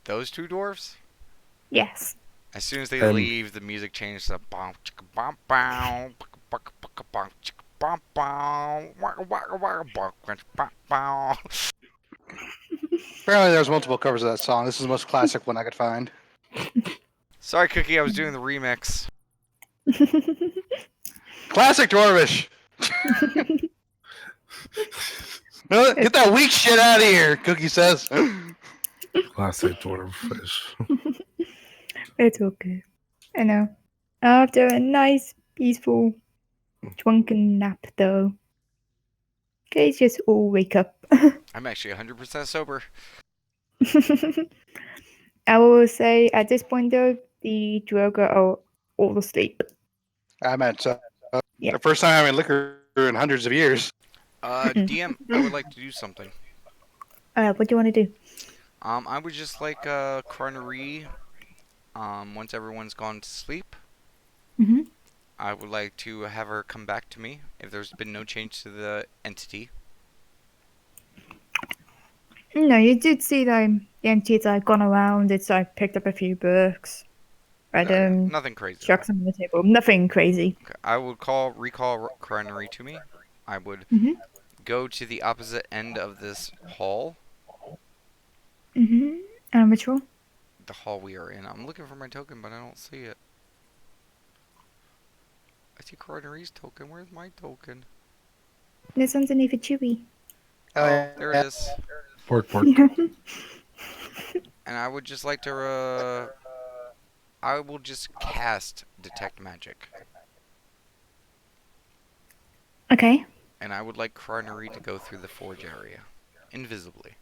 those two dwarves? Yes. As soon as they And- leave, the music changes to bom chicka bom bow, bum chicka bom chicka bom bow, waka waka waka bom crunch bom bow. Apparently, there's multiple covers of that song. This is the most classic one I could find. Sorry, Cookie, I was doing the remix. Classic Dwarvish. No, get that weak shit out of here, Cookie says. Classic dwarfish. It's all good. I know. After a nice, peaceful, drunken nap, though, guys just all wake up. I'm actually 100% sober. I will say at this point, though, the Droga are all asleep. I meant Yeah. the first time having liquor in hundreds of years. DM, I would like to do something. What do you want to do? I would just like Chronery, once everyone's gone to sleep, Mm-hmm. I would like to have her come back to me if there's been no change to the entity. No, you did see the entity's like gone around. It's like picked up a few books, read them, Nothing crazy. chucked some on the table. Nothing crazy. Okay, I would recall Chronery to me. I would Mhm. go to the opposite end of this hall, Mm-hmm. And ritual. the hall we are in. I'm looking for my token, but I don't see it. I see Chronery's token. Where's my token? There's underneath a chewy. Oh, there it is. Pork, pork. And I would just like to, I will just cast Detect Magic. Okay. and I would like Coronery to go through the forge area, invisibly.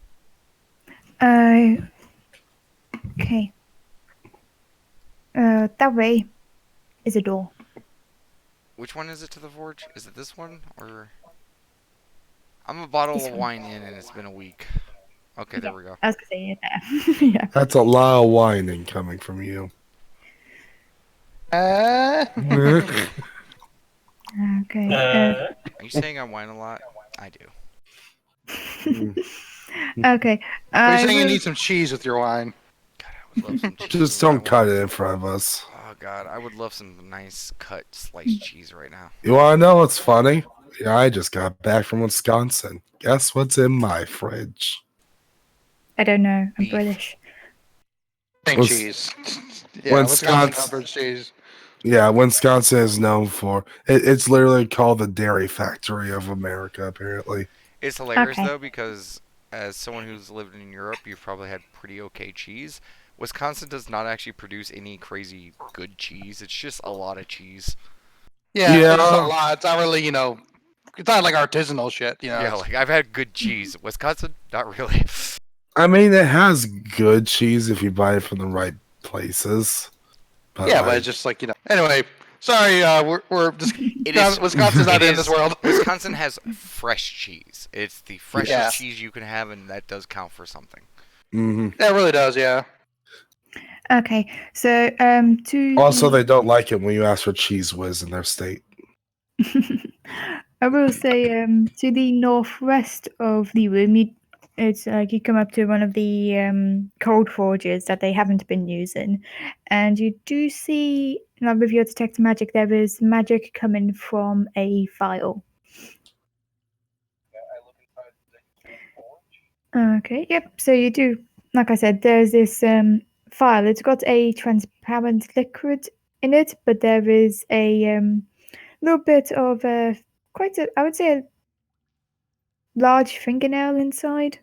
Uh, okay. That way is a door. Which one is it to the forge? Is it this one, or... I'm a bottle This of one. wine in, and it's been a week. Okay, there Yeah, we go. I was gonna say it there. Yeah. That's a lot of whining coming from you. Uh, Okay. Are you saying I whine a lot? I do. Okay. are you I saying you will. need some cheese with your wine? God, I would love some cheese Just with my don't cut wine. it in front of us. Oh God, I would love some nice cut sliced cheese right now. You want to know what's funny? Yeah, I just got back from Wisconsin. Guess what's in my fridge? I don't know. I'm Beef. British. Think Wis- cheese. Yeah, Wisconsin covers cheese. Yeah, Wisconsin is known for it's literally called the dairy factory of America. Apparently, It's hilarious Okay. though because as someone who's lived in Europe, you've probably had pretty okay cheese. Wisconsin does not actually produce any crazy good cheese. It's just a lot of cheese. Yeah, it's just a yeah. lot. It's not really, it's not like artisanal shit. Yeah, like I've had good cheese. Wisconsin, not really. I mean, it has good cheese if you buy it from the right places. But yeah, but it's just like. Anyway, sorry. We're just It is. Wisconsin's not It in this is. world. Wisconsin has fresh cheese. It's the freshest Yeah. cheese you can have, and that does count for something. hmm Yeah, it really does. Yeah. Okay. So to Also, the they don't like it when you ask for cheese whiz in their state. I will say to the northwest of the room, it's like you come up to one of the cold forges that they haven't been using, and you do see, like with your detect magic, there is magic coming from a vial. Okay, yep. So you do, like I said, there's this vial. It's got a transparent liquid in it, but there is a little bit of quite a, I would say, a large fingernail inside.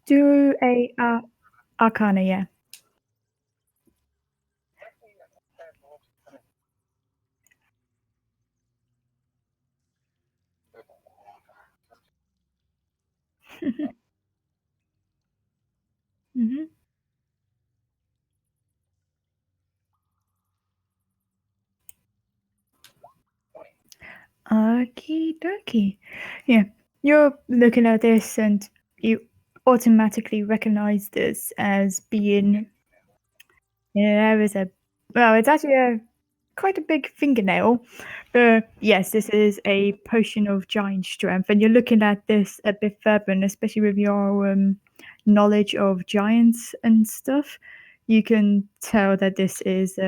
Do a Arcana, yeah. Mm-hmm. Okie dokie. Yeah, you're looking at this and you automatically recognize this as being. Yeah, there is a. Well, it's actually a quite a big fingernail. Yes, this is a potion of giant strength, and you're looking at this a bit further, and especially with your knowledge of giants and stuff, you can tell that this is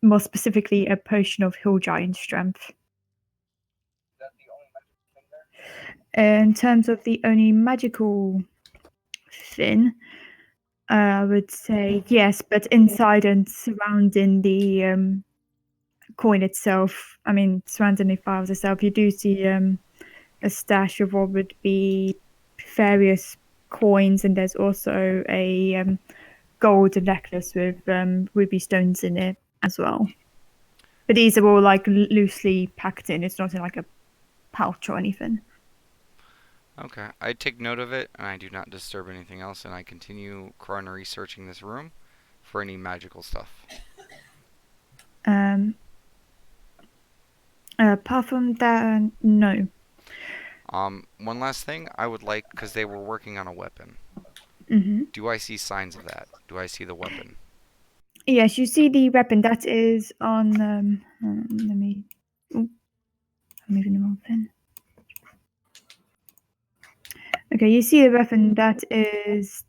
more specifically a potion of hill giant strength. In terms of the only magical thing, I would say yes, but inside and surrounding the coin itself, I mean, surrounding the files itself, you do see a stash of what would be various coins, and there's also a gold necklace with ruby stones in it as well. But these are all like loosely packed in. It's not in like a pouch or anything. Okay, I take note of it, and I do not disturb anything else, and I continue coronary searching this room for any magical stuff. Apart from that, no. One last thing, I would like, because they were working on a weapon. Mm-hmm. Do I see signs of that? Do I see the weapon? Yes, you see the weapon that is on. Let me. Oh, I'm moving the wrong pen. Okay, you see the weapon that is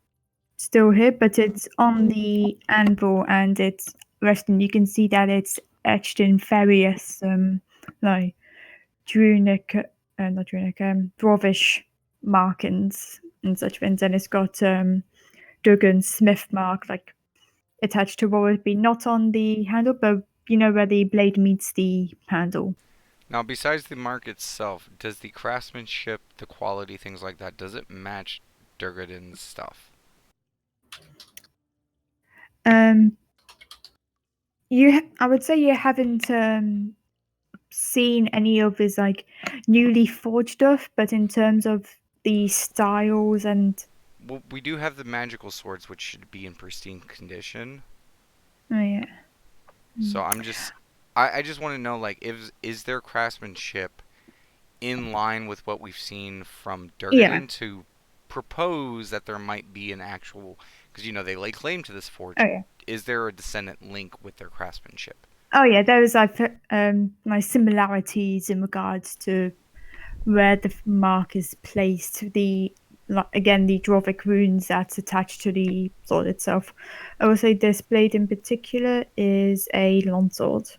still here, but it's on the anvil and it's resting. You can see that it's etched in various like runic, not runic, dwarvish markings and such things, and it's got Duggan Smith mark like attached to what would be not on the handle, but you know where the blade meets the handle. Now, besides the mark itself, does the craftsmanship, the quality, things like that, does it match Durgadin's stuff? I would say you haven't seen any of his like newly forged stuff, but in terms of the styles and Well, we do have the magical swords, which should be in pristine condition. oh yeah, So I just want to know, like, is their craftsmanship in line with what we've seen from Yeah. Durgadin to propose that there might be an actual, because they lay claim to this forge. Oh yeah. Is there a descendant link with their craftsmanship? Oh yeah, there was like my similarities in regards to where the mark is placed. The again the Dwarvic runes that's attached to the sword itself. I would say this blade in particular is a longsword,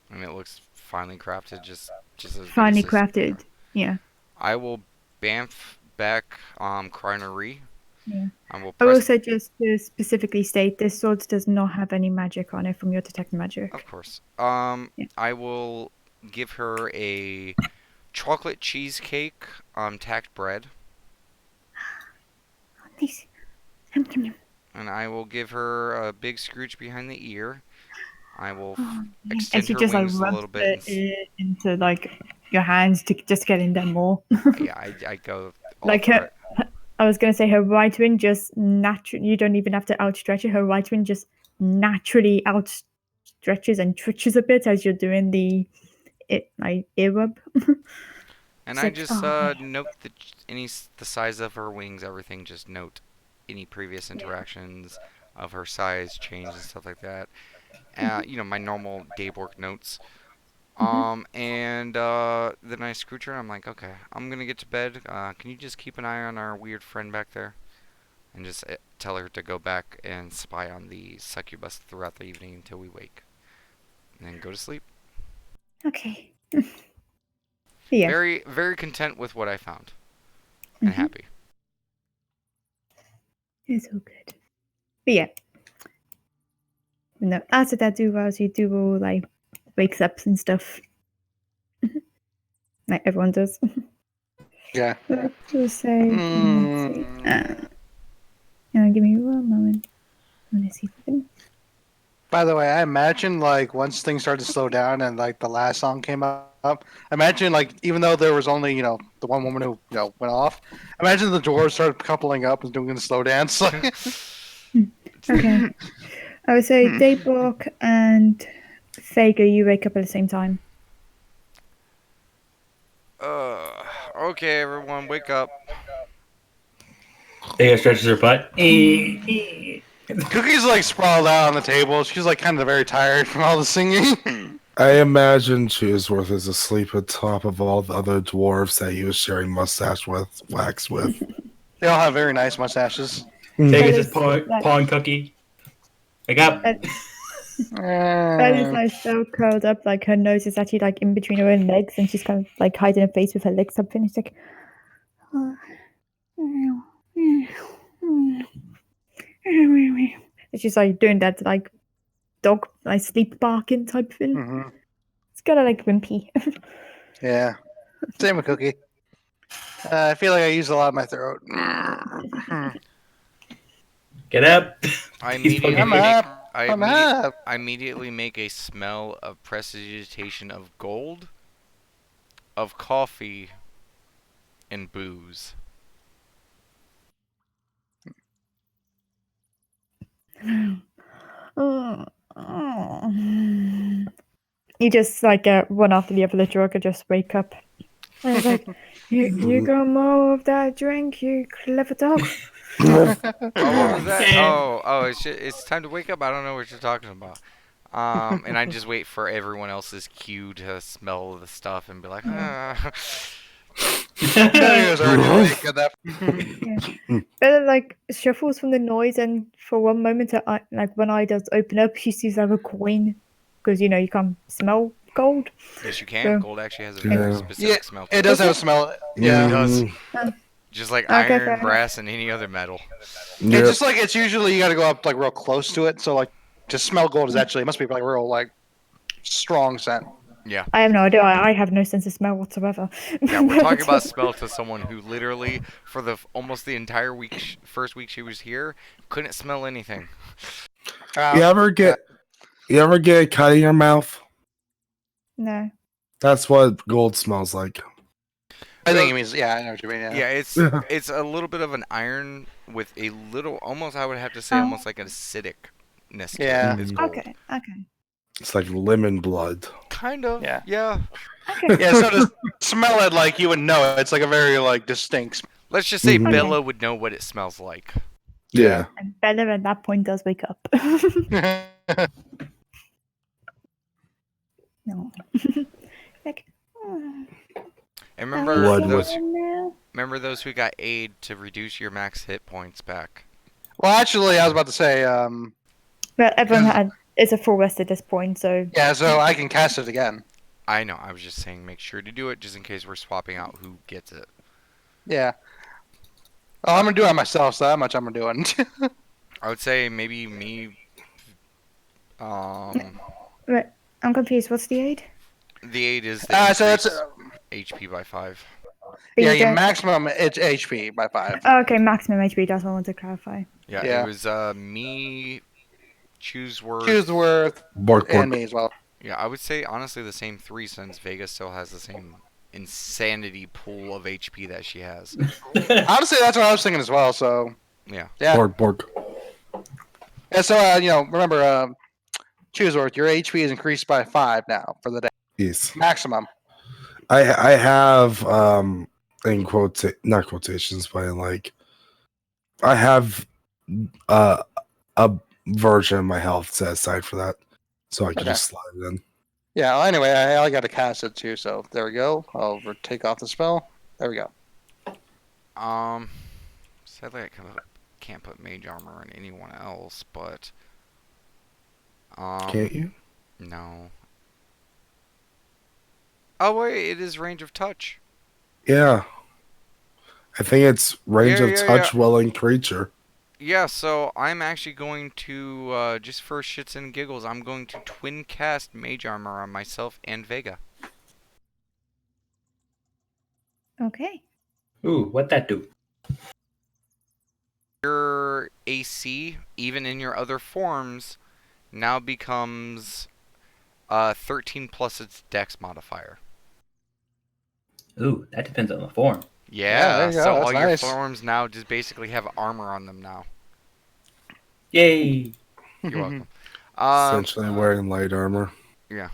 And it looks finely crafted, just as good finely as this. crafted. Yeah. I will bamf back Crinery. Yeah. I will I will press. say just to specifically state this sword does not have any magic on it from your detect Of magic. course. Yeah. I will give her a chocolate cheesecake, tacked bread, Nice. and I will give her a big scrooch behind the ear. I will Oh, yeah. extend And she her just like wings a rubs little bit, and it into like your hands to just get in there more. yeah, I go all Like for her, it. I was gonna say her right wing just naturally. You don't even have to outstretch it. Her right wing just naturally outstretches and twitches a bit as you're doing the ear rub. And It's I like, just oh yeah. note the size of her wings, everything. Just note any previous interactions of her size, change, and stuff like that. My normal Daybork notes. Mhm. And then I scooch her and I'm like, okay, I'm gonna get to bed. Can you just keep an eye on our weird friend back there? And just tell her to go back and spy on the succubus throughout the evening until we wake. And then go to sleep. Okay. Yeah. Very, very content with what I found. And Mhm. happy. It's all good. But yeah. No, after that, you do all like wakes ups and stuff, like everyone does. Yeah. Let's just say, let's see. Mm. Give me one moment. I want to see if I can. By the way, I imagine like once things started to slow down and like the last song came up, I imagine like even though there was only the one woman who went off, imagine the dwarves started coupling up and doing the slow dance. Like, Okay. I would say Daybrook and Fager, you wake up at the same time. Okay, everyone, wake up. Thea stretches her butt. Cookie's like sprawled out on the table. She's like kind of very tired from all the singing. I imagine Choosworth is asleep atop of all the other dwarves that he was sharing mustache with, wax with. They all have very nice mustaches. Thea gets is- his pawn that- cookie. Wake up. That is like so curled up, like her nose is actually like in between her own legs, and she's kind of like hiding her face with her legs up, and it's like, and she's like doing that like dog like sleep barking type thing. Mhm. It's kind of like wimpy. Yeah. Same with Cookie. I feel like I used a lot of my throat. Get up. I He's immediately fucking- I'm up. I, I'm immedi- up. I immediately make a smell of prestidigitation of gold, of coffee, and booze. You just like one after the other, the drug, and just wake up. And it's like, you got more of that drink, you clever dog. Oh, what was that? Oh, it's time to wake up. I don't know what you're talking about. And I just wait for everyone else's cue to smell the stuff and be like, ah. He was already awake at that. Bella like shuffles from the noise, and for one moment, her like one eye does open up. She sees like a coin, because you can't smell gold. Yes, you can. So- Gold actually has a very Yeah. specific smell. To It does have a smell. Yeah, it Yeah. does. Mm, Just like Okay, fair iron, enough. brass, and any other metal. It's yep. just like it's usually you got to go up like real close to it. So like to smell gold is actually it must be like real like strong scent. I have no idea. I have no sense of smell whatsoever. Yeah, we're talking about smell to someone who literally, for almost the entire week, first week she was here, couldn't smell anything. You ever get a cut in your mouth? No. That's what gold smells like. I think it means, yeah, I know what you mean. Yeah. Yeah, it's a little bit of an iron with a little, almost I would have to say, almost like an acidicness to Yeah. it. It's gold. Okay. It's like lemon blood. Kind of. Yeah. Yeah. Okay. Yeah, so to smell it, like, you would know it. It's like a very, like, distinct smell. Let's just say Mhm. Bella would know what it smells like. Yeah. And Bella at that point does wake up. No. Like, oh, And are remember we Blood those was- now? remember those who got aid to reduce your max hit points back. Well, actually, I was about to say, Well, everyone is a full rest at this point, so yeah, so I can cast it again. I know, I was just saying make sure to do it just in case we're swapping out who gets it. Yeah. Oh, I'm gonna do it myself, so that much I'm gonna do it. I would say maybe me right. I'm confused. What's the aid? the aid is the so that's HP by 5. But yeah, you your don't- maximum it's HP by 5. Oh, okay, maximum HP. That's what I want to clarify. Yeah, Yeah. it was me Chooseworth. Chooseworth Bork, and bork. me as well. Yeah, I would say honestly the same 3 since Vega still has the same insanity pool of HP that she has. Honestly, that's what I was thinking as well. So Yeah. yeah, Bork, bork. yeah. So remember, Chooseworth, your HP is increased by 5 now for the day Yes. maximum. I have in not quotations, but in like I have a version of my health set aside for that, so I can Okay. just slide it in. Yeah. Well, anyway, I got to cast it too. So there we go. I'll take off the spell. There we go. Sadly I can't put mage armor on anyone else, but Can't you? no. Oh wait, it is range of touch. Yeah. I think it's range Yeah, of yeah, touch willing creature. Yeah, so I'm actually going to just for shits and giggles, I'm going to twin cast mage armor on myself and Vega. Okay. Ooh, what that do? Your AC, even in your other forms, now becomes 13 plus its dex modifier. Ooh, that depends on the form. Yeah, there Yeah, you go, so that's all your nice. forms now just basically have armor on them now. Yay! You're welcome. Essentially wearing light armor. Yeah.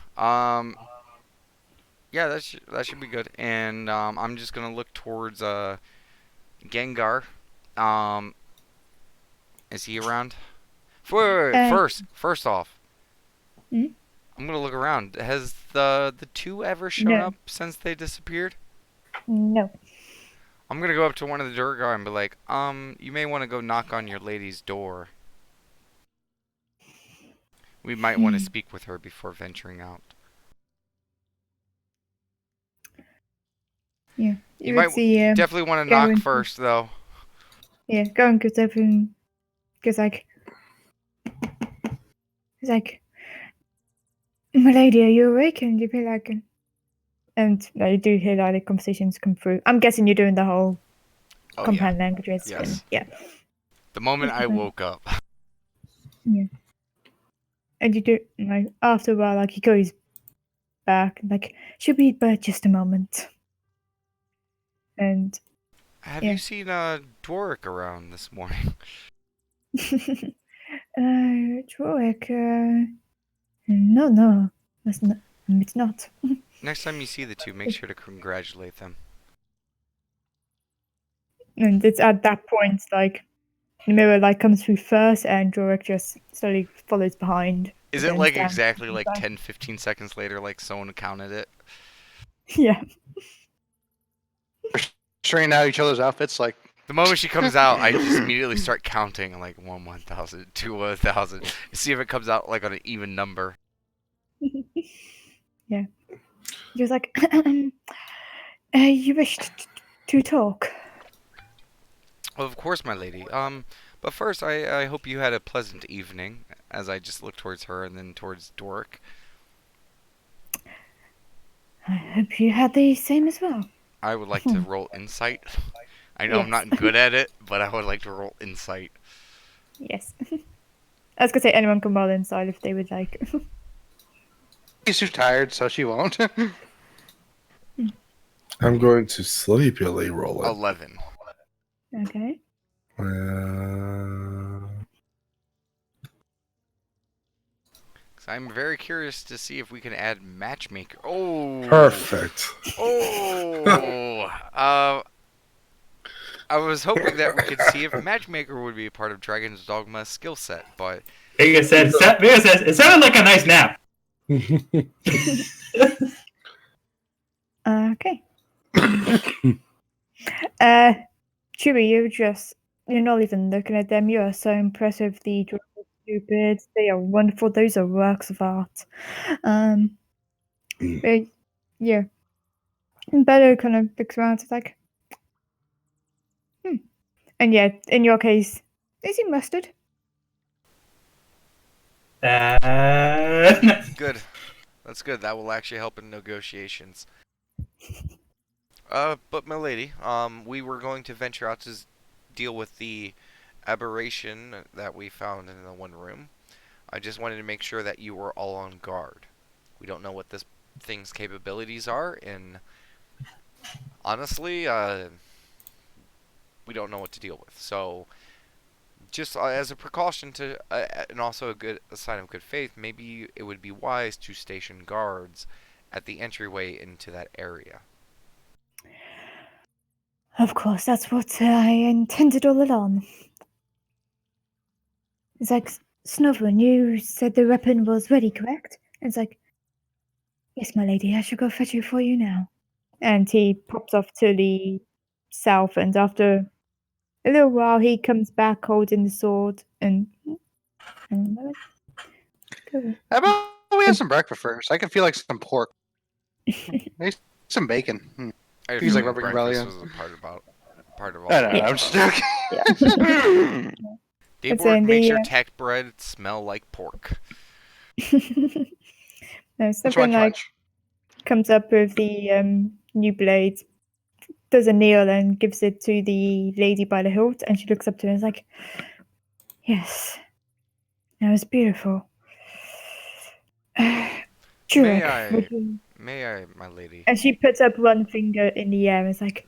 Yeah, that should be good. And I'm just gonna look towards Gengar. Is he around? Wait, first off, Hmm? I'm gonna look around. Has the two ever shown No. up since they disappeared? No. I'm gonna go up to one of the Durgar and be like, you may want to go knock on your lady's door. We might want to speak with her before venturing out. Yeah. You would might see, Definitely want to go knock into- first, though. yeah, go and get everything. Because, like, it's like, my lady, are you awake? And you'd be like, and you do hear like the conversations come through. I'm guessing you're doing the whole Oh, compound languages. Yes. And, yeah. The moment I woke up. And you do, like, after a while, like, he goes back, like, she'll be but just a moment. And, Have Yeah. you seen Dworik around this morning? Troic, no, that's not, it's not. Next time you see the two, make sure to congratulate them. And it's at that point, like, the mirror, like, comes through first, and Troic just slowly follows behind. Is and it then like stands exactly like beside- 10, 15 seconds later, like someone counted it? Yeah. Straighten out each other's outfits, like The moment she comes out, I just immediately start counting. I'm like 1,000, 2,000. See if it comes out like on an even number. Yeah. He was like, you wish to talk. Well, of course, my lady. But first, I hope you had a pleasant evening. As I just look towards her and then towards Dworik. I hope you had the same as well. I would like to roll insight. I know I'm Yes. not good at it, but I would like to roll insight. Yes. I was gonna say anyone can roll inside if they would like. She's too tired, so she won't. I'm going to sleepily roll it. 11. Okay. Uh, 'Cause I'm very curious to see if we can add matchmaker. Oh. perfect. Oh. I was hoping that we could see if matchmaker would be a part of Dragon's Dogma's skill set, but Vega said, it sounded like a nice nap. Okay. Chewie, you're not even looking at them. You are so impressive. The drawings are stupid. They are wonderful. Those are works of art. But, yeah. Better kind of looks around. It's like, And yeah, in your case, is he mustard? good. That's good. That will actually help in negotiations. But my lady, we were going to venture out to deal with the aberration that we found in the one room. I just wanted to make sure that you were all on guard. We don't know what this thing's capabilities are, and honestly, we don't know what to deal with. So, just as a precaution to, and also a sign of good faith, maybe it would be wise to station guards at the entryway into that area. Of course, that's what I intended all along. It's like, Snoverin, you said the weapon was ready, correct? It's like, yes, my lady, I shall go fetch it for you now. And he pops off to the south, and after a little while, he comes back holding the sword and How about we have some breakfast first? I can feel like some pork. Maybe some bacon. I had a He's like feeling rubbing breakfast belly. was a part of all. I don't know. I'm just joking. Dayborg makes your the tech bread smell like pork. no, Which something one? like comes up with the new blade, does a kneel and gives it to the lady by the hilt, and she looks up to her and is like, yes, that was beautiful. Jurek, May I, my lady? and she puts up one finger in the air and is like,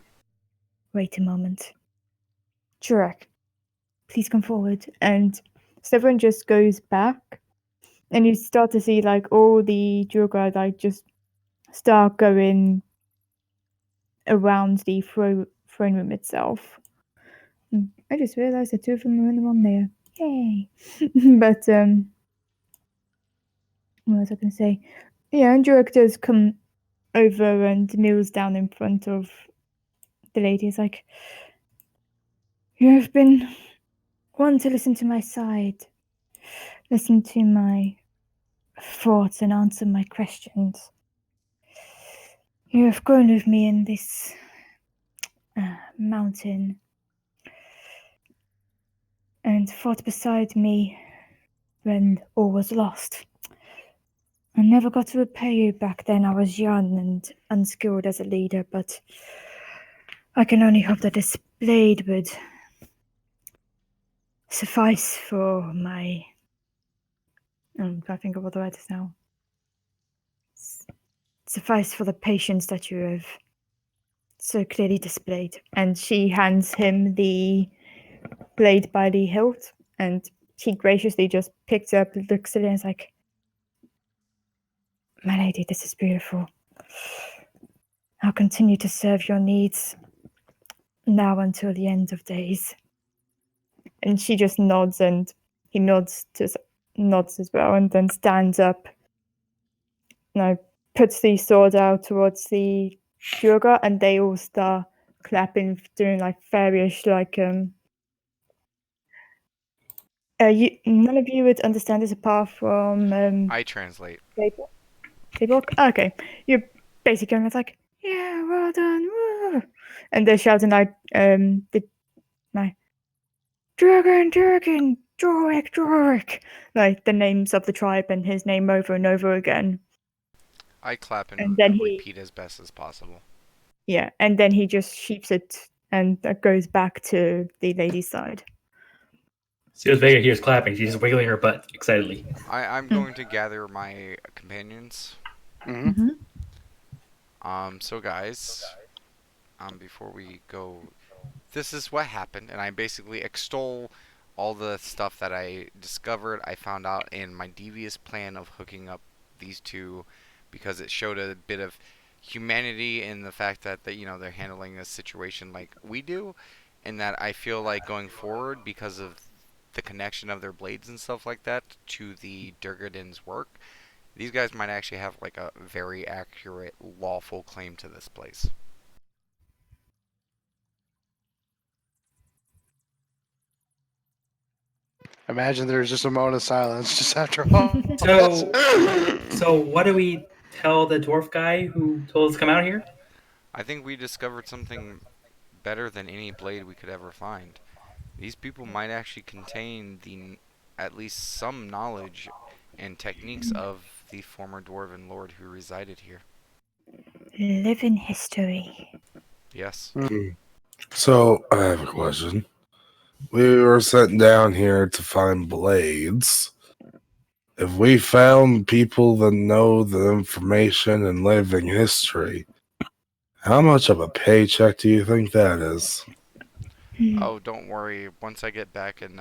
wait a moment. Jurek, please come forward. And Severin just goes back, and you start to see like all the Jurek like just start going around the throne room itself. I just realized the two of them are in the one there. Yay! But what was I going to say? Yeah, and Jurek does come over and kneels down in front of the lady. He's like, you have been one to listen to my side, listen to my thoughts, and answer my questions. You have grown with me in this mountain and fought beside me when all was lost. I never got to repay you back then. I was young and unskilled as a leader, but I can only hope that this blade would suffice for my. I'm trying to think of what the word is now. Suffice for the patience that you have so clearly displayed. And she hands him the blade by the hilt, and he graciously just picks it up, looks at it, and is like, my lady, this is beautiful. I'll continue to serve your needs now until the end of days. And she just nods, and he nods as well, and then stands up. Puts the sword out towards the Jurga, and they all start clapping, doing like various none of you would understand this apart from I translate. Playbook. Okay, you're basically going like, yeah, well done, woo! And they're shouting like Dragon, Jorik, like the names of the tribe and his name over and over again. I clap And then he repeat as best as possible. Yeah, and then he just sheeps it and goes back to the lady's side. See, as Vega here's clapping. She's just wiggling her butt excitedly. I'm going to gather my companions. Hmm. Hmm. So guys, before we go, this is what happened, and I basically extol all the stuff that I discovered, I found out in my devious plan of hooking up these two, because it showed a bit of humanity in the fact that they're handling a situation like we do, and that I feel like going forward, because of the connection of their blades and stuff like that to the Durgadin's work, these guys might actually have like a very accurate, lawful claim to this place. Imagine there's just a moment of silence just after all So, this. so what do we tell the dwarf guy who told us to come out here? I think we discovered something better than any blade we could ever find. These people might actually contain at least some knowledge and techniques of the former dwarven lord who resided here. Live in history. Yes. So I have a question. We were sent down here to find blades. If we found people that know the information and live in history, how much of a paycheck do you think that is? Oh, don't worry. Once I get back and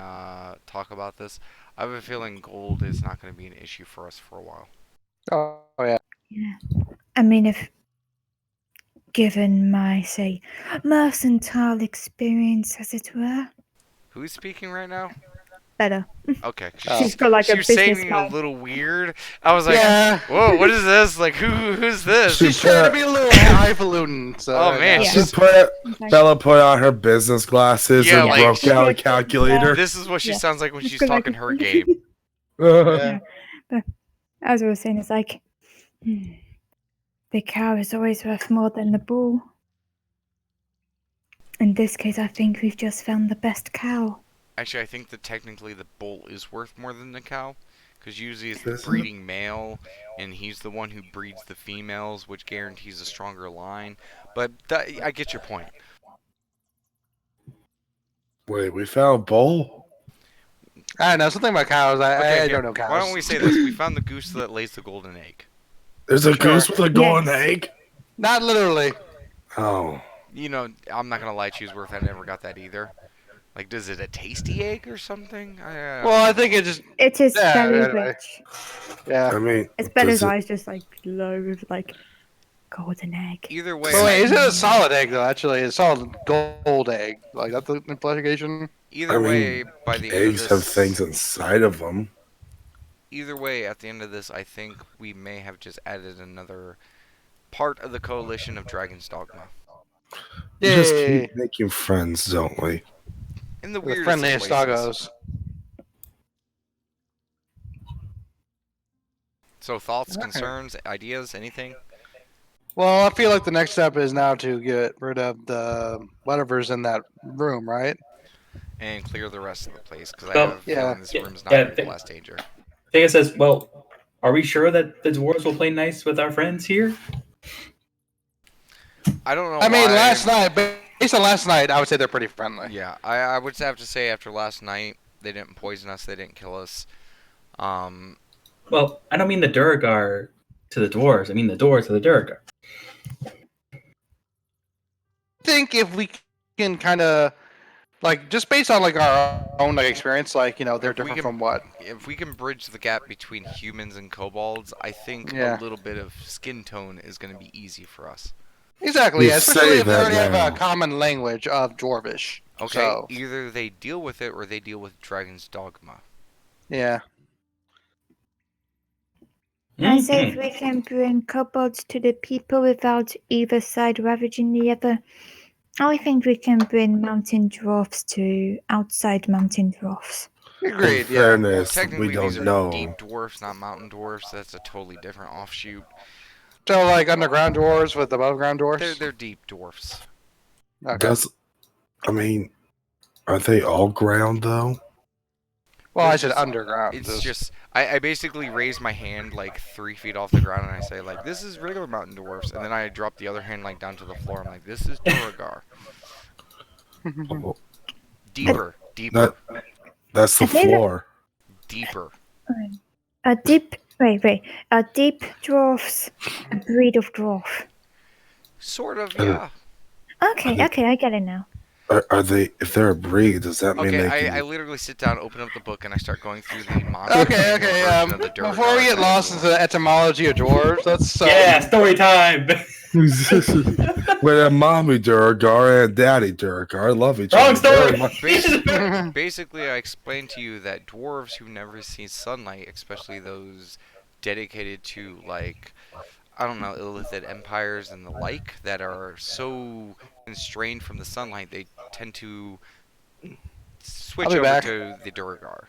talk about this, I have a feeling gold is not going to be an issue for us for a while. Oh yeah. Yeah. I mean, if given my, say, mercantile experience, as it were, Who's speaking right now? better. Okay. Oh. She's got like She a was business saying a mind. little weird. I was like, Yeah. whoa, what is this? Like, who's this? She She's trying to be a little highfalutin. So Oh, man, Yeah. She put Okay. Bella put on her business glasses Yeah, and like- broke out a calculator. This is what she Yeah. sounds like when She's she's got, like, talking her game. Yeah. As I was saying, it's like the cow is always worth more than the bull. In this case, I think we've just found the best cow. Actually, I think that technically the bull is worth more than the cow, because usually it's the Is it? breeding male, and he's the one who breeds the females, which guarantees a stronger line. But I get your point. Wait, we found a bull? I don't know something about cows. I Okay, don't know here, cows. why don't we say this? We found the goose that lays the golden egg. There's a Sure. goose with a golden Yes. egg? Not literally. Oh. I'm not gonna lie, Cheeseworth, I never got that either. Like, does it a tasty egg or something? Well, I think it just It is Yeah, very anyway. rich. yeah. I mean, It's Bella's does it- eyes just like glow with like golden egg. Either way, But wait, is it a solid egg though? Actually, it's a solid gold egg. Like that's the implication. either I mean, way, by the end of eggs this, have things inside of them. either way, at the end of this, I think we may have just added another part of the coalition of Dragon's Dogma. We just Yay. keep making friends, don't we? In the The weirdest friendliest places. doggos. So thoughts, Alright. concerns, ideas, anything? Well, I feel like the next step is now to get rid of the whatever's in that room, right? And clear the rest of the place, because I Well, have a yeah. feeling this Yeah, room's not yeah, going to be th- last danger. Vega says, "Well, are we sure that the dwarves will play nice with our friends here?" I don't know I mean, why. last night, based on last night, I would say they're pretty friendly. Yeah, I would have to say after last night, they didn't poison us, they didn't kill us. Well, I don't mean the Duragar to the dwarves. I mean the dwarves to the Duragar. I think if we can kind of, like, just based on like our own like experience, like they're If we different can- from what? If we can bridge the gap between humans and kobolds, I think Yeah. a little bit of skin tone is going to be easy for us. Exactly, You yeah, especially say if they that already have now. a common language of Dwarvish. Okay, So, either they deal with it or they deal with Dragon's Dogma. yeah. I say if Mhm. we can bring kobolds to the people without either side ravaging the other, I think we can bring mountain dwarfs to outside mountain dwarfs. Agreed, In yeah. fairness, Technically, we these don't are know. deep dwarfs, not mountain dwarfs. That's a totally different offshoot. So, like, underground dwarves with above ground dwarves? They're deep dwarfs. Okay. I mean, are they all ground though? Well, I It's said just- underground. It's just I basically raise my hand like 3 feet off the ground and I say like, this is regular mountain dwarfs, and then I drop the other hand like down to the floor. I'm like, this is Duragar. Deeper. That- That's the I think that- floor. Deeper. A deep dwarfs, a breed of dwarf. Sort of, Uh, yeah. Okay, they- I get it now. Are they? If they're a breed, does that mean Okay, they can? I literally sit down, open up the book, and I start going through the monster Okay, manual okay. version of the Before Durgar we get that lost into everyone- the etymology of dwarves, let's Yeah, story time. With a mommy Durgar and daddy Durgar love each Wrong other very story. much. Basically, I explained to you that dwarves who never see sunlight, especially those dedicated to, like, I don't know, illicit empires and the like, that are so constrained from the sunlight, they tend to switch I'll be over back. to the Durgar.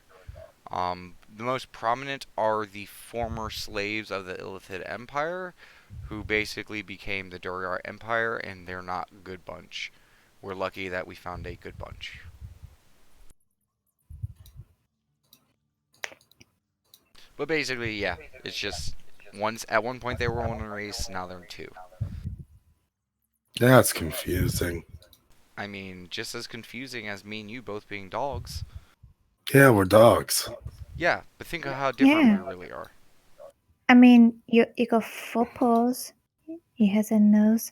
The most prominent are the former slaves of the Illithid Empire, who basically became the Durgar Empire, and they're not a good bunch. We're lucky that we found a good bunch. But basically, yeah, it's just once at one point they were one race, now they're two. That's confusing. I mean, just as confusing as me and you both being dogs. Yeah, we're dogs. Yeah, but think of how different Yeah. we really are. I mean, you got 4 paws. He has a nose.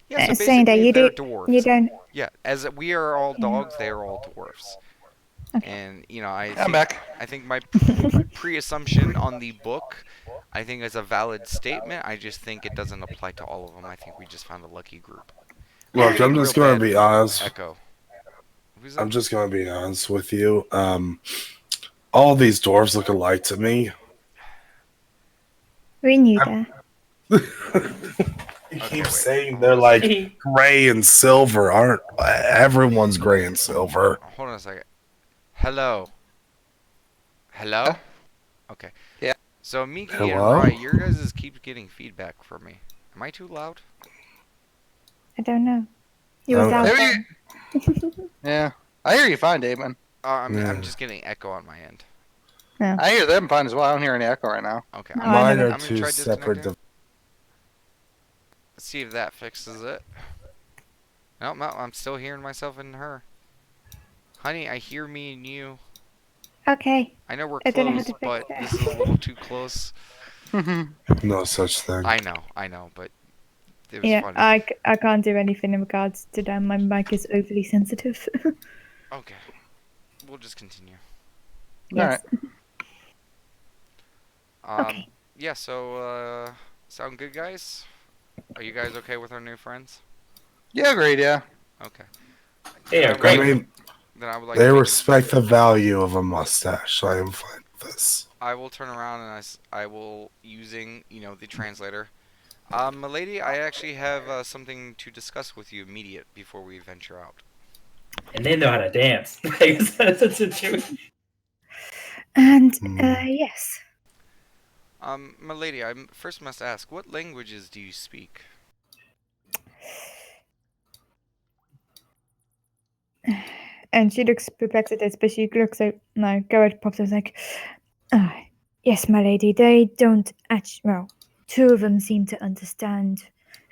Yeah, so Saying that basically you they're do, dwarves. you don't. Yeah, as we are all Yeah. dogs, they are all dwarfs. Okay. And I'm back. I think my pre-assumption on the book, I think is a valid statement. I just think it doesn't apply to all of them. I think we just found a lucky group. Look, I'm just going to be honest. Echo. Who's I'm that? just going to be honest with you. All these dwarves look alike to me. We knew that. You Okay, keep wait. saying they're like gray and silver. Aren't everyone's gray and silver? Hold on a second. Hello. Hello? Okay. Yeah. So Miki Hello? and Rai, your guys keep getting feedback from me. Am I too loud? I don't know. You was Oh, out There there. you- Yeah, I hear you fine, Damon. I'm Yeah. just getting echo on my end. I hear them fine as well. I don't hear any echo right now. Okay. No, I'm I gonna- Mine haven't. are I'm gonna two try separate. disconnecting. Let's see if that fixes it. No, I'm still hearing myself and her. Honey, I hear me and you. Okay. I know we're I don't know how close, to fix but that. this is a little too close. No such thing. I know, but it was Yeah, funny. I can't do anything in regards to that. My mic is overly sensitive. Okay. We'll just continue. Yes. Okay. Yeah, so, sound good, guys? Are you guys okay with our new friends? Yeah, great. Yeah. Okay. Yeah, Then I would great. I like- mean, Then I would like they to make respect the value of a mustache, so I am fine with this. I will turn around and I will, using, the translator. Milady, I actually have something to discuss with you immediate before we venture out. And they know how to dance. That's a situation. And Hmm. yes. Milady, I first must ask, what languages do you speak? And she looks perplexed at this, but she looks at no. Garrett pops up like, yes, my lady. They don't actually. Well, 2 of them seem to understand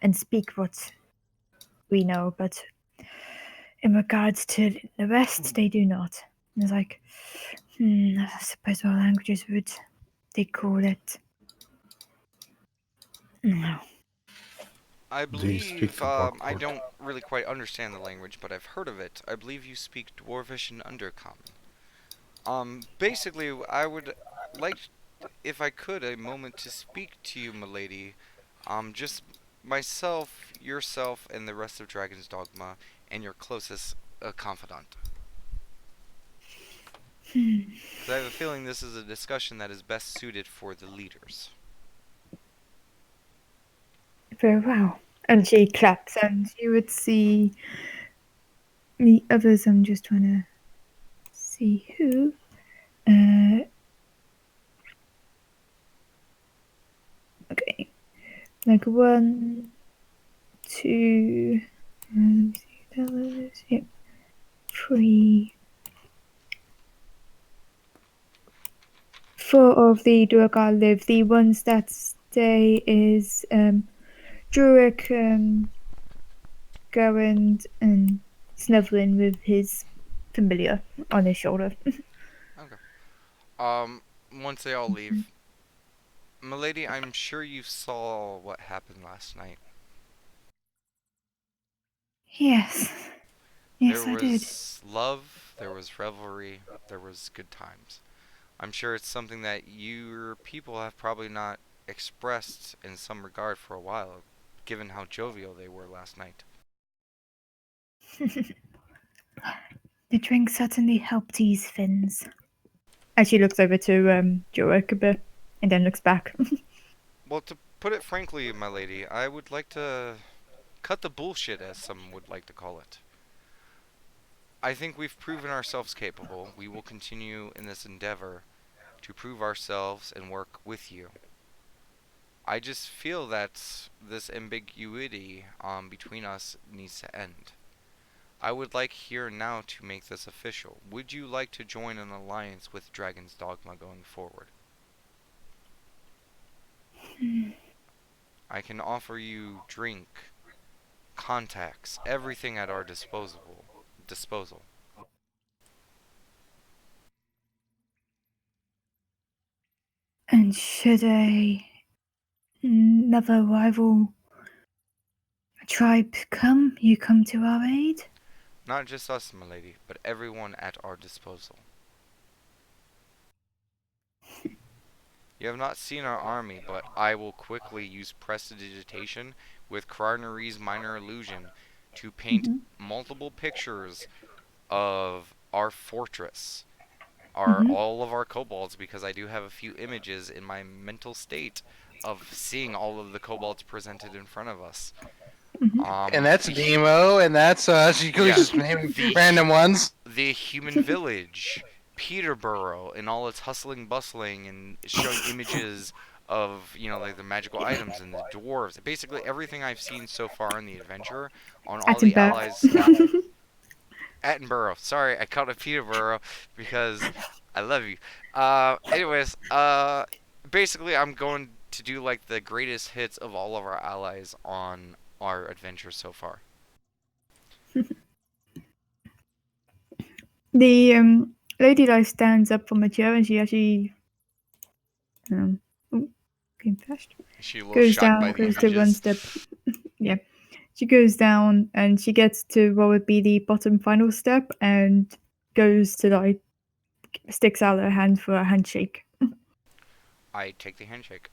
and speak what we know, but in regards to the rest, they do not. And it's like, I suppose what languages would they call it? No. I Do you speak believe, the Buckboard? I don't really quite understand the language, but I've heard of it. I believe you speak Dwarvish and Undercommon. Basically, I would like, if I could, a moment to speak to you, milady. Just myself, yourself, and the rest of Dragon's Dogma, and your closest confidant. 'Cause I have a feeling this is a discussion that is best suited for the leaders. Very well. And she claps, and you would see the others. I'm just trying to see who. Okay. Like 1, 2, yep, 3, 4 of the Durgar live. The ones that stay is Drurik, Garand, and Snufflin with his familiar on his shoulder. Okay. Once they all leave, milady, I'm sure you saw what happened last night. Yes. There Yes, I did. was love, there was revelry, there was good times. I'm sure it's something that your people have probably not expressed in some regard for a while, given how jovial they were last night. The drink certainly helped ease Finn's. As she looks over to Joek a bit, and then looks back. Well, to put it frankly, my lady, I would like to cut the bullshit, as some would like to call it. I think we've proven ourselves capable. We will continue in this endeavor to prove ourselves and work with you. I just feel that this ambiguity between us needs to end. I would like here now to make this official. Would you like to join an alliance with Dragon's Dogma going forward? I can offer you drink, contacts, everything at our disposal. And should another rival tribe come, you come to our aid? Not just us, milady, but everyone at our disposal. You have not seen our army, but I will quickly use prestidigitation with Carnarie's minor illusion to paint multiple pictures of our fortress, all of our kobolds, because I do have a few images in my mental state of seeing all of the kobolds presented in front of us. And that's Nemo, and that's so you could Yeah, just name the random ones. the human village, Peterborough, and all its hustling, bustling, and showing images of, like the magical items and the dwarves. Basically, everything I've seen so far in the adventure on all the Attenborough. allies. Attenborough. Sorry, I called it Peterborough because I love you. Anyways, basically, I'm going to do like the greatest hits of all of our allies on our adventure so far. The lady like stands up from a chair and she actually oh, came fast. Is she a little Goes shocked by down, the goes to one images? step. Yeah. She goes down and she gets to what would be the bottom final step and goes to like sticks out her hand for a handshake. I take the handshake.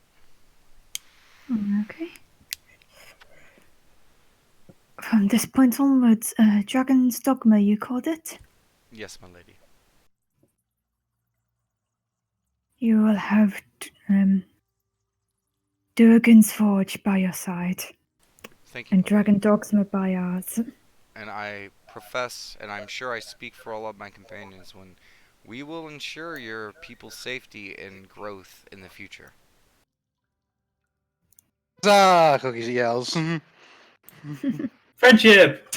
Okay. From this point onwards, Dragon's Dogma, you called it? Yes, my lady. You will have Durgan's Forge by your side, Thank you, and my lady. Dragon Dogma by ours. And I profess, and I'm sure I speak for all of my companions, when we will ensure your people's safety and growth in the future. Cookies yells. Friendship.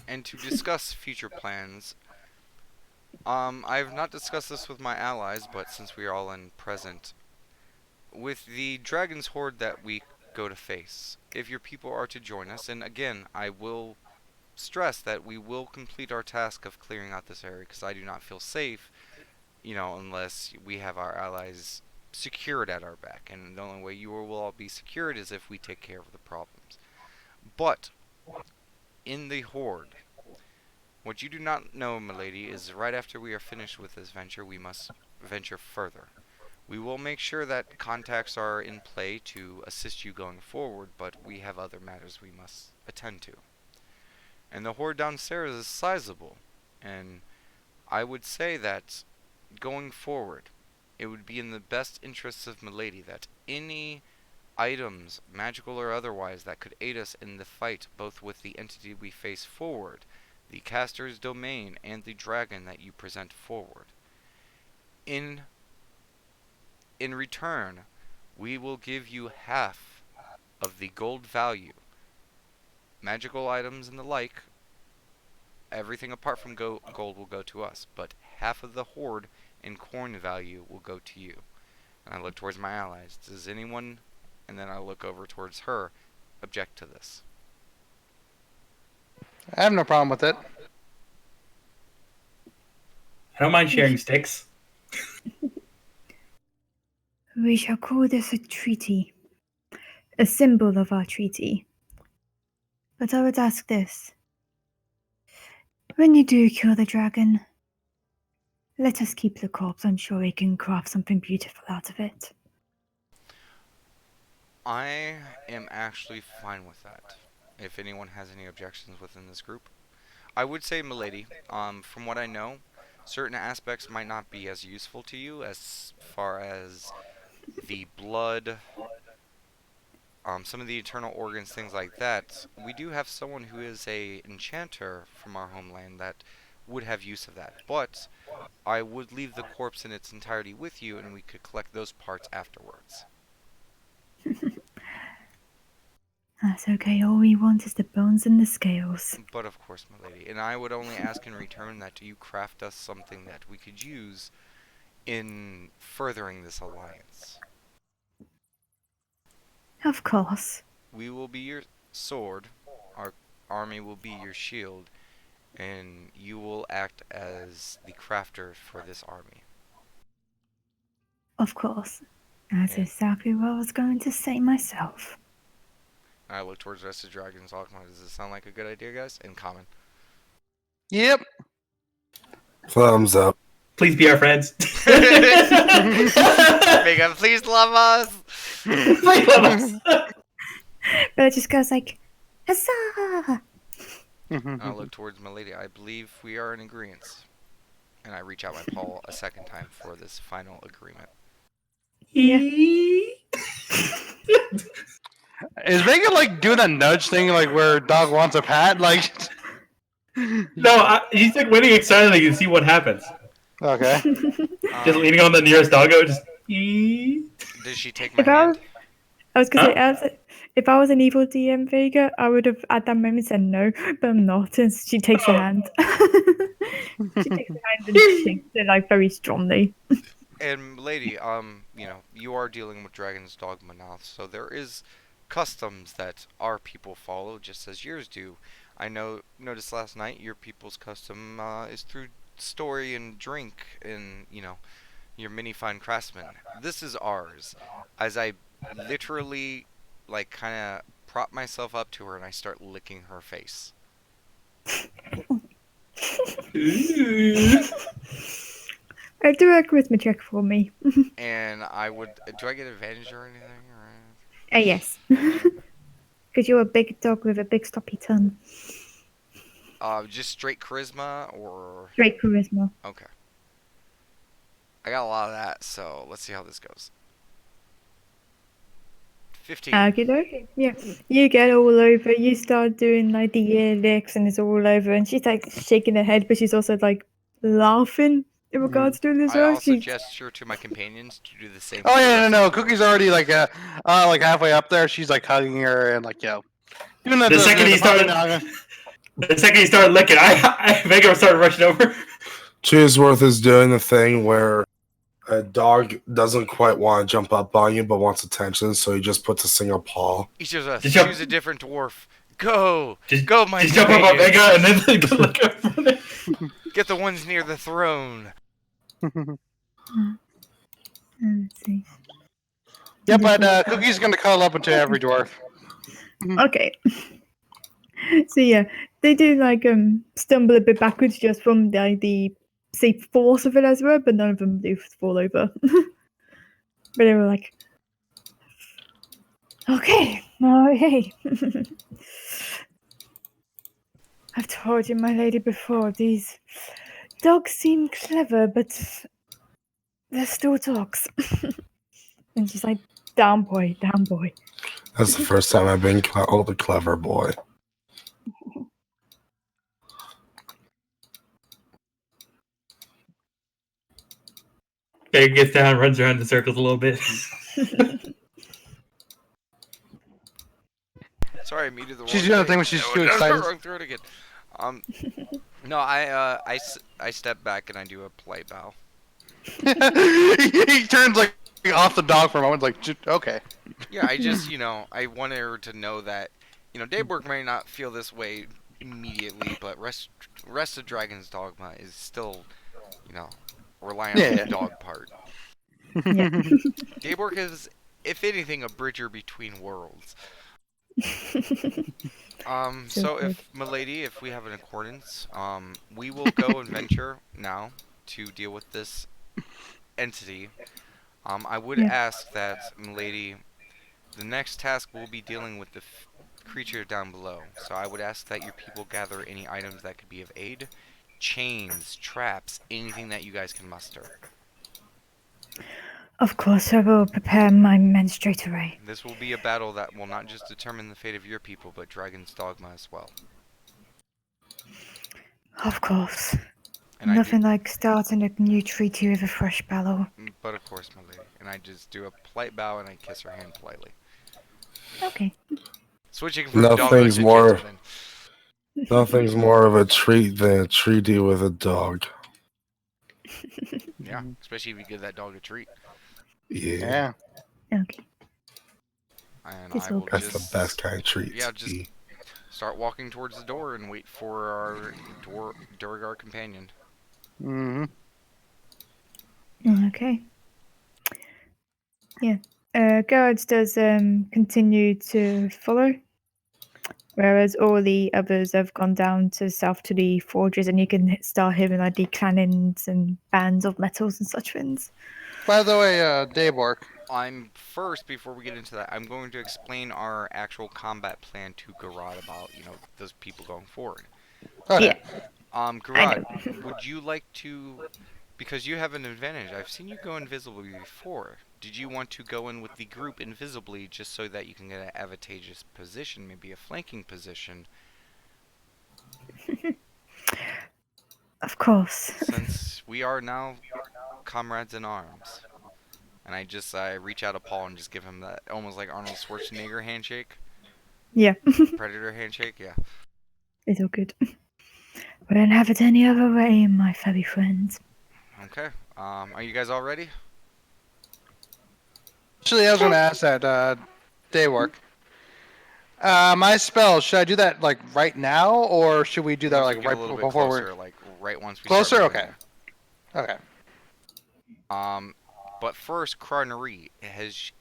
And to discuss future plans, I have not discussed this with my allies, but since we are all in present, with the dragon's horde that we go to face, if your people are to join us, and again, I will stress that we will complete our task of clearing out this area, because I do not feel safe, unless we have our allies secured at our back, and the only way you will all be secured is if we take care of the problems. But, in the horde, what you do not know, milady, is right after we are finished with this venture, we must venture further. We will make sure that contacts are in play to assist you going forward, but we have other matters we must attend to. And the horde downstairs is sizable, and I would say that going forward, it would be in the best interests of milady that any items, magical or otherwise, that could aid us in the fight, both with the entity we face forward, the caster's domain, and the dragon that you present forward. In return, we will give you half of the gold value. Magical items and the like, everything apart from gold will go to us, but half of the hoard and coin value will go to you. And I look towards my allies. Does anyone, and then I look over towards her, object to this? I have no problem with it. don't mind sharing sticks. We shall call this a treaty. A symbol of our treaty. But I would ask this. When you do kill the dragon, let us keep the corpse. I'm sure we can craft something beautiful out of it. I am actually fine with that. If anyone has any objections within this group, I would say, milady, from what I know, certain aspects might not be as useful to you as far as the blood, some of the internal organs, things like that. We do have someone who is a enchanter from our homeland that would have use of that, but I would leave the corpse in its entirety with you, and we could collect those parts afterwards. That's okay. All we want is the bones and the scales. But of course, my lady, and I would only ask in return that you craft us something that we could use in furthering this alliance. Of course. We will be your sword, our army will be your shield, and you will act as the crafter for this army. Of course. That's Yeah. exactly what I was going to say myself. I look towards the rest of Dragon's Dogma. Does this sound like a good idea, guys? In common. Yep. Thumbs up. Please be our friends. Make them please love us. Please love us. But it just goes like, huzzah! I look towards my lady. I believe we are in agreement. And I reach out my paw a second time for this final agreement. Is Megan like doing a nudge thing, like where dog wants a pat? Like, No, he's like waiting excitedly to see what happens. okay. Just leaning on the nearest doggo, just. Does she take my If I hand? was gonna say, if I was an evil DM Vega, I would have at that moment said no, but I'm not. And she takes her hand. She takes her hand and shakes it like very strongly. And lady, you know, you are dealing with Dragon's Dogma now, so there is customs that our people follow, just as yours do. I noticed last night your people's custom is through story and drink, and you know, your many fine craftsmen. This is ours. As I literally, like, kind of prop myself up to her and I start licking her face. Do a charisma check for me. And I would, do I get advantage or anything? Or... Yes. Because you're a big dog with a big stoppy tongue. Just straight charisma or... Straight charisma. Okay. I got a lot of that, so let's see how this goes. 15. Okay. Yeah. You get all over. You start doing like the ear licks and it's all over. And she's like shaking her head, but she's also like laughing in regards to this. I also She's... gesture to my companions to do the same. Oh for the yeah, rest no. of the Cookie's group. already like halfway up there. She's like hugging her and like, yo. Doing The second he started, the second he started licking, Vega started rushing over. Cheeseworth is doing the thing where a dog doesn't quite want to jump up on you, but wants attention, so he just puts a single paw. Each of us Just jump- choose a different dwarf. Go, Just go, my Just jump up on companions. Vega and then go look over there. Get the ones near the throne. Let's see. Yeah, but Cookie's gonna cuddle up into every dwarf. Okay. So yeah, they do like stumble a bit backwards just from the say force of it as well, but none of them do fall over. But they were like, okay, I've told you, my lady, before, these dogs seem clever, but they're still dogs. And she's like, down boy, down boy. That's the first time I've been called a clever boy. Vega gets down, runs around in circles a little bit. Sorry, I muted the wrong She's doing the thing. thing when she's No, too no, excited. Wrong throat again. No, I step back and I do a polite bow. He turns like off the dog for a moment, like okay. Yeah, I just, you know, I want her to know that, you know, Dayborg may not feel this way immediately, but rest of Dragon's Dogma is still you know, rely on the Yeah. dog part. Yeah. Gayborg is, if anything, a bridger between worlds. So So good. if Milady, if we have an accordance, we will go and venture now to deal with this entity. I would Yeah. ask that Milady, the next task will be dealing with the creature down below. So I would ask that your people gather any items that could be of aid, chains, traps, anything that you guys can muster. Of course, I will prepare my men straight away. This will be a battle that will not just determine the fate of your people, but Dragon's Dogma as well. Of course. And I do, Nothing like starting a new treaty with a fresh battle. but of course, my lady. And I just do a polite bow and I kiss her hand politely. Okay. Switching from doggo Nothing's to more gentleman. nothing's more of a treat than a treaty with a dog. Yeah, especially if you give that dog a treat. Yeah, Yeah. Okay. And This I will will that's the best just, kind of treat. yeah, just start walking towards the door and wait for our Durgar companion. Mm-hmm. Okay. Yeah. Guards does continue to follow, whereas all the others have gone down to south to the forges, and you can start hearing like the cannons and bands of metals and such things. By the way, Daybork. I'm first, before we get into that, I'm going to explain our actual combat plan to Garad about, those people going forward. Okay. Yeah. I Garad, would you like to, because you have an advantage, I've seen you go invisibly before. Did you want to go in with the group invisibly just so that you can get an advantageous position, maybe a flanking position, Of course. since we are now comrades in arms? And I reach out a paw and just give him that almost like Arnold Schwarzenegger handshake, Yeah. Predator handshake. Yeah. It's all good. We don't have it any other way, my furry friends. Okay. Are you guys all ready? Actually, I was going to ask that, Daywork. My spell, should I do that like right now, or should we do that Once we like get right a little bit before closer, like right once we Closer? start moving Okay. Okay. there. But first, Carnerie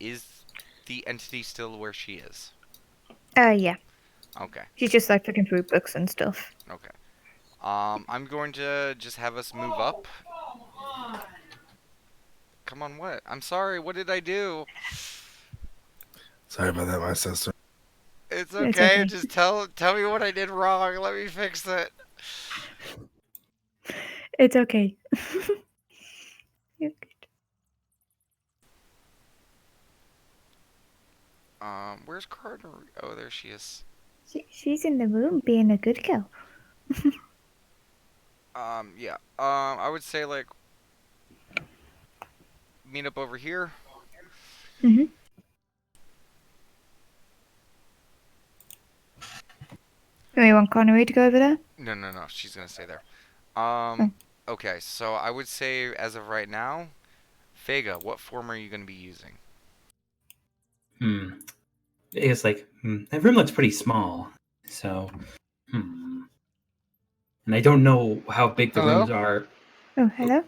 is the entity still where she is? Yeah. Okay. She's just like looking through books and stuff. Okay. I'm going to just have us move up. Come on, what? I'm sorry. What did I do? Sorry about that, my sister. It's It's okay. okay. Just tell me what I did wrong. Let me fix it. It's okay. You're good. Where's Carnerie? Oh, there she is. She's in the room being a good girl. Yeah. I would say like meet up over here. Mm-hmm. You want Connery to go over there? No. She's gonna stay there. Oh. Okay. So I would say as of right now, Vega, what form are you gonna be using? It's like that room looks pretty small, so and I don't know how big the Hello? rooms are. Oh, hello?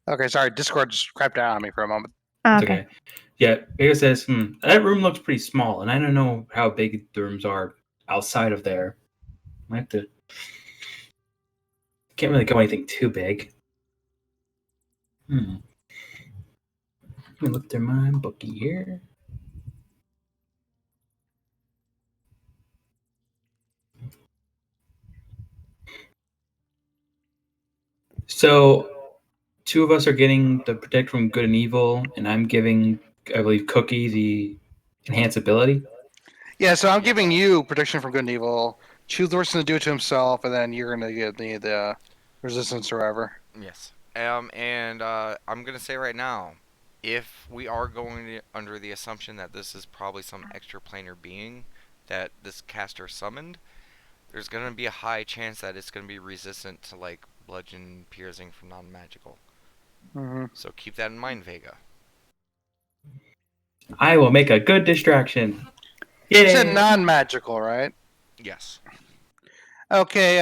Okay, sorry. Discord just crept down on me for a moment. Oh, It's okay. okay. Yeah, Vega says, that room looks pretty small, and I don't know how big the rooms are outside of there. I have to. Can't really go anything too big. Let me look through my bookie here. So, two of us are getting the protect from good and evil, and I'm giving, I believe, Cookie the enhance ability. Yeah, so I'm Yes. giving you protection from good and evil. Choose the person to do it to himself, and then you're gonna give me the resistance or whatever. Yes. And I'm gonna say right now, if we are going under the assumption that this is probably some extraplanar being that this caster summoned, there's gonna be a high chance that it's gonna be resistant to like bludgeon piercing from non-magical. Mm-hmm. So keep that in mind, Vega. I will make a good distraction. You said Yay! non-magical, right? Yes. Okay.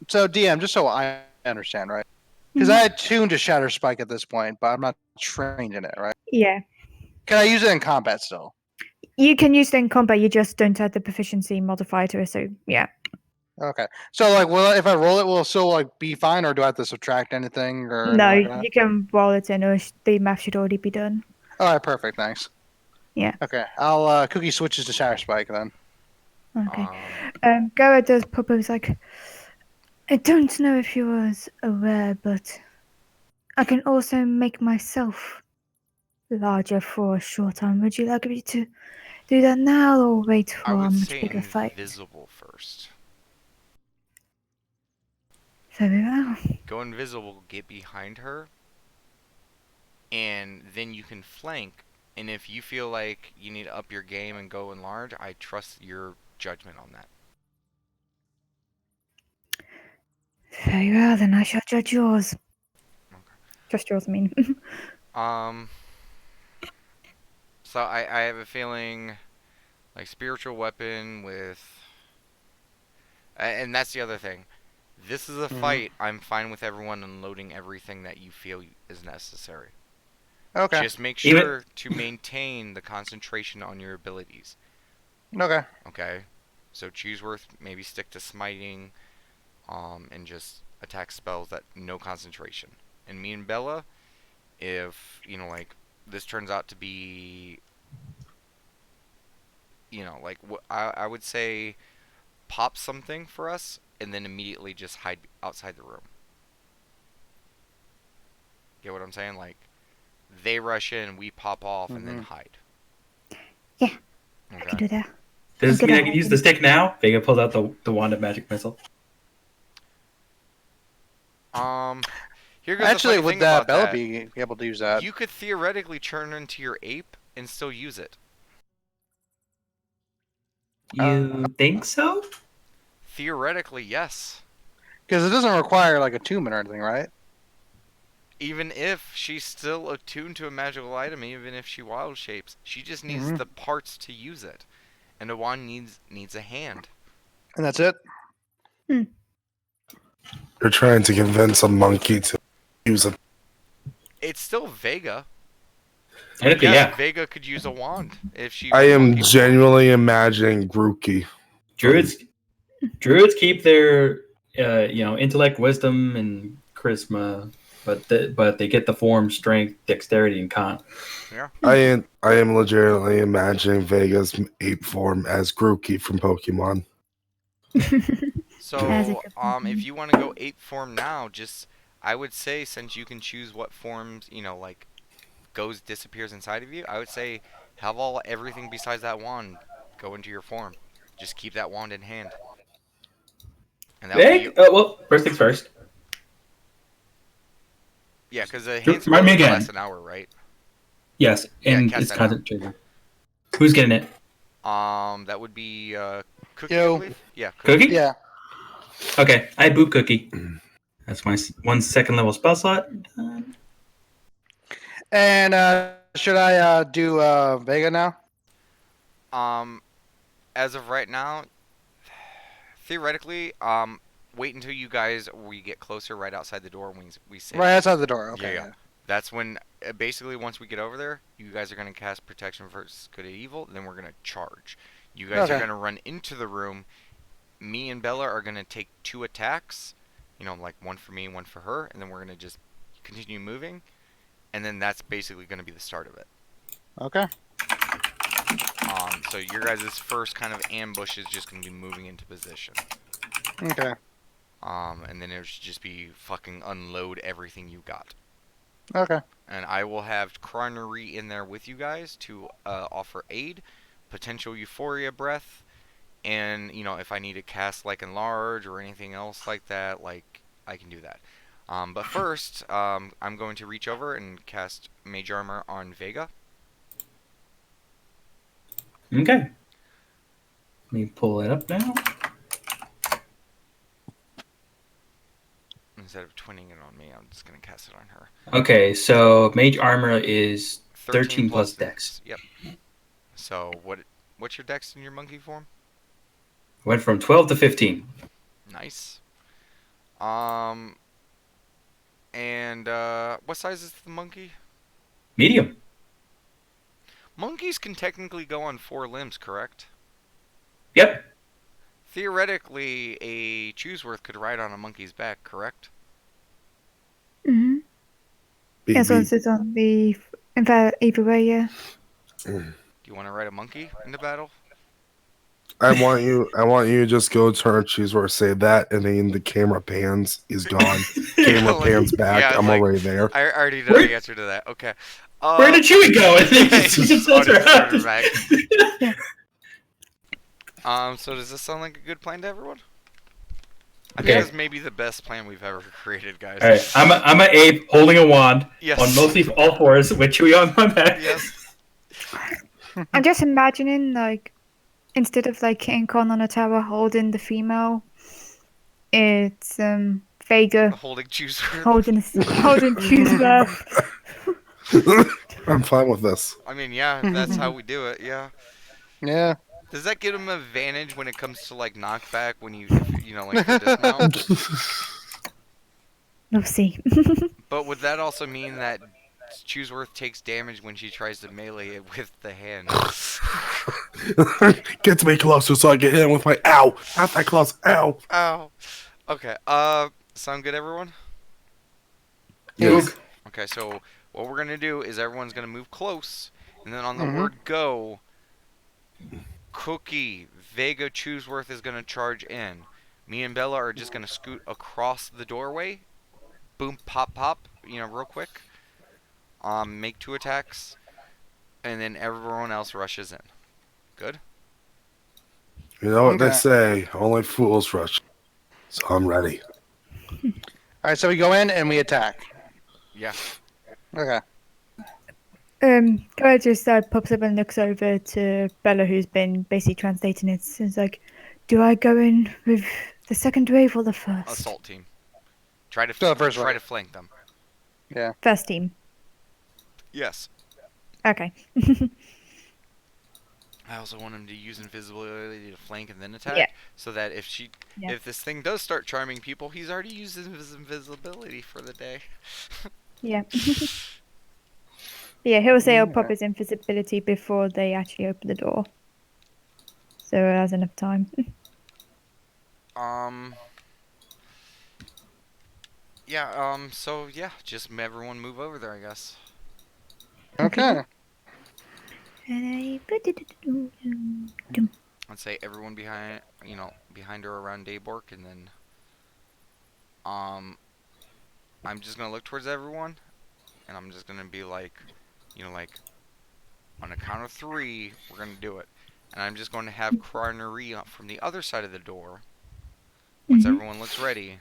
So DM, just so I understand, right? Because I attuned to Shatter Spike at this point, but I'm not trained in it, right? Yeah. Can I use it in combat still? You can use it in combat, you just don't add the proficiency modifier to it, so yeah. Okay. So like, if I roll it, will it still like be fine, or do I have to subtract anything or No, anything like that? you can roll it in, or the math should already be done. All right, perfect. Thanks. Yeah. Okay, I'll Cookie switches to Shatter Spike then. Okay. Um, Gara does propose, like, I don't know if you was aware, but I can also make myself larger for a short time. Would you like me to do that now or wait I for a would much say bigger fight? invisible first. Very well. Go invisible, get behind her, and then you can flank. And if you feel like you need to up your game and go enlarge, I trust your judgment on that. Very well, then I shall judge yours. Okay. Just yours, I mean. Um. So I have a feeling like spiritual weapon with, and that's the other thing. This is a fight. I'm fine with everyone unloading everything that you feel is necessary. Okay. Just make Even- sure to maintain the concentration on your abilities. Okay. Okay. So choose worth, maybe stick to smiting, and just attack spells that no concentration. And me and Bella, if like this turns out to be, like I would say, pop something for us, and then immediately just hide outside the room. Get what I'm saying? Like they rush in, we pop off, and then hide. Yeah, I can Okay. do that. Does this I'm mean good I at can use the stick now? Vega pulls out the wand of magic missile. Here goes the Actually, funny would thing about Bella that. be able to use that? You could theoretically turn into your ape and still use it. You think so? Theoretically, yes. Because it doesn't require like attunement or anything, right? Even if she's still attuned to a magical item, even if she wild shapes, she just needs the parts to use it. And a wand needs a hand. And that's it. You're trying to convince a monkey to use a. It's still Vega. Technically, Yes, yeah. Vega could use a wand if she. I was am monkey form. genuinely imagining Grookey. Druids keep their intellect, wisdom, and charisma, but they get the form, strength, dexterity, and con. Yeah. I am legitimately imagining Vega's ape form as Grookey from Pokemon. So, if you want to go ape form now, I would say, since you can choose what forms, like disappears inside of you, I would say have everything besides that wand go into your form. Just keep that wand in hand. And that would be, well, first things first. yeah, because the hand spell Remind me only again. lasts an hour, right? Yes, Yeah, and cast it's that now. concentrated. Who's getting it? That would be Cookie, Yo. I believe. Yeah, Cookie? Yeah. Okay, I boot Cookie. That's my 1 second level spell slot. And should I do Vega now? As of right now, theoretically, wait until we get closer, right outside the door, when we say Right outside the door. Okay. yeah. That's when, basically, once we get over there, you guys are going to cast Protection versus Good and Evil, then we're going to charge. You guys are going to run into the room. Me and Bella are going to take 2 attacks, like one for me, one for her, and then we're going to just continue moving, and then that's basically going to be the start of it. Okay. So your guys' first kind of ambush is just going to be moving into position. Okay. And then it should just be fucking unload everything you got. Okay. And I will have Chronery in there with you guys to offer aid, potential Euphoria Breath, and, if I need to cast, like, Enlarge or anything else like that, like, I can do that. But first, I'm going to reach over and cast Mage Armor on Vega. Okay. Let me pull it up now. Instead of twinning it on me, I'm just going to cast it on her. Okay, so Mage Armor is 13 plus Dex. Yep. So, what's your Dex in your monkey form? Went from 12 to 15. Nice. And what size is the monkey? Medium. Monkeys can technically go on 4 limbs, correct? Yep. Theoretically, a Chooseworth could ride on a monkey's back, correct? Mm-hmm. Beep, As long beep. as it's on the either way, yeah. Do you want to ride a monkey into battle? I want you to just go to our Cheeseworth, say that, and then the camera pans. He's gone. Camera Like, pans back. yeah, I'm like, already there. I already know Where- the answer to that. Okay. Where did Chewie go? And then He just sends her spun her out. back. Yeah. So does this sound like a good plan to everyone? I Okay. think this may be the best plan we've ever created, guys. All right. I'm an ape holding a wand Yes. on mostly all fours with Chewie on my back. Yes. I'm just imagining, like, instead of like King Kong on a tower holding the female, it's Vega Holding juice. holding Chooseworth. I'm fine with this. I mean, yeah, that's how we do it. Yeah. Yeah. Does that give him an advantage when it comes to like knockback when if, like for dismount? We'll see. But would that also mean that Chooseworth takes damage when she tries to melee it with the hand? Get to me closer so I get hit with my ow. Not that close. Ow. Ow. Okay. Sound good, everyone? Yes. Okay. So what we're gonna do is everyone's gonna move close, and then on the Mhm. word go, Cookie, Vega, Chooseworth is gonna charge in. Me and Bella are just gonna scoot across the doorway. Boom, pop, pop. Real quick. Make 2 attacks, and then everyone else rushes in. Good. You know what they Okay. say, only fools rush. So I'm ready. All right, so we go in and we attack. Yeah. Okay. Guy just pops up and looks over to Bella, who's been basically translating it. It's like, do I go in with the second wave or the first? Assault team. Try to So the first try one. to flank them. First team. Yes. Okay. I also want him to use invisibility to flank and then attack, Yeah. so that Yeah. if this thing does start charming people, he's already used his invisibility for the day. Yeah. Yeah, he'll say he'll pop Okay. his invisibility before they actually open the door. So it has enough time. Yeah. So yeah, just everyone move over there, I guess. Okay. I'd say everyone behind her around Daybork, and then I'm just gonna look towards everyone, and I'm just gonna be like, like on a count of 3, we're gonna do it, and I'm just going to have Cronnery from the other side of the door. Once Mhm. everyone looks ready,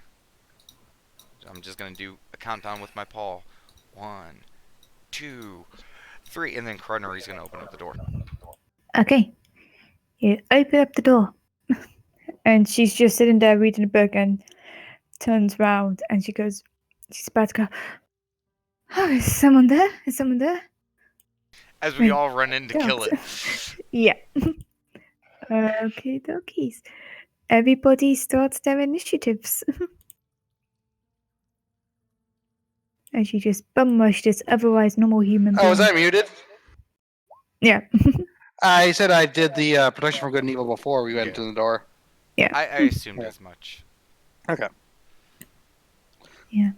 I'm just gonna do a countdown with my paw. 1, 2, 3, and then Cronnery's gonna open up the door. Okay. You open up the door. And she's just sitting there reading a book and turns round and she's about to go, oh, is someone there? Is someone there? As we Wait, all run in to kill it. Yeah. Okay, dokies. Everybody starts their initiatives. And she just bum rushed this otherwise normal human being. Oh, was I muted? Yeah. I said I did the protection from good and evil before we went Yeah. to the door. Yeah. I assumed Yeah. as much. Okay. Yeah.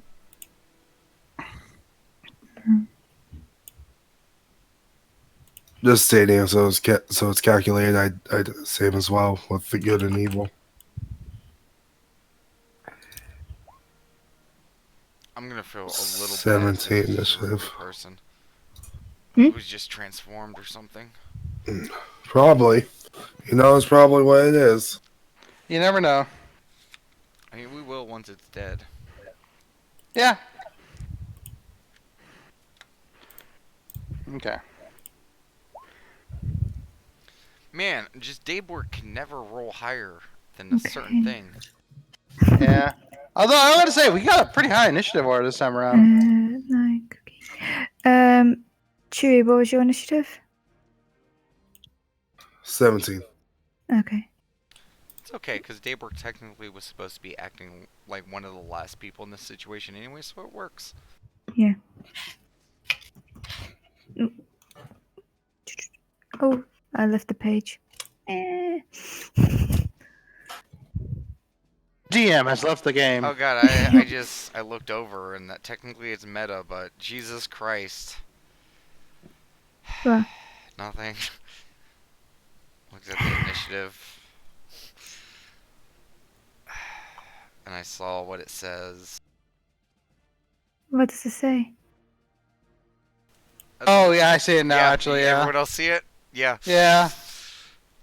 Just stating, so it's calculated. I did the same as well with the good and evil. I'm gonna feel a little 17 bad if this is a real initiative. person Hmm? who's just transformed or something. Probably. You know, it's probably what it is. You never know. I mean, we will once it's dead. Yeah. Okay. Man, just Dayborg can never roll higher than a certain thing. Yeah. Although I want to say we got a pretty high initiative order this time around. Okay. Chewie, what was your initiative? 17. Okay. It's okay, because Daybrook technically was supposed to be acting like one of the last people in this situation anyway, so it works. Yeah. Oh, I left the page. GM has left the game. Oh god, I looked over, and that technically it's meta, but Jesus Christ. What? Nothing. Looked at the initiative. And I saw what it says. What does it say? Oh yeah, I see it now. Yeah, Actually, yeah. everyone else see it? Yeah. Yeah.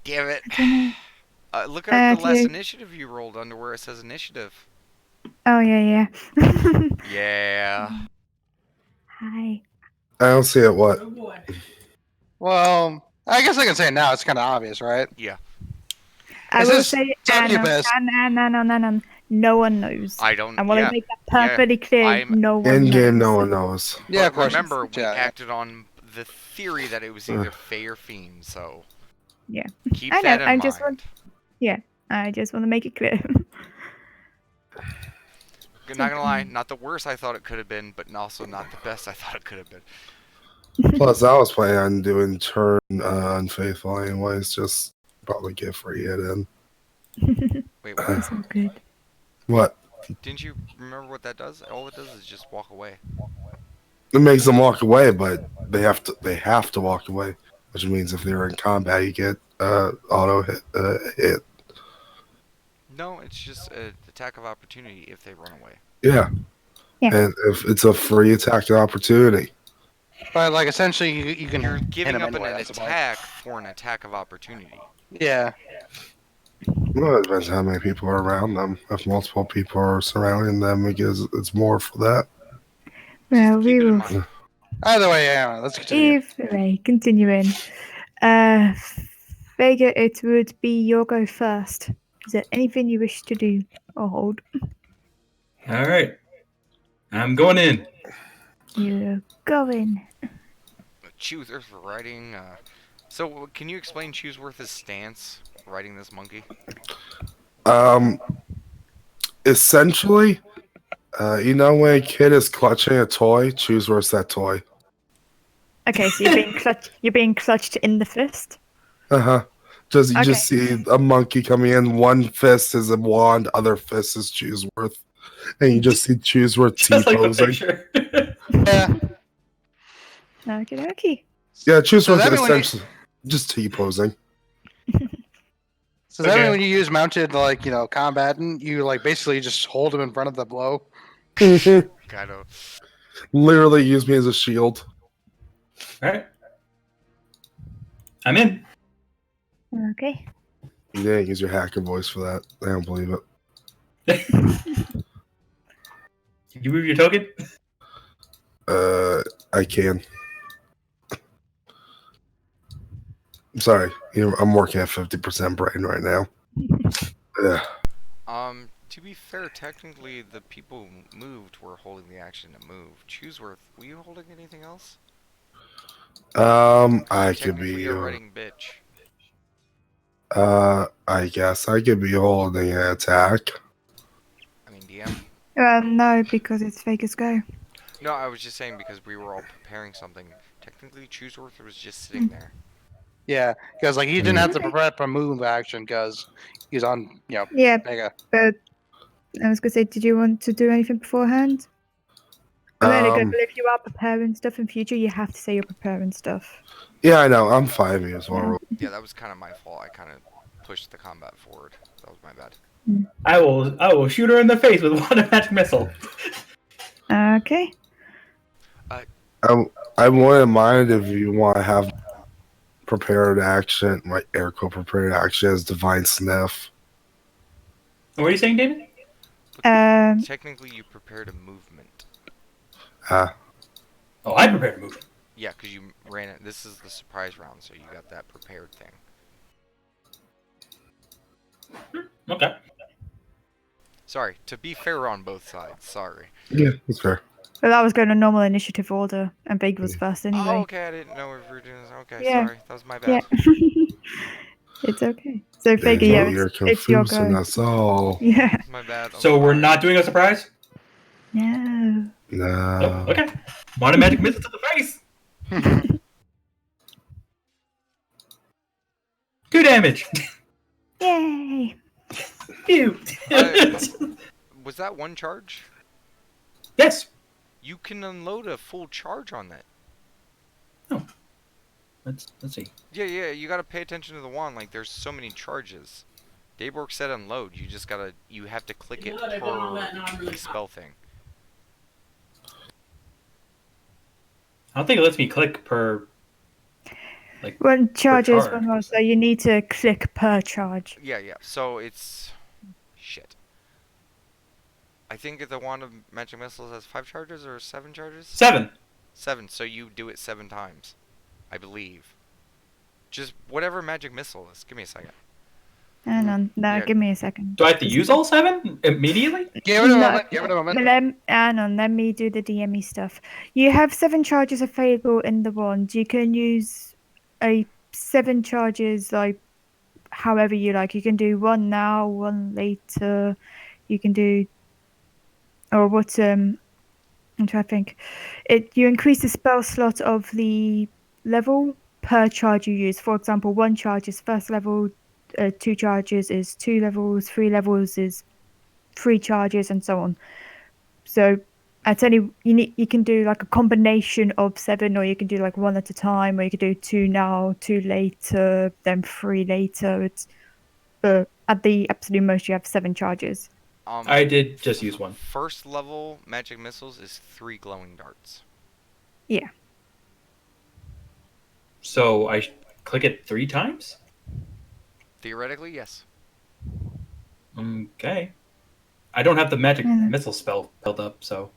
Damn it. I don't know. Look at the last Okay. initiative you rolled under where it says initiative. Oh yeah. Yeah. Hi. I don't see it. What? Well, I guess I can say it now. It's kind of obvious, right? Yeah. I It will says say, succubus. no one knows. I don't. I want Yeah. to make that perfectly clear. I'm- No one In knows. game, no one knows. Yeah, But of course. remember, we Yeah, yeah. acted on the theory that it was either Fae or Fiend, so. Yeah. Keep I know, that in I mind. just want- I just want to make it clear. Not gonna lie, not the worst I thought it could have been, but also not the best I thought it could have been. Plus, I was planning on doing turn unfaithful anyways. Just probably get free hit in. Wait, what? That's all good. What? Didn't you remember what that does? All it does is just walk away. It makes them walk away, but they have to walk away, which means if they're in combat, you get auto hit. No, it's just an attack of opportunity if they run away. Yeah. Yeah. And if it's a free attack opportunity. But like essentially, you can You're hit giving him up anyway, an that's the point. attack for an attack of opportunity. Yeah. Well, it depends how many people are around them. If multiple people are surrounding them, it's more for that. Well, Just we keep it in will. mind. Either way, yeah. Let's continue. Anyway, continuing. Vega, it would be your go first. Is there anything you wish to do or hold? All right. I'm going in. You're going. Chooser for riding. So, can you explain Chooseworth's stance riding this monkey? Essentially, when a kid is clutching a toy, choose where's that toy. Okay, so you're being clutched in the fist. You just see a monkey coming in. One fist is a wand, other fist is Chooseworth, and you just see Chooseworth Just like the T-posing. picture. Yeah. Okay. Yeah, Chooseworth So that is mean when you- essentially just T-posing. So that Okay. means when you use mounted, combatant, you basically just hold him in front of the blow. Kind of. Literally use me as a shield. All right. I'm in. Okay. You didn't use your hacker voice for that. I don't believe it. Did you move your token? I can. I'm sorry. I'm working at 50% brain right now. Yeah. To be fair, technically the people who moved were holding the action to move. Chooseworth, were you holding anything else? I could Technically, be. you're riding bitch. I guess I could be holding an attack. I mean, DM. No, because it's Vega's go. No, I was just saying because we were all preparing something. Technically, Chooseworth was just sitting there. Yeah, because he didn't have to prepare for move action because he's on, Yeah, Mega. but I was gonna say, did you want to do anything beforehand? I'm only good, but if you are preparing stuff in future, you have to say you're preparing stuff. Yeah, I know. I'm 5 years old. Yeah, that was kind of my fault. I kind of pushed the combat forward. That was my bad. I will shoot her in the face with one magic missile. Okay. I wouldn't mind if you want to have prepared action, like air quote prepared action as divine sniff. What are you saying, David? Technically, you prepared a movement. Oh, I prepared to move. Yeah, because you ran it. This is the surprise round, so you got that prepared thing. Okay. Sorry, to be fair on both sides. Sorry. Yeah, that's fair. But that was going in normal initiative order, and Vega was first anyway. Oh, okay, I didn't know if we were doing this. Okay, Yeah. sorry. That was my bad. Yeah. It's okay. So Dang Vega, yeah, it, you're it's your confusing go. us all. Yeah. My bad. I'm So we're sorry. not doing a surprise? No. Oh, No. okay. Want a magic missile to the face? 2 damage. Yay. Ew. Was that one charge? Yes. You can unload a full charge on that. Let's see. Yeah, you gotta pay attention to the wand. Like, there's so many charges. Dayborg said unload. You have to click it per the spell thing. I don't think it lets me click per. One charge is charge. one more, so you need to click per charge. Yeah. So it's shit. I think the wand of magic missiles has 5 charges or 7 charges. 7. 7. So you do it 7 times, I believe. Just whatever magic missile is. Give me a second. Hang on. No, Yeah. give me a second. Do I have to use all 7 immediately? Give it a No. moment. Give it a moment. Hang on, let me do the DME stuff. You have 7 charges available in the wand. You can use 7 charges like however you like. You can do 1 now, 1 later. You can do I'm trying to think. You increase the spell slot of the level per charge you use. For example, 1 charge is first level, 2 charges is 2 levels, 3 levels is 3 charges, and so on. So at any you can do like a combination of 7, or you can do like 1 at a time, or you can do 2 now, 2 later, then 3 later. It's at the absolute most you have 7 charges. I did just use 1. First level magic missiles is 3 glowing darts. Yeah. So I click it 3 times? Theoretically, yes. Okay. I don't have the magic Mhm. missile spell built up, so.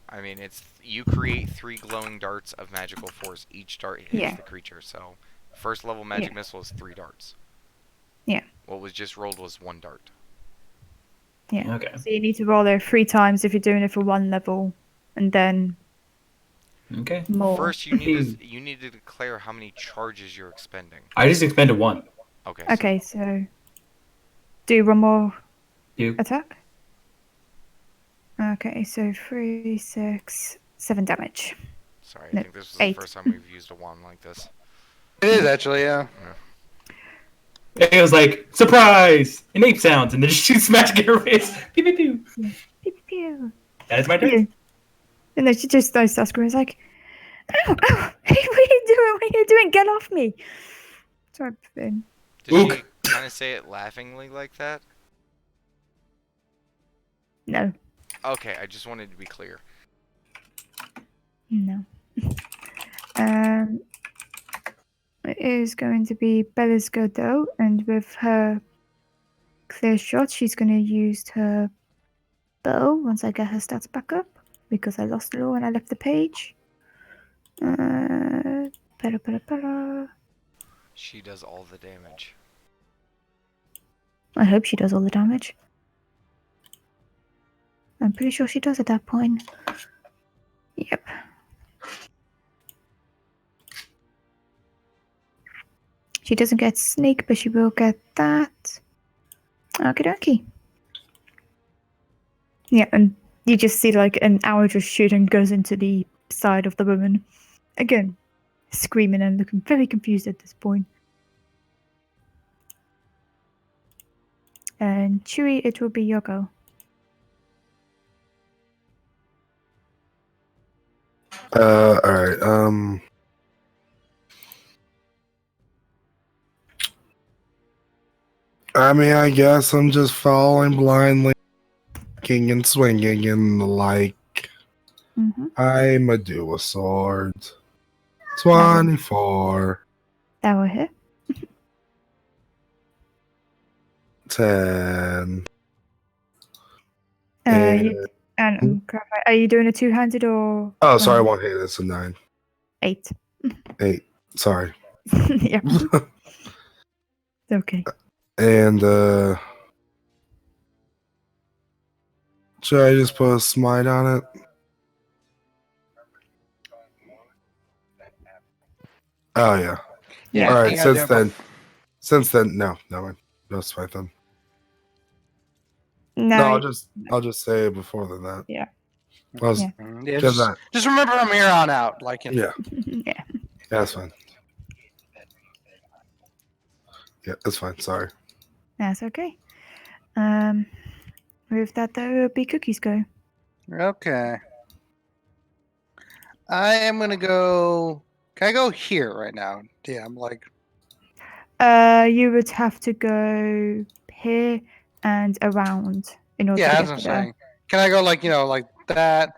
I mean, you create 3 glowing darts of magical force. Each dart hits Yeah. the creature. So, first level magic Yeah. missile is 3 darts. Yeah. What was just rolled was 1 dart. Yeah. Okay. So you need to roll it 3 times if you're doing it for 1 level, and then Okay. more. First, you need to declare how many charges you're expending. I just expended 1. Okay. Okay, so do 1 more You. attack. Okay, so 3, 6, 7 damage. Sorry, I No, think this was 8. the first time we've used a wand like this. It is actually, yeah. It was like, surprise! And ape sounds, and then just shoots magic at her face. Pew, pew, pew. Pew, pew, pew. That is my turn. Yeah. And then she just starts screaming. It's like, ow, ow, what are you doing? What are you doing? Get off me. Type thing. Did Ook. she kind of say it laughingly like that? No, Okay, I just wanted to be clear. no. It is going to be Bella's go though, and with her clear shot, she's going to use her bow once I get her stats back up, because I lost it all when I left the page. Bella. She does all the damage. I hope she does all the damage. I'm pretty sure she does at that point. Yep. She doesn't get sneak, but she will get that. Okie dokie. Yeah, and you just see like an arrow just shoot and goes into the side of the woman. Again, screaming and looking very confused at this point. And Chewie, it will be your go. Alright, I mean, I guess I'm just following blindly, kicking and swinging, and like, Mm-hmm. I'm a dual sword. 24, That will hit. 10. Are you doing a two-handed or? Oh, sorry, one hit. It's a 9. 8. 8. Sorry. Yep. Okay. And, should I just put a smite on it? Oh, yeah. Yeah. Alright, you gotta since do it then, Since then, no, mind. That's fine then. No. No, I'll just say it before than that. Yeah. I was, Yeah. Yeah, Just that. just remember from here on out. Like, you know. Yeah, Yeah. that's fine. Yeah, that's fine. Sorry. That's okay. With that, there will be Cookies go. Okay. I am gonna go. Can I go here right now? Yeah, I'm like. You would have to go here and around in order Yeah, to that's get what I'm to there. saying. Can I go like like that?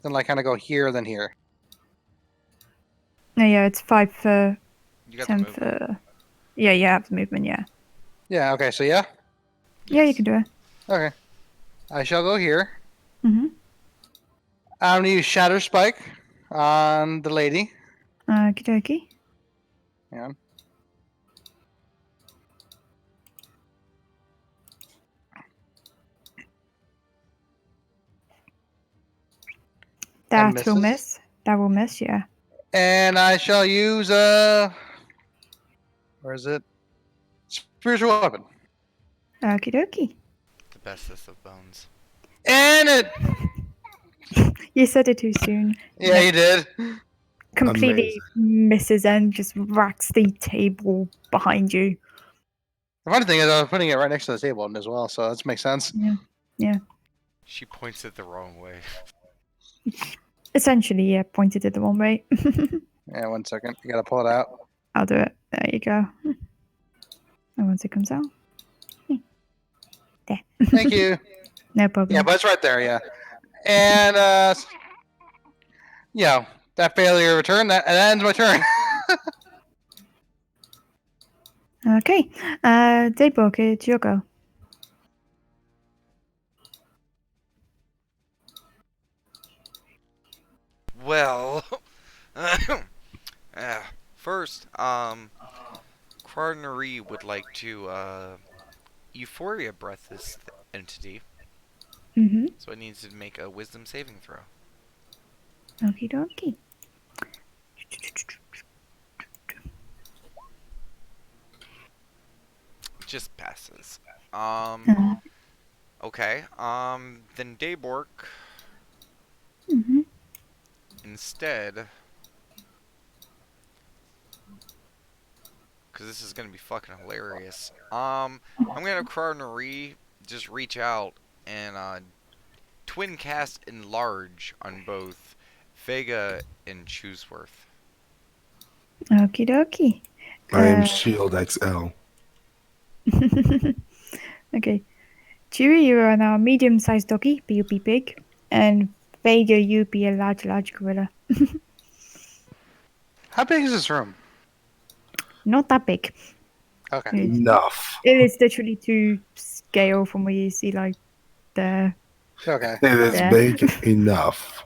Then like kind of go here, then here. No, yeah, it's 5 for You got 10 the movement. for. Yeah, you have the movement. Yeah. Yeah. Okay. So yeah. Yeah, you Yes. can do it. Okay. I shall go here. Mm-hmm. I'm gonna use Shatter Spike on the lady. Okie dokie. Yeah. That will misses. miss. That will miss. Yeah. And I shall use where is it? Spiritual weapon. Okie dokie. The bestest of bones. And it. You said it too soon. Yeah, Nope. you did. Completely misses and just racks the table behind you. The funny thing is, I was putting it right next to the table as well, so that makes sense. Yeah. She points it the wrong way. Essentially, yeah, pointed it the wrong way. Yeah, 1 second. You gotta pull it out. I'll do it. There you go. And once it comes out. There. Thank you. No problem. Yeah, but it's right there. Yeah, and that failure return that ends my turn. Okay. Daybrook, it's your go. Well, first, Cardinary would like to Euphoria breath this entity, Mm-hmm. so it needs to make a Wisdom saving throw. Okie dokie. Just passes. Uh, Okay. Then Daybork mm-hmm. instead, because this is gonna be fucking hilarious. I'm gonna have Cardinary just reach out and twin cast enlarge on both Vega and Chooseworth. Okie dokie. I am Shield XL. Okay. Chewy, you are now a medium-sized doggy, but you'll be big. And Vega, you'll be a large gorilla. How big is this room? Not that big. Okay. Enough. It is literally to scale from where you see, like, the... Okay. It is Yeah. big enough.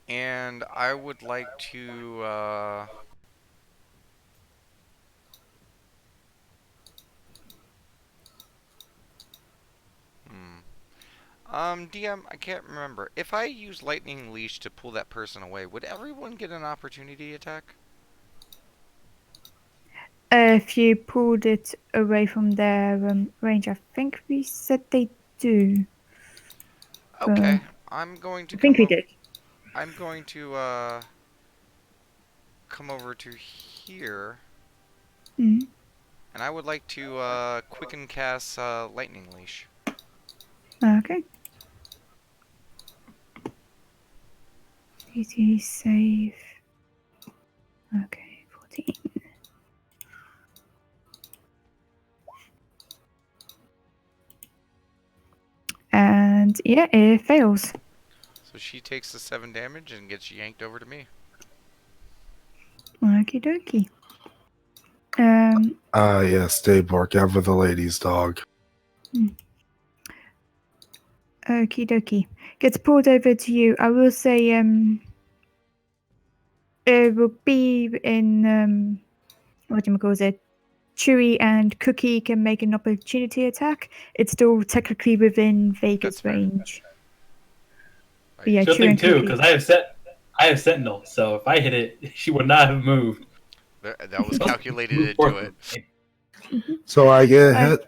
And I would like to DM, I can't remember. If I use Lightning Leash to pull that person away, would everyone get an opportunity attack? If you pulled it away from their range, I think we said they do. Okay, I'm going to I think come we did. I'm going to come over to here, Mm. and I would like to quicken cast Lightning Leash. Okay. Easy save. Okay, 14. And yeah, it fails. So she takes the 7 damage and gets yanked over to me. Okie dokie. Yes, Daybork, ever the lady's dog. Okie dokie. Gets pulled over to you. I will say, it will be in, whatchamacallit, Chewy and Cookie can make an opportunity attack. It's still technically within Vega's That's fair. range. Right. But yeah, She'll Chewy think and too, Cookie. because I have Sentinel, so if I hit it, she would not have moved. That was calculated into it. So I get I- hit.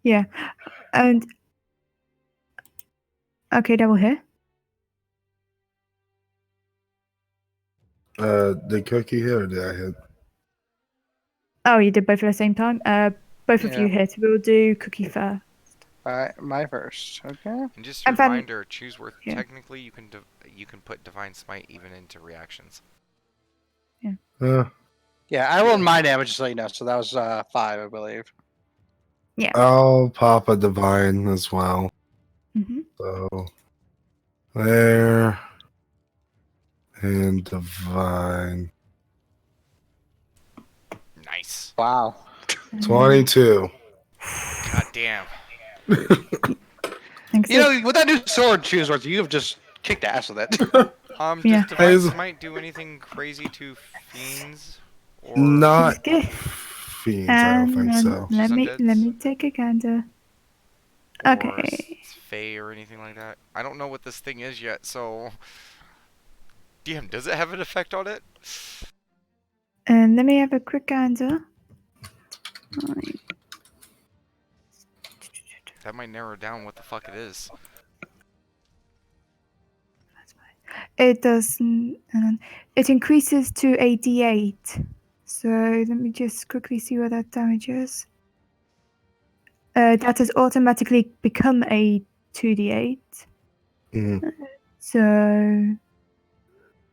Yeah. And okay, double hit. Did Cookie hit or did I hit? Oh, you did both at the same time. Both of Yeah. you hit. We'll do Cookie first. Alright, my first. Okay. And just a And then- reminder, Chooseworth, Yeah. technically you can put Divine Smite even into reactions. Yeah, I rolled my damage just so you know, so that was 5, I believe. I'll pop a divine as well. Mm-hmm. So there and divine. Nice. Wow. 22. God damn. You know, with that new sword, Chooseworth, you have just kicked ass with it. Yeah. Does Divine Is- Smite do anything crazy to fiends? Or Not Okay. fiends, I don't think so. Let Just me undeads? take a gander. or Okay. Fae or anything like that? I don't know what this thing is yet, so... DM, does it have an effect on it? And let me have a quick gander. Right. That might narrow down what the fuck it is. It doesn't. It increases to a D8. So let me just quickly see what that damage is. That has automatically become a 2d8. Mhm. So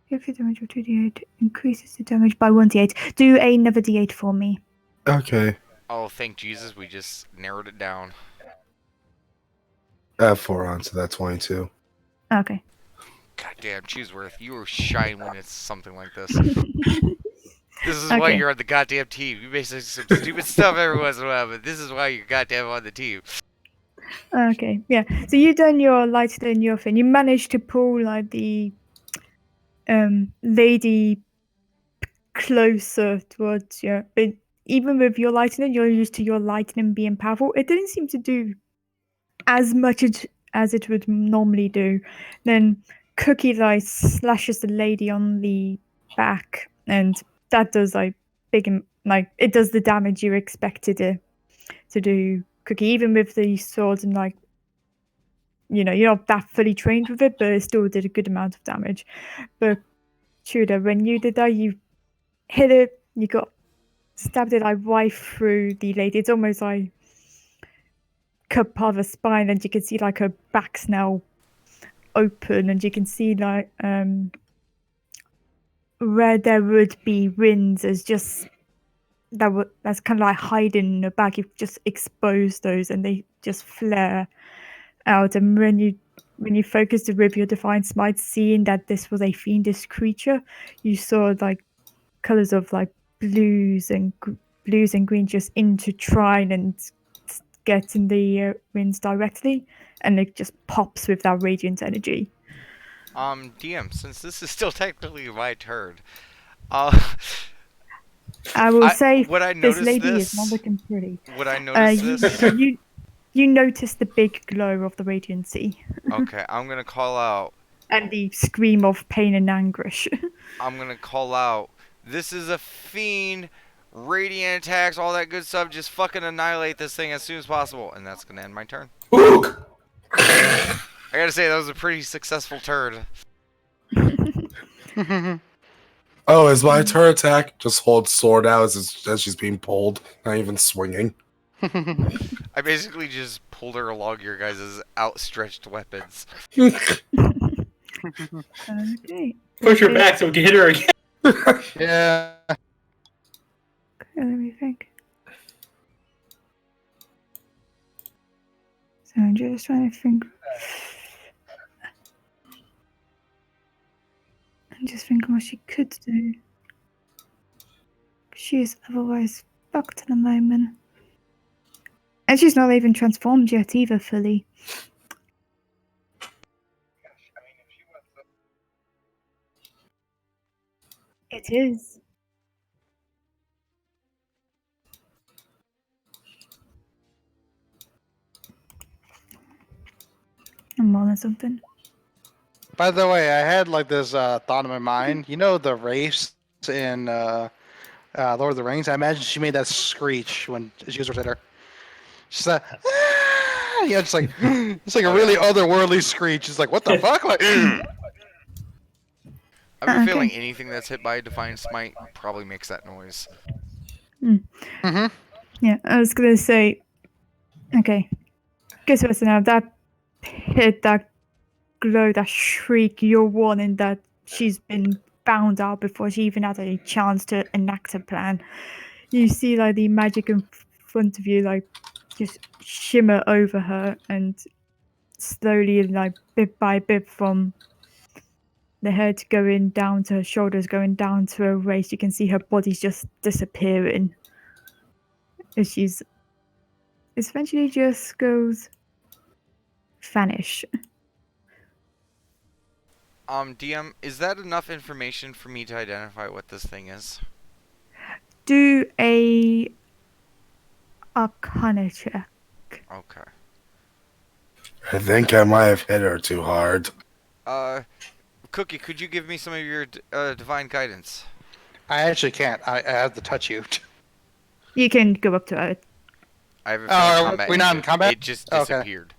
if the damage of 2d8 increases the damage by 1d8, do another d8 for me. Okay. Oh, thank Jesus, we just narrowed it down. Add 4 on, so that's 22. Okay. Goddamn, Chooseworth, you shine when it's something like this. This is why Okay. you're on the goddamn team. You may say some stupid stuff every once in a while, but this is why you're goddamn on the team. Okay, yeah. So you've done your lighter and your thing. You managed to pull like the lady closer towards you. But even with your lightning, you're used to your lightning being powerful. It didn't seem to do as much as it would normally do. Then Cookie Light slashes the lady on the back, and that does like it does the damage you expected it to do. Cookie, even with the sword and like you're not that fully trained with it, but it still did a good amount of damage. But Tudor, when you did that, you hit it, you got stabbed it like right through the lady. It's almost like cut part of her spine, and you can see like her back's now open, and you can see like where there would be winds is just that's kind of like hiding in the back. You've just exposed those, and they just flare out. And when you focused with your divine smite, seeing that this was a fiendish creature, you saw like colors of like blues and green just intertwine and get in the winds directly, and it just pops with that radiant energy. DM, since this is still technically my turn, uh, I will say would I this notice lady this? is not looking pretty. Would I notice this? You notice the big glow of the radiancy Okay, I'm gonna call out. and the scream of pain and anguish. I'm gonna call out. This is a fiend. Radiant attacks, all that good stuff. Just fucking annihilate this thing as soon as possible, and that's gonna end my turn. Ook! I gotta say that was a pretty successful turn. Oh, is my turn attack? Just hold sword out as she's being pulled, not even swinging. I basically just pulled her along your guys' outstretched weapons. Okay. Push her back so we can hit her again. Yeah. Let me think. So I'm just trying to think. I'm just thinking what she could do. She is otherwise fucked at the moment. And she's not even transformed yet either fully. It is. I'm on something. By the way, I had like this thought in my mind. You know the race in Lord of the Rings. I imagine she made that screech when she was with her. She's like, ah! Just like it's like a Oh, really yeah. otherworldly screech. It's like, what the fuck? Like, I have a feeling Okay. anything that's hit by a Divine Smite probably makes that noise. mm-hmm. Yeah, I was gonna say. Okay. Guess what's now that hit, that glow, that shriek, you're warning that she's been found out before she even had a chance to enact a plan. You see like the magic in front of you like just shimmer over her and slowly like bit by bit from the head going down to her shoulders, going down to her waist, you can see her body's just disappearing. As she's eventually just goes vanish. DM, is that enough information for me to identify what this thing is? Do a Arcana check. Okay. I think I might have hit her too hard. Cookie, could you give me some of your divine guidance? I actually can't. I have to touch you. You can go up to her. I have a Oh, feeling are combat we not in ended. combat? It just Okay. disappeared.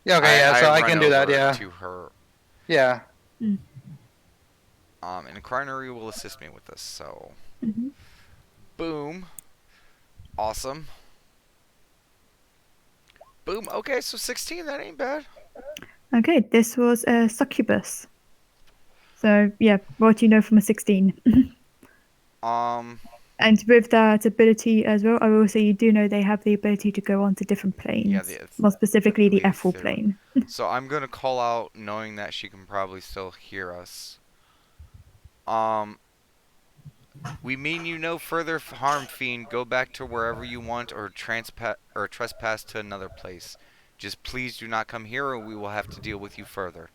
Yeah. Okay. Yeah. So I run can do that. over Yeah. To her. Yeah. And Crinery will assist me with this. So, Mhm. boom. Awesome. Boom. Okay, so 16. That ain't bad. Okay, this was a succubus. So yeah, what do you know from a 16? Um. And with that ability as well, I will say you do know they have the ability to go on to different planes. Yeah. More specifically, the the Ethereal ethereal. plane. So I'm gonna call out, knowing that she can probably still hear us. We mean you no further harm, fiend. Go back to wherever you want, or trespass to another place. Just please do not come here, or we will have to deal with you further.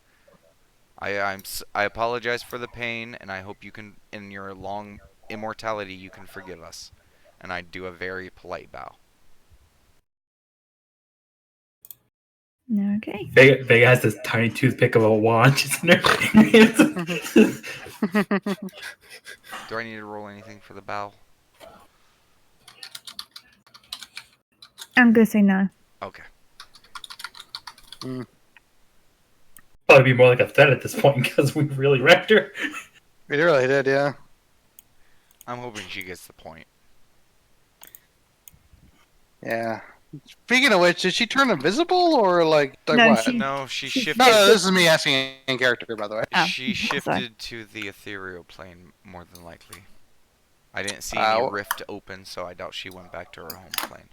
I apologize for the pain, and I hope you can, in your long immortality, you can forgive us. And I do a very polite bow. Okay. Vega has this tiny toothpick of a wand just in her hands. Do I need to roll anything for the bow? I'm gonna say no. Okay. Probably be more like a threat at this point because we really wrecked her. We really did. Yeah. I'm hoping she gets the point. Yeah. Speaking of which, did she turn invisible or like No, what? she- No, she she- shifted. No, this is me asking in character, by the way. Oh, She sorry. shifted to the ethereal plane, more than likely. I didn't see any rift open, so I doubt she went back to her home plane.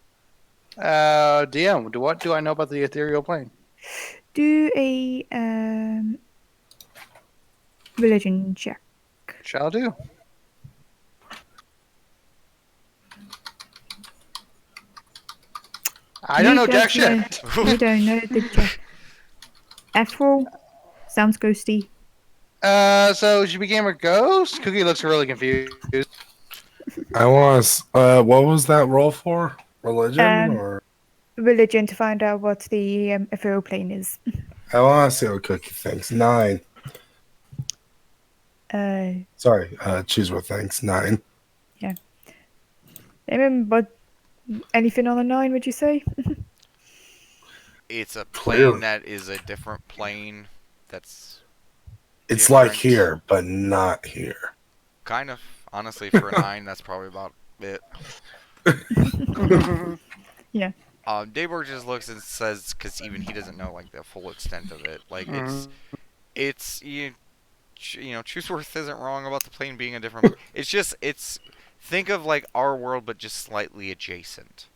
DM, what do I know about the ethereal plane? Do a religion check. Shall do. I don't know jack shit. You don't know the jack. Ethereal sounds ghosty. So she became a ghost? Cookie looks really confused. I want what was that roll for? Religion or Religion to find out what the ethereal plane is. I want to see what Cookie thinks. 9. Sorry, choose what thanks. 9. But anything on a 9, would you say? It's a Clear. plane that is a different plane. That's It's like different. here, but not here. Kind of. Honestly, for a 9, that's probably about it. Yeah. Daybor just looks and says, because even he doesn't know like the full extent of it. Like Mhm. it's you know, Truthworth isn't wrong about the plane being a different. it's think of like our world, but just slightly adjacent.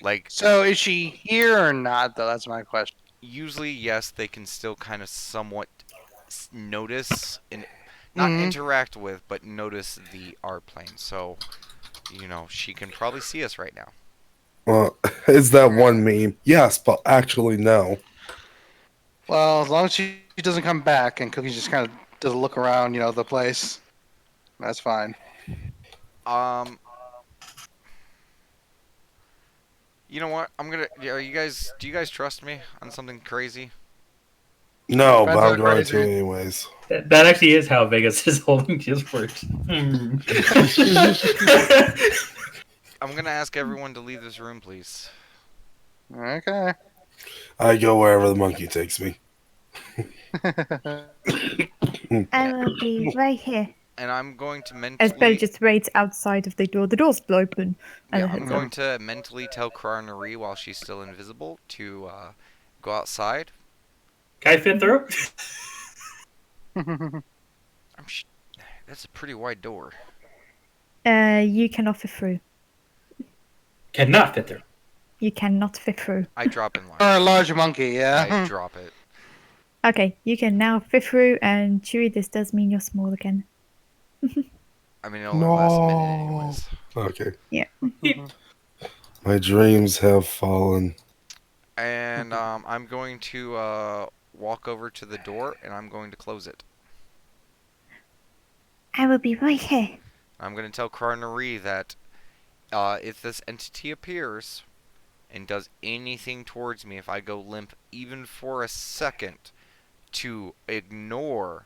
Like So is she here or not, though? That's my question. usually, yes, they can still kind of somewhat notice and not Mhm. interact with, but notice the our plane. So, you know, she can probably see us right now. Well, is that one meme? Yes, but actually no. Well, as long as she doesn't come back and Cookie just kind of does a look around, the place, that's fine. You know what? I'm gonna. Do you guys trust me on something crazy? No, but Depends I'm how going to crazy. anyways. That actually is how Vegas is holding his words. Hmm. I'm gonna ask everyone to leave this room, please. Okay. I go wherever the monkey takes me. I will be right here. And I'm going to As Belle mentally, just waits outside of the door. The door's still open. And yeah, the I'm heads going up. to mentally tell Karanari while she's still invisible to go outside. Can I fit through? I'm sh- That's a pretty wide door. You cannot fit through. Cannot fit through. You cannot fit through. I drop in Or line. a large monkey, I yeah. drop it. Okay, you can now fit through, and Chewie, this does mean you're small again. I mean, it only lasts a minute No. anyways. Okay. Yeah. My dreams have fallen. And I'm going to walk over to the door and I'm going to close it. I will be right here. I'm going to tell Karanari that if this entity appears and does anything towards me, if I go limp even for a second, to ignore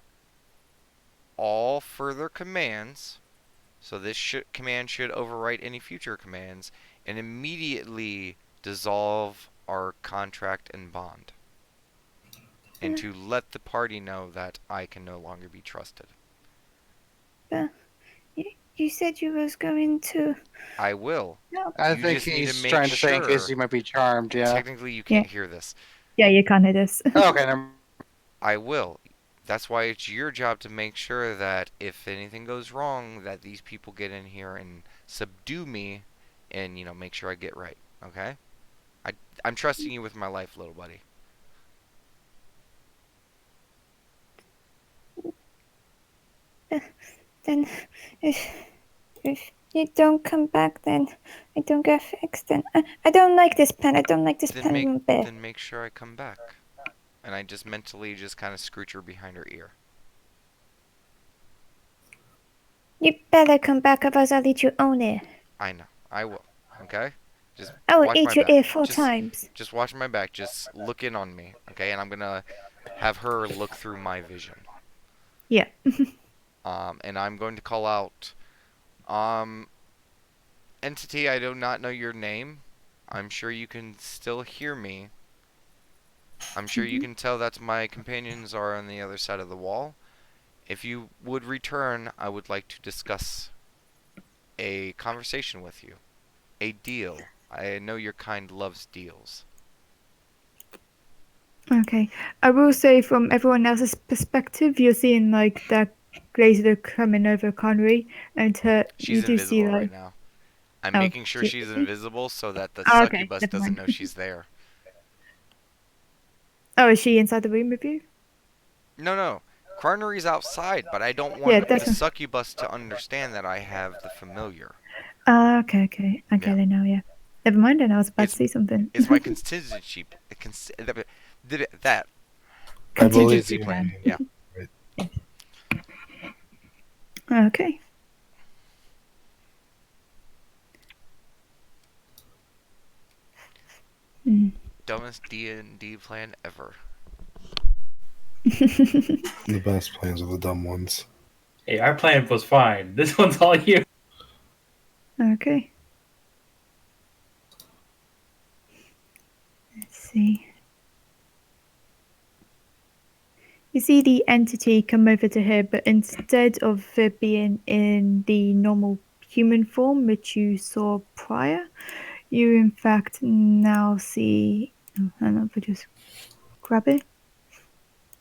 all further commands. So this command should overwrite any future commands and immediately dissolve our contract and bond. And to let the party know that I can no longer be trusted. You said you was going to. I will. No. I You think just need to he's make trying to say in case sure. he might be charmed, yeah. Technically, you can't Yeah. hear this. Yeah, you can't hear this. Okay, never. I will. That's why it's your job to make sure that if anything goes wrong, that these people get in here and subdue me, and make sure I get right. Okay? I'm trusting you with my life, little buddy. Then, if you don't come back, then I don't get fixed. Then I don't like this plan. I don't like this Then plan one bit. make sure I come back. And I just mentally just kind of scooch her behind her ear. You better come back, otherwise I'll let you own it. I know. I will. Okay? Just I will watch my eat your back. ear 4 times. Just watch my back. Just look in on me. Okay? And I'm gonna have her look through my vision. Yeah. And I'm going to call out, entity, I do not know your name. I'm sure you can still hear me. I'm sure you can tell that my companions are on the other side of the wall. If you would return, I would like to discuss a conversation with you. A deal. I know your kind loves deals. Okay. I will say, from everyone else's perspective, you're seeing like that glazer coming over Connery, and She's you do see invisible right like. now. I'm Oh, making sure she's she- invisible so that the Oh, okay, succubus never doesn't mind. know she's there. Oh, is she inside the room with you? No. Carnery's outside, but I don't Yeah, want the definitely. succubus to understand that I have the familiar. Okay. I get Yeah. it now. Yeah. Never mind. Then I was about It's to say something. It's my contingency. That I believe contingency you. plan. Yeah. Okay. Dumbest D&D plan ever. The best plans are the dumb ones. Hey, our plan was fine. This one's all you. Okay. Let's see. You see the entity come over to here, but instead of it being in the normal human form which you saw prior, you in fact now see. Oh, hang on, if I just grab it.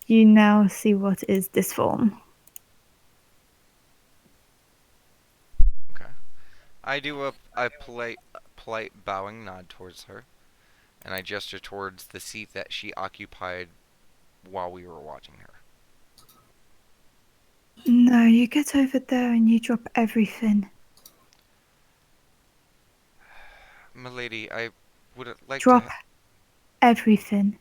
You now see what is this form. Okay. I do a polite bowing nod towards her, and I gesture towards the seat that she occupied while we were watching her. No, you get over there and you drop everything. Milady, I would like Drop to. everything.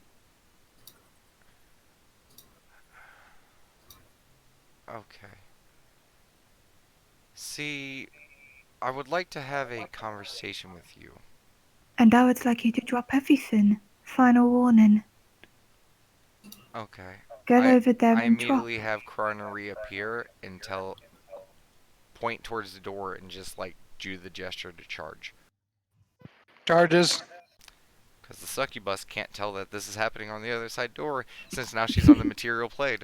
Okay. See, I would like to have a conversation with you. And I would like you to drop everything. Final warning. Okay. Get over there I and drop. immediately have Karna reappear and point towards the door and just like do the gesture to charge. Charges. Because the succubus can't tell that this is happening on the other side door since now she's on the material plane.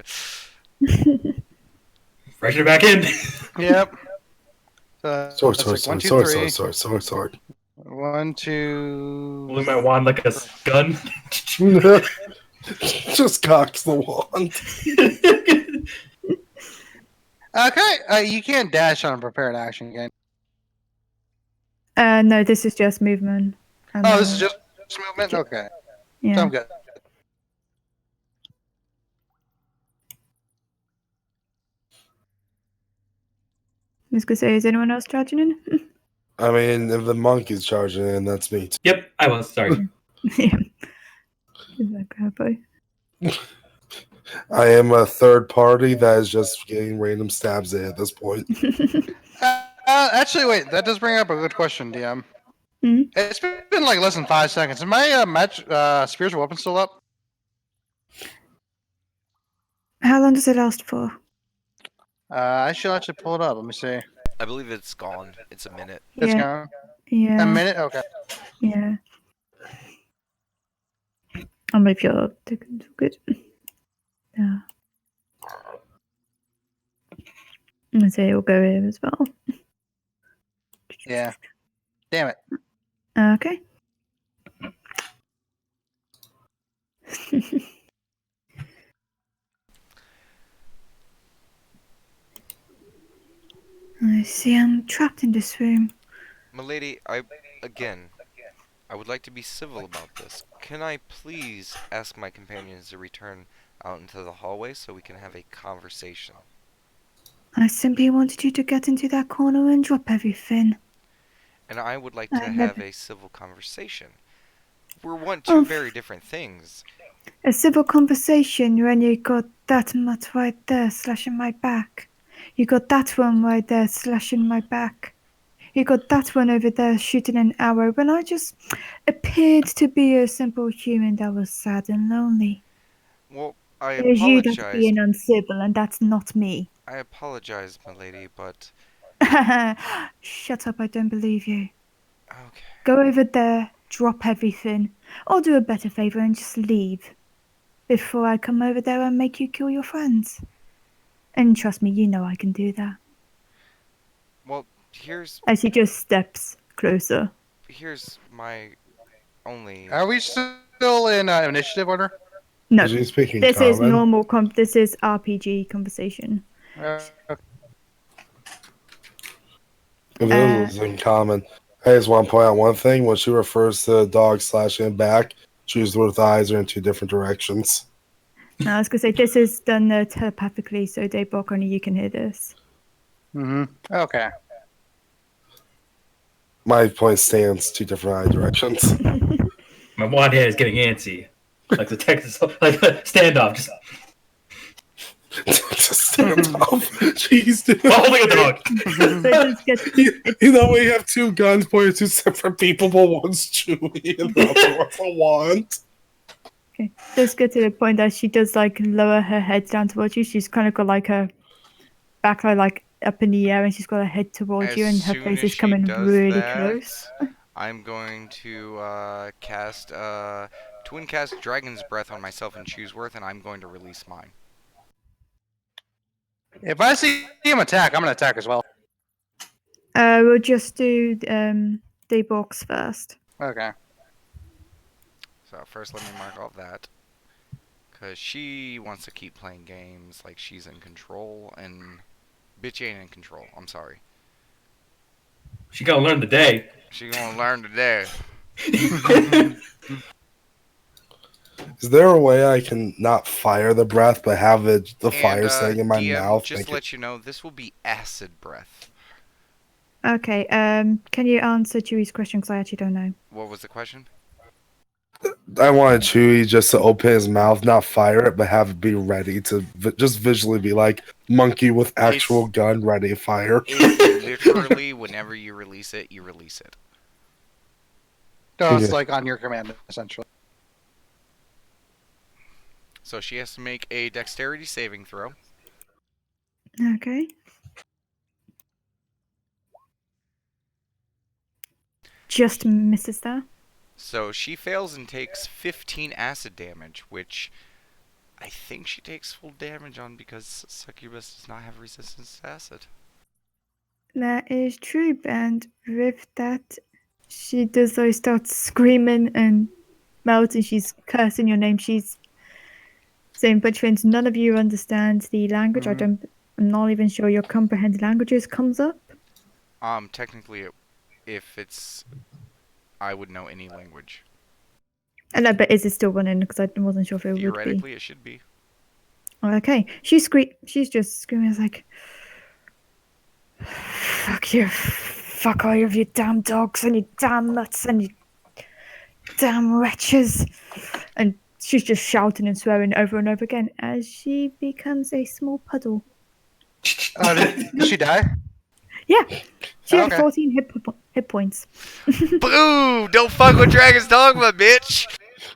Freshen her back in. Yep. Sword, That's sword, like 1, sword, 2, sword, 3. sword, sword, sword, sword. 1, 2. Holding my wand like a gun. Just cocks the wand. Okay, you can't dash on a prepared action game. No, this is just movement. Oh, this is just movement? Okay. So Yeah. I'm good. I was gonna say, is anyone else charging in? I mean, if the monk is charging in, that's me. Yep, I was. Sorry. Yeah. Is that cowboy? I am a third party that is just getting random stabs at this point. Actually, wait. That does bring up a good question, DM. Hmm? It's been like less than 5 seconds. Is my spiritual weapon still up? How long does it last for? I should actually pull it up. Let me see. I believe it's gone. It's a minute. It's Yeah. gone. A Yeah. minute? Okay. Yeah. I'll move your tokens. Good. Yeah. And so it'll go here as well. Yeah. Damn it. Okay. I see I'm trapped in this room. Milady, I would like to be civil about this. Can I please ask my companions to return out into the hallway so we can have a conversation? I simply wanted you to get into that corner and drop everything. And I would like I to never- have a civil conversation. We're two very different things. A civil conversation when you got that mutt right there slashing my back. You got that one right there slashing my back. You got that one over there shooting an arrow when I just appeared to be a simple human that was sad and lonely. Well, I It was you that's apologize. being uncivil and that's not me. I apologize, milady, but Shut up, I don't believe you. okay. Go over there, drop everything, or do a better favor and just leave. Before I come over there and make you kill your friends. And trust me, you know I can do that. Well, here's As he just steps closer. my only. Are we still in initiative order? No, Is he speaking this is common? normal. This is RPG conversation. Okay. If it is in common. I just want to point out one thing. When she refers to the dog slashing back, she used both eyes are in two different directions. Now, I was gonna say this is done telepathically, so Daybok, only you can hear this. Okay. My point stands two different eye directions. My wand hand is getting antsy. Like the Texas, like a standoff. Just Just stand off. Jeez, dude. while holding a dog. So it just gets, You know, we have two guns pointed to separate people, but one's Chewie and the other one's a wand. okay. Just get to the point that she does like lower her head down towards you. She's kind of got like her back like up in the air, and she's got her head towards As you, and her soon face as is she coming does really that, close. I'm going to cast twin cast Dragon's Breath on myself and Chooseworth, and I'm going to release mine. If I see him attack, I'm gonna attack as well. We'll just do Daybok's first. Okay. So first, let me mark off that, because she wants to keep playing games like she's in control, and bitch ain't in control. I'm sorry. She gotta learn today. She gonna learn today. Is there a way I can not fire the breath, but have the fire And, staying in my DM, mouth? just make to let you know, this will be acid breath. Okay. Can you answer Chewie's question? Because I actually don't know. What was the question? I wanted Chewie just to open his mouth, not fire it, but have it be ready to just visually be like monkey with actual gun ready to fire. It's literally whenever you release it, you release it. So it's Yeah. like on your command, essentially. So she has to make a dexterity saving throw. Okay. Just misses that. So she fails and takes 15 acid damage, which I think she takes full damage on because succubus does not have resistance to acid. That is true, and with that, she does though start screaming and melt, and she's cursing your name. She's saying a bunch of things. None of you understand the language. I'm not even sure your comprehend languages comes up. Technically, if it's, I would know any language. And but is it still running? Because I wasn't sure if it would be. Theoretically, it should be. Okay, she's just screaming. It's like, fuck you, fuck all of you damn dogs and you damn nuts and you damn wretches, and she's just shouting and swearing over and over again as she becomes a small puddle. Did she die? Yeah, she had Okay. 14 hit points. Boo! Don't fuck with Dragon's Dogma, bitch!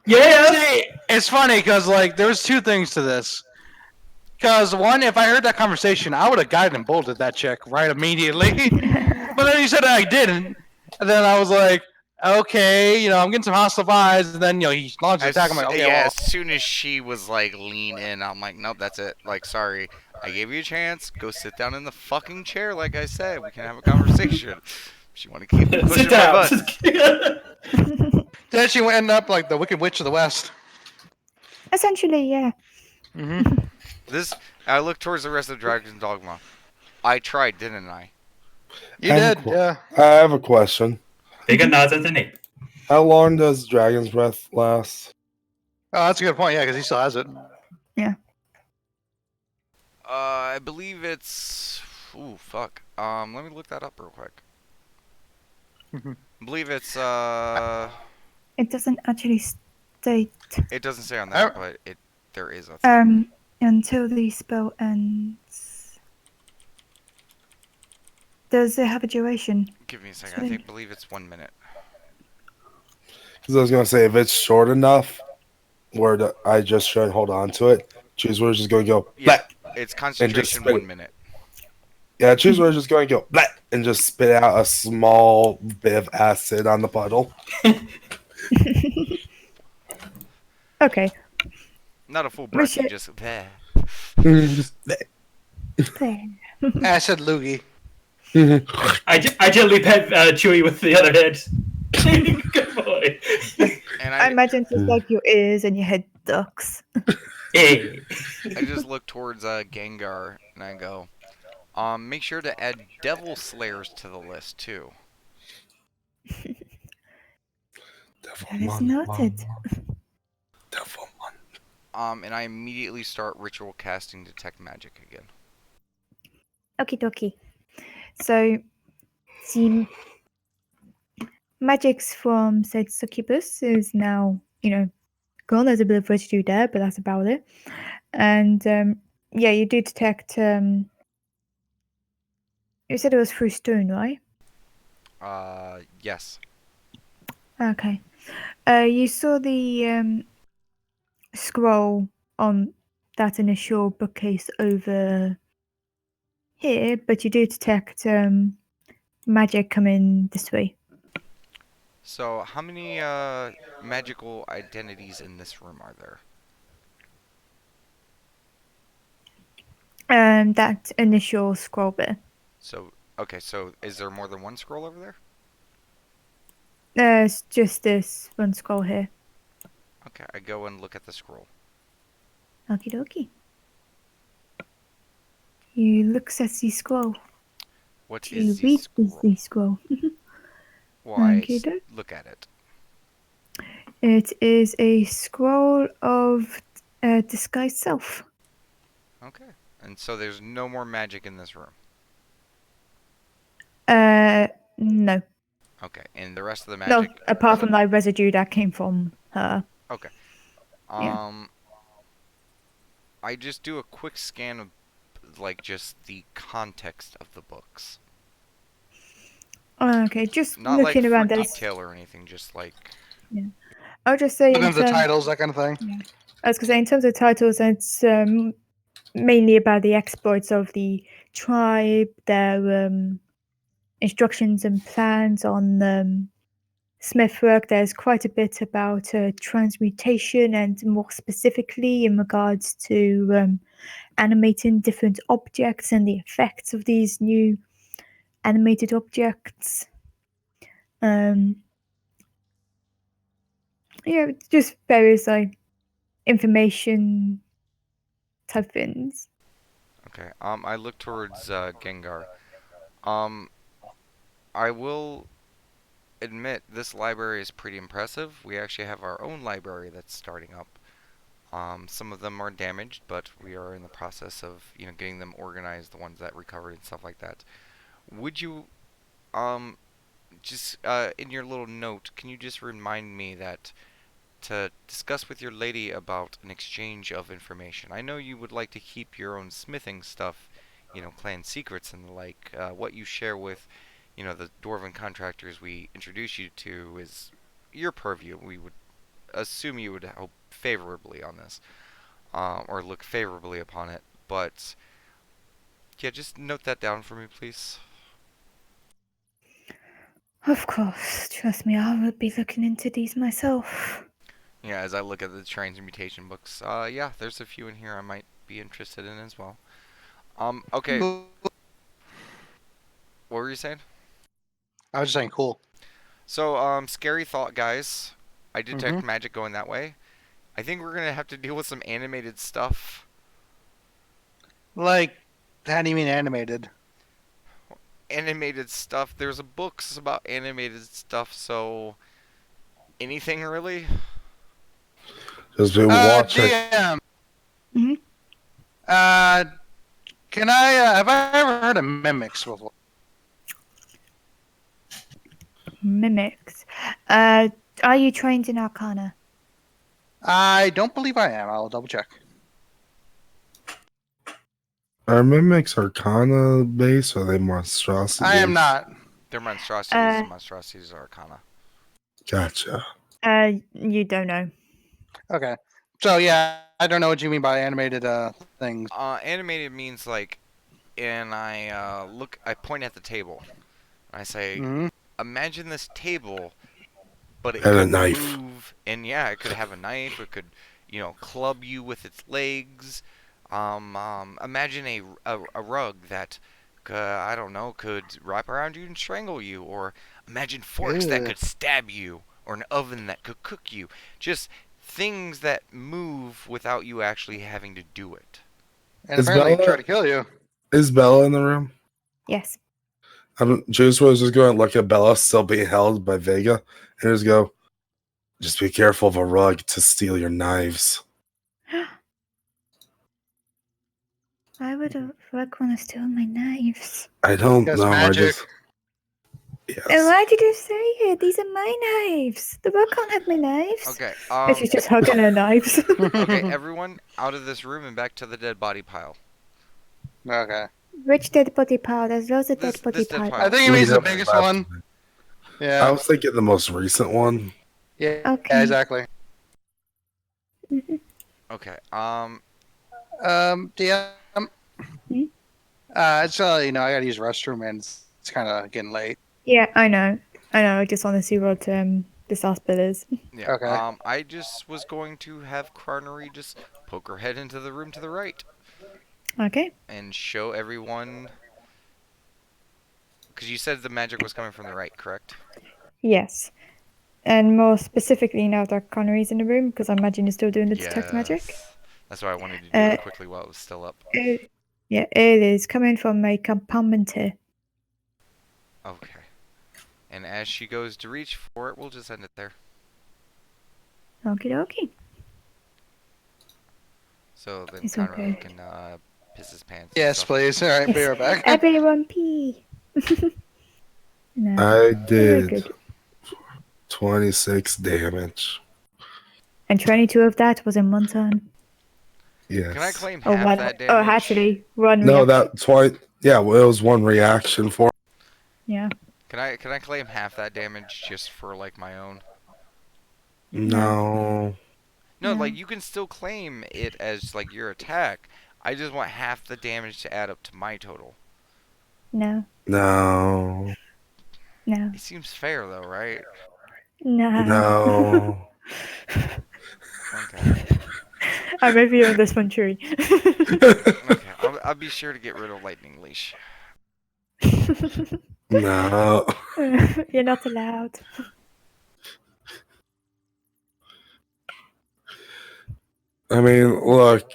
Yeah. See, it's funny because like there's two things to this. Because one, if I heard that conversation, I would have guided and bolted that chick right immediately. But then you said I didn't, and then I was like, okay, I'm getting some hostile vibes. And then he launched an attack. I'm like, okay, yeah, well, as soon as she was like lean in, I'm like, nope, that's it. Like, sorry, I gave you a chance. Go sit down in the fucking chair, like I said. We can have a conversation. If you want to keep pushing Sit my down. buttons. then she ended up like the Wicked Witch of the West. Essentially, yeah. I look towards the rest of Dragon's Dogma. I tried, didn't I? You I have did, a yeah. I have a question. Big nods at the name. How long does Dragon's Breath last? Oh, that's a good point. Yeah, because he still has it. I believe it's. Ooh, fuck. Let me look that up real quick. I believe it's. It doesn't actually state It doesn't say on that, but there is a. until the spell ends. Does it have a duration? Give me a second. I believe it's 1 minute. Because I was gonna say if it's short enough, where I just should hold on to it. Choose word is just gonna go. Yeah, Bleh, it's concentration 1 minute. Yeah, choose word is just gonna go bleh, and just spit out a small bit of acid on the puddle. Okay. Not a full breath, you Richard- just. Bleh. Just bleh. There. Acid loogie. I gently pet Chewie with the other head. Good boy. And I imagine it's like your ears and your head ducks. Hey. I just look towards Gengar and I go, make sure to add Devil Slayers to the list too. That is noted. And I immediately start ritual casting Detect Magic again. Okie dokie. So, the magics from said succubus is now, gone. There's a bit of residue there, but that's about it. And yeah, you do detect. You said it was through stone, right? Yes. Okay. You saw the scroll on that initial bookcase over here, but you do detect magic coming this way. So, how many magical identities in this room are there? That initial scroll bit. So, okay, so is there more than one scroll over there? There's just this one scroll here. Okay, I go and look at the scroll. Okie dokie. You look at the scroll. What You is the read scroll? the scroll. Well, I Okey-doke. look at it. It is a scroll of disguised self. Okay. And so there's no more magic in this room. No. Okay, and the rest of the No, magic. apart from that residue that came from her. Okay. Yeah. I just do a quick scan of, like, just the context of the books. Okay, just Not like looking for around. There's, detail or anything, just like. I'll just say Look in at the terms, titles, that kind of thing. I was going to say, in terms of titles, it's mainly about the exploits of the tribe, their instructions and plans on smith work. There's quite a bit about transmutation, and more specifically in regards to animating different objects and the effects of these new animated objects. Yeah, just various like information type things. Okay. I look towards Gengar. Um, I will admit this library is pretty impressive. We actually have our own library that's starting up. Some of them are damaged, but we are in the process of, getting them organized, the ones that recovered and stuff like that. Would you, just in your little note, can you just remind me that to discuss with your lady about an exchange of information? I know you would like to keep your own smithing stuff, clan secrets and the like. What you share with, the dwarven contractors we introduce you to is your purview. We would assume you would hope favorably on this, or look favorably upon it. But yeah, just note that down for me, please. Of course, trust me, I will be looking into these myself. Yeah, as I look at the transmutation books, yeah, there's a few in here I might be interested in as well. Okay, Cool. what were you saying? I was just saying cool. So, scary thought, guys. I detect Mhm. magic going that way. I think we're gonna have to deal with some animated stuff. Like, how do you mean animated? Animated stuff. There's books about animated stuff, so anything really. Because we watch it. DM. Mhm. Can I? Have I ever heard of mimics before? Mimics. Are you trained in Arcana? I don't believe I am. I'll double check. Are mimics arcana based or are they monstrosity I am based? not. They're monstrosities, and monstrosities are arcana. Gotcha. You don't know. Okay. So yeah, I don't know what you mean by animated things. Animated means like, and I point at the table. And I say, Hmm. imagine this table, but it And a could knife. move, and yeah, it could have a knife. It could, club you with its legs. Imagine a rug that, I don't know, could wrap around you and strangle you, or imagine forks that Ew. could stab you, or an oven that could cook you. Just things that move without you actually having to do it. And Is apparently try Bella to kill you. is Bella in the room? Yes. Juice was just going to look at Bella still being held by Vega and just go, just be careful of a rug to steal your knives. Why would a rug want to steal my knives? I don't Because know. magic. And Yes. why did you say it? These are my knives. The rug can't have my knives. Okay. And she's just hugging her knives. Okay, everyone out of this room and back to the dead body pile. Okay. Which dead body pile? There's loads of This- dead body this dead piles. pile. I think he means the Immediately biggest left. one. I Yeah. was thinking the most recent one. Yeah. Okay. Yeah. Exactly. Okay. DM. Hmm? It's I gotta use the restroom and it's kind of getting late. Yeah, I know. I just want to see what this last bit is. Yeah. Okay. I just was going to have Carnery just poke her head into the room to the right Okay. and show everyone. Because you said the magic was coming from the right, correct? Yes. And more specifically now that Connery's in the room, because I imagine you're still doing the detect magic. That's why I wanted to do it Uh, quickly while it was still up. It is coming from a compartment here. Okay. And as she goes to reach for it, we'll just end it there. Okie dokie. So then It's Connery okay. can piss his pants. and Yes, stuff. please. All right. Be Yes. right back. Everyone pee. No. I Very did good. 26 damage. And 22 of that was in one turn. Yes. Can I claim Oh, half one. that damage? Oh, actually, one. No, reaction. that 20. Yeah, well, it was one reaction for. Yeah. Can I claim half that damage just for like my own? No. No, No. like you can still claim it as like your attack. I just want half the damage to add up to my total. No. No. No. It seems fair though, right? No. No. Okay. I'm with you on this one, Chewie. Okay. I'll be sure to get rid of lightning leash. No. You're not allowed. I mean, look,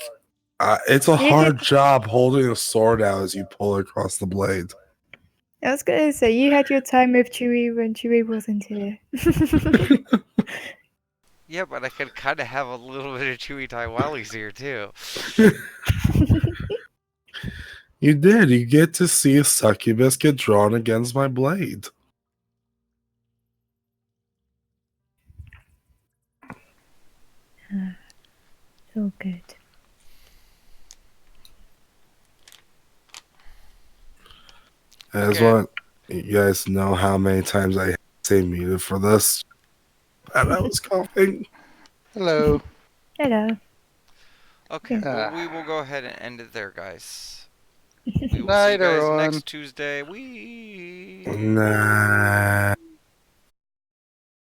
it's a You hard could. job holding a sword out as you pull across the blade. I was gonna say you had your time with Chewie when Chewie wasn't here. Yeah, but I could kind of have a little bit of Chewy time while he's here too. You did. You get to see a succubus get drawn against my blade. So good. I just Okay. want you guys to know how many times I say muted for this. And I was coughing. Hello. Hello. Okay, Yeah. well, we will go ahead and end it there, guys. We will see you Night, guys everyone. next Tuesday. Wee. Nah.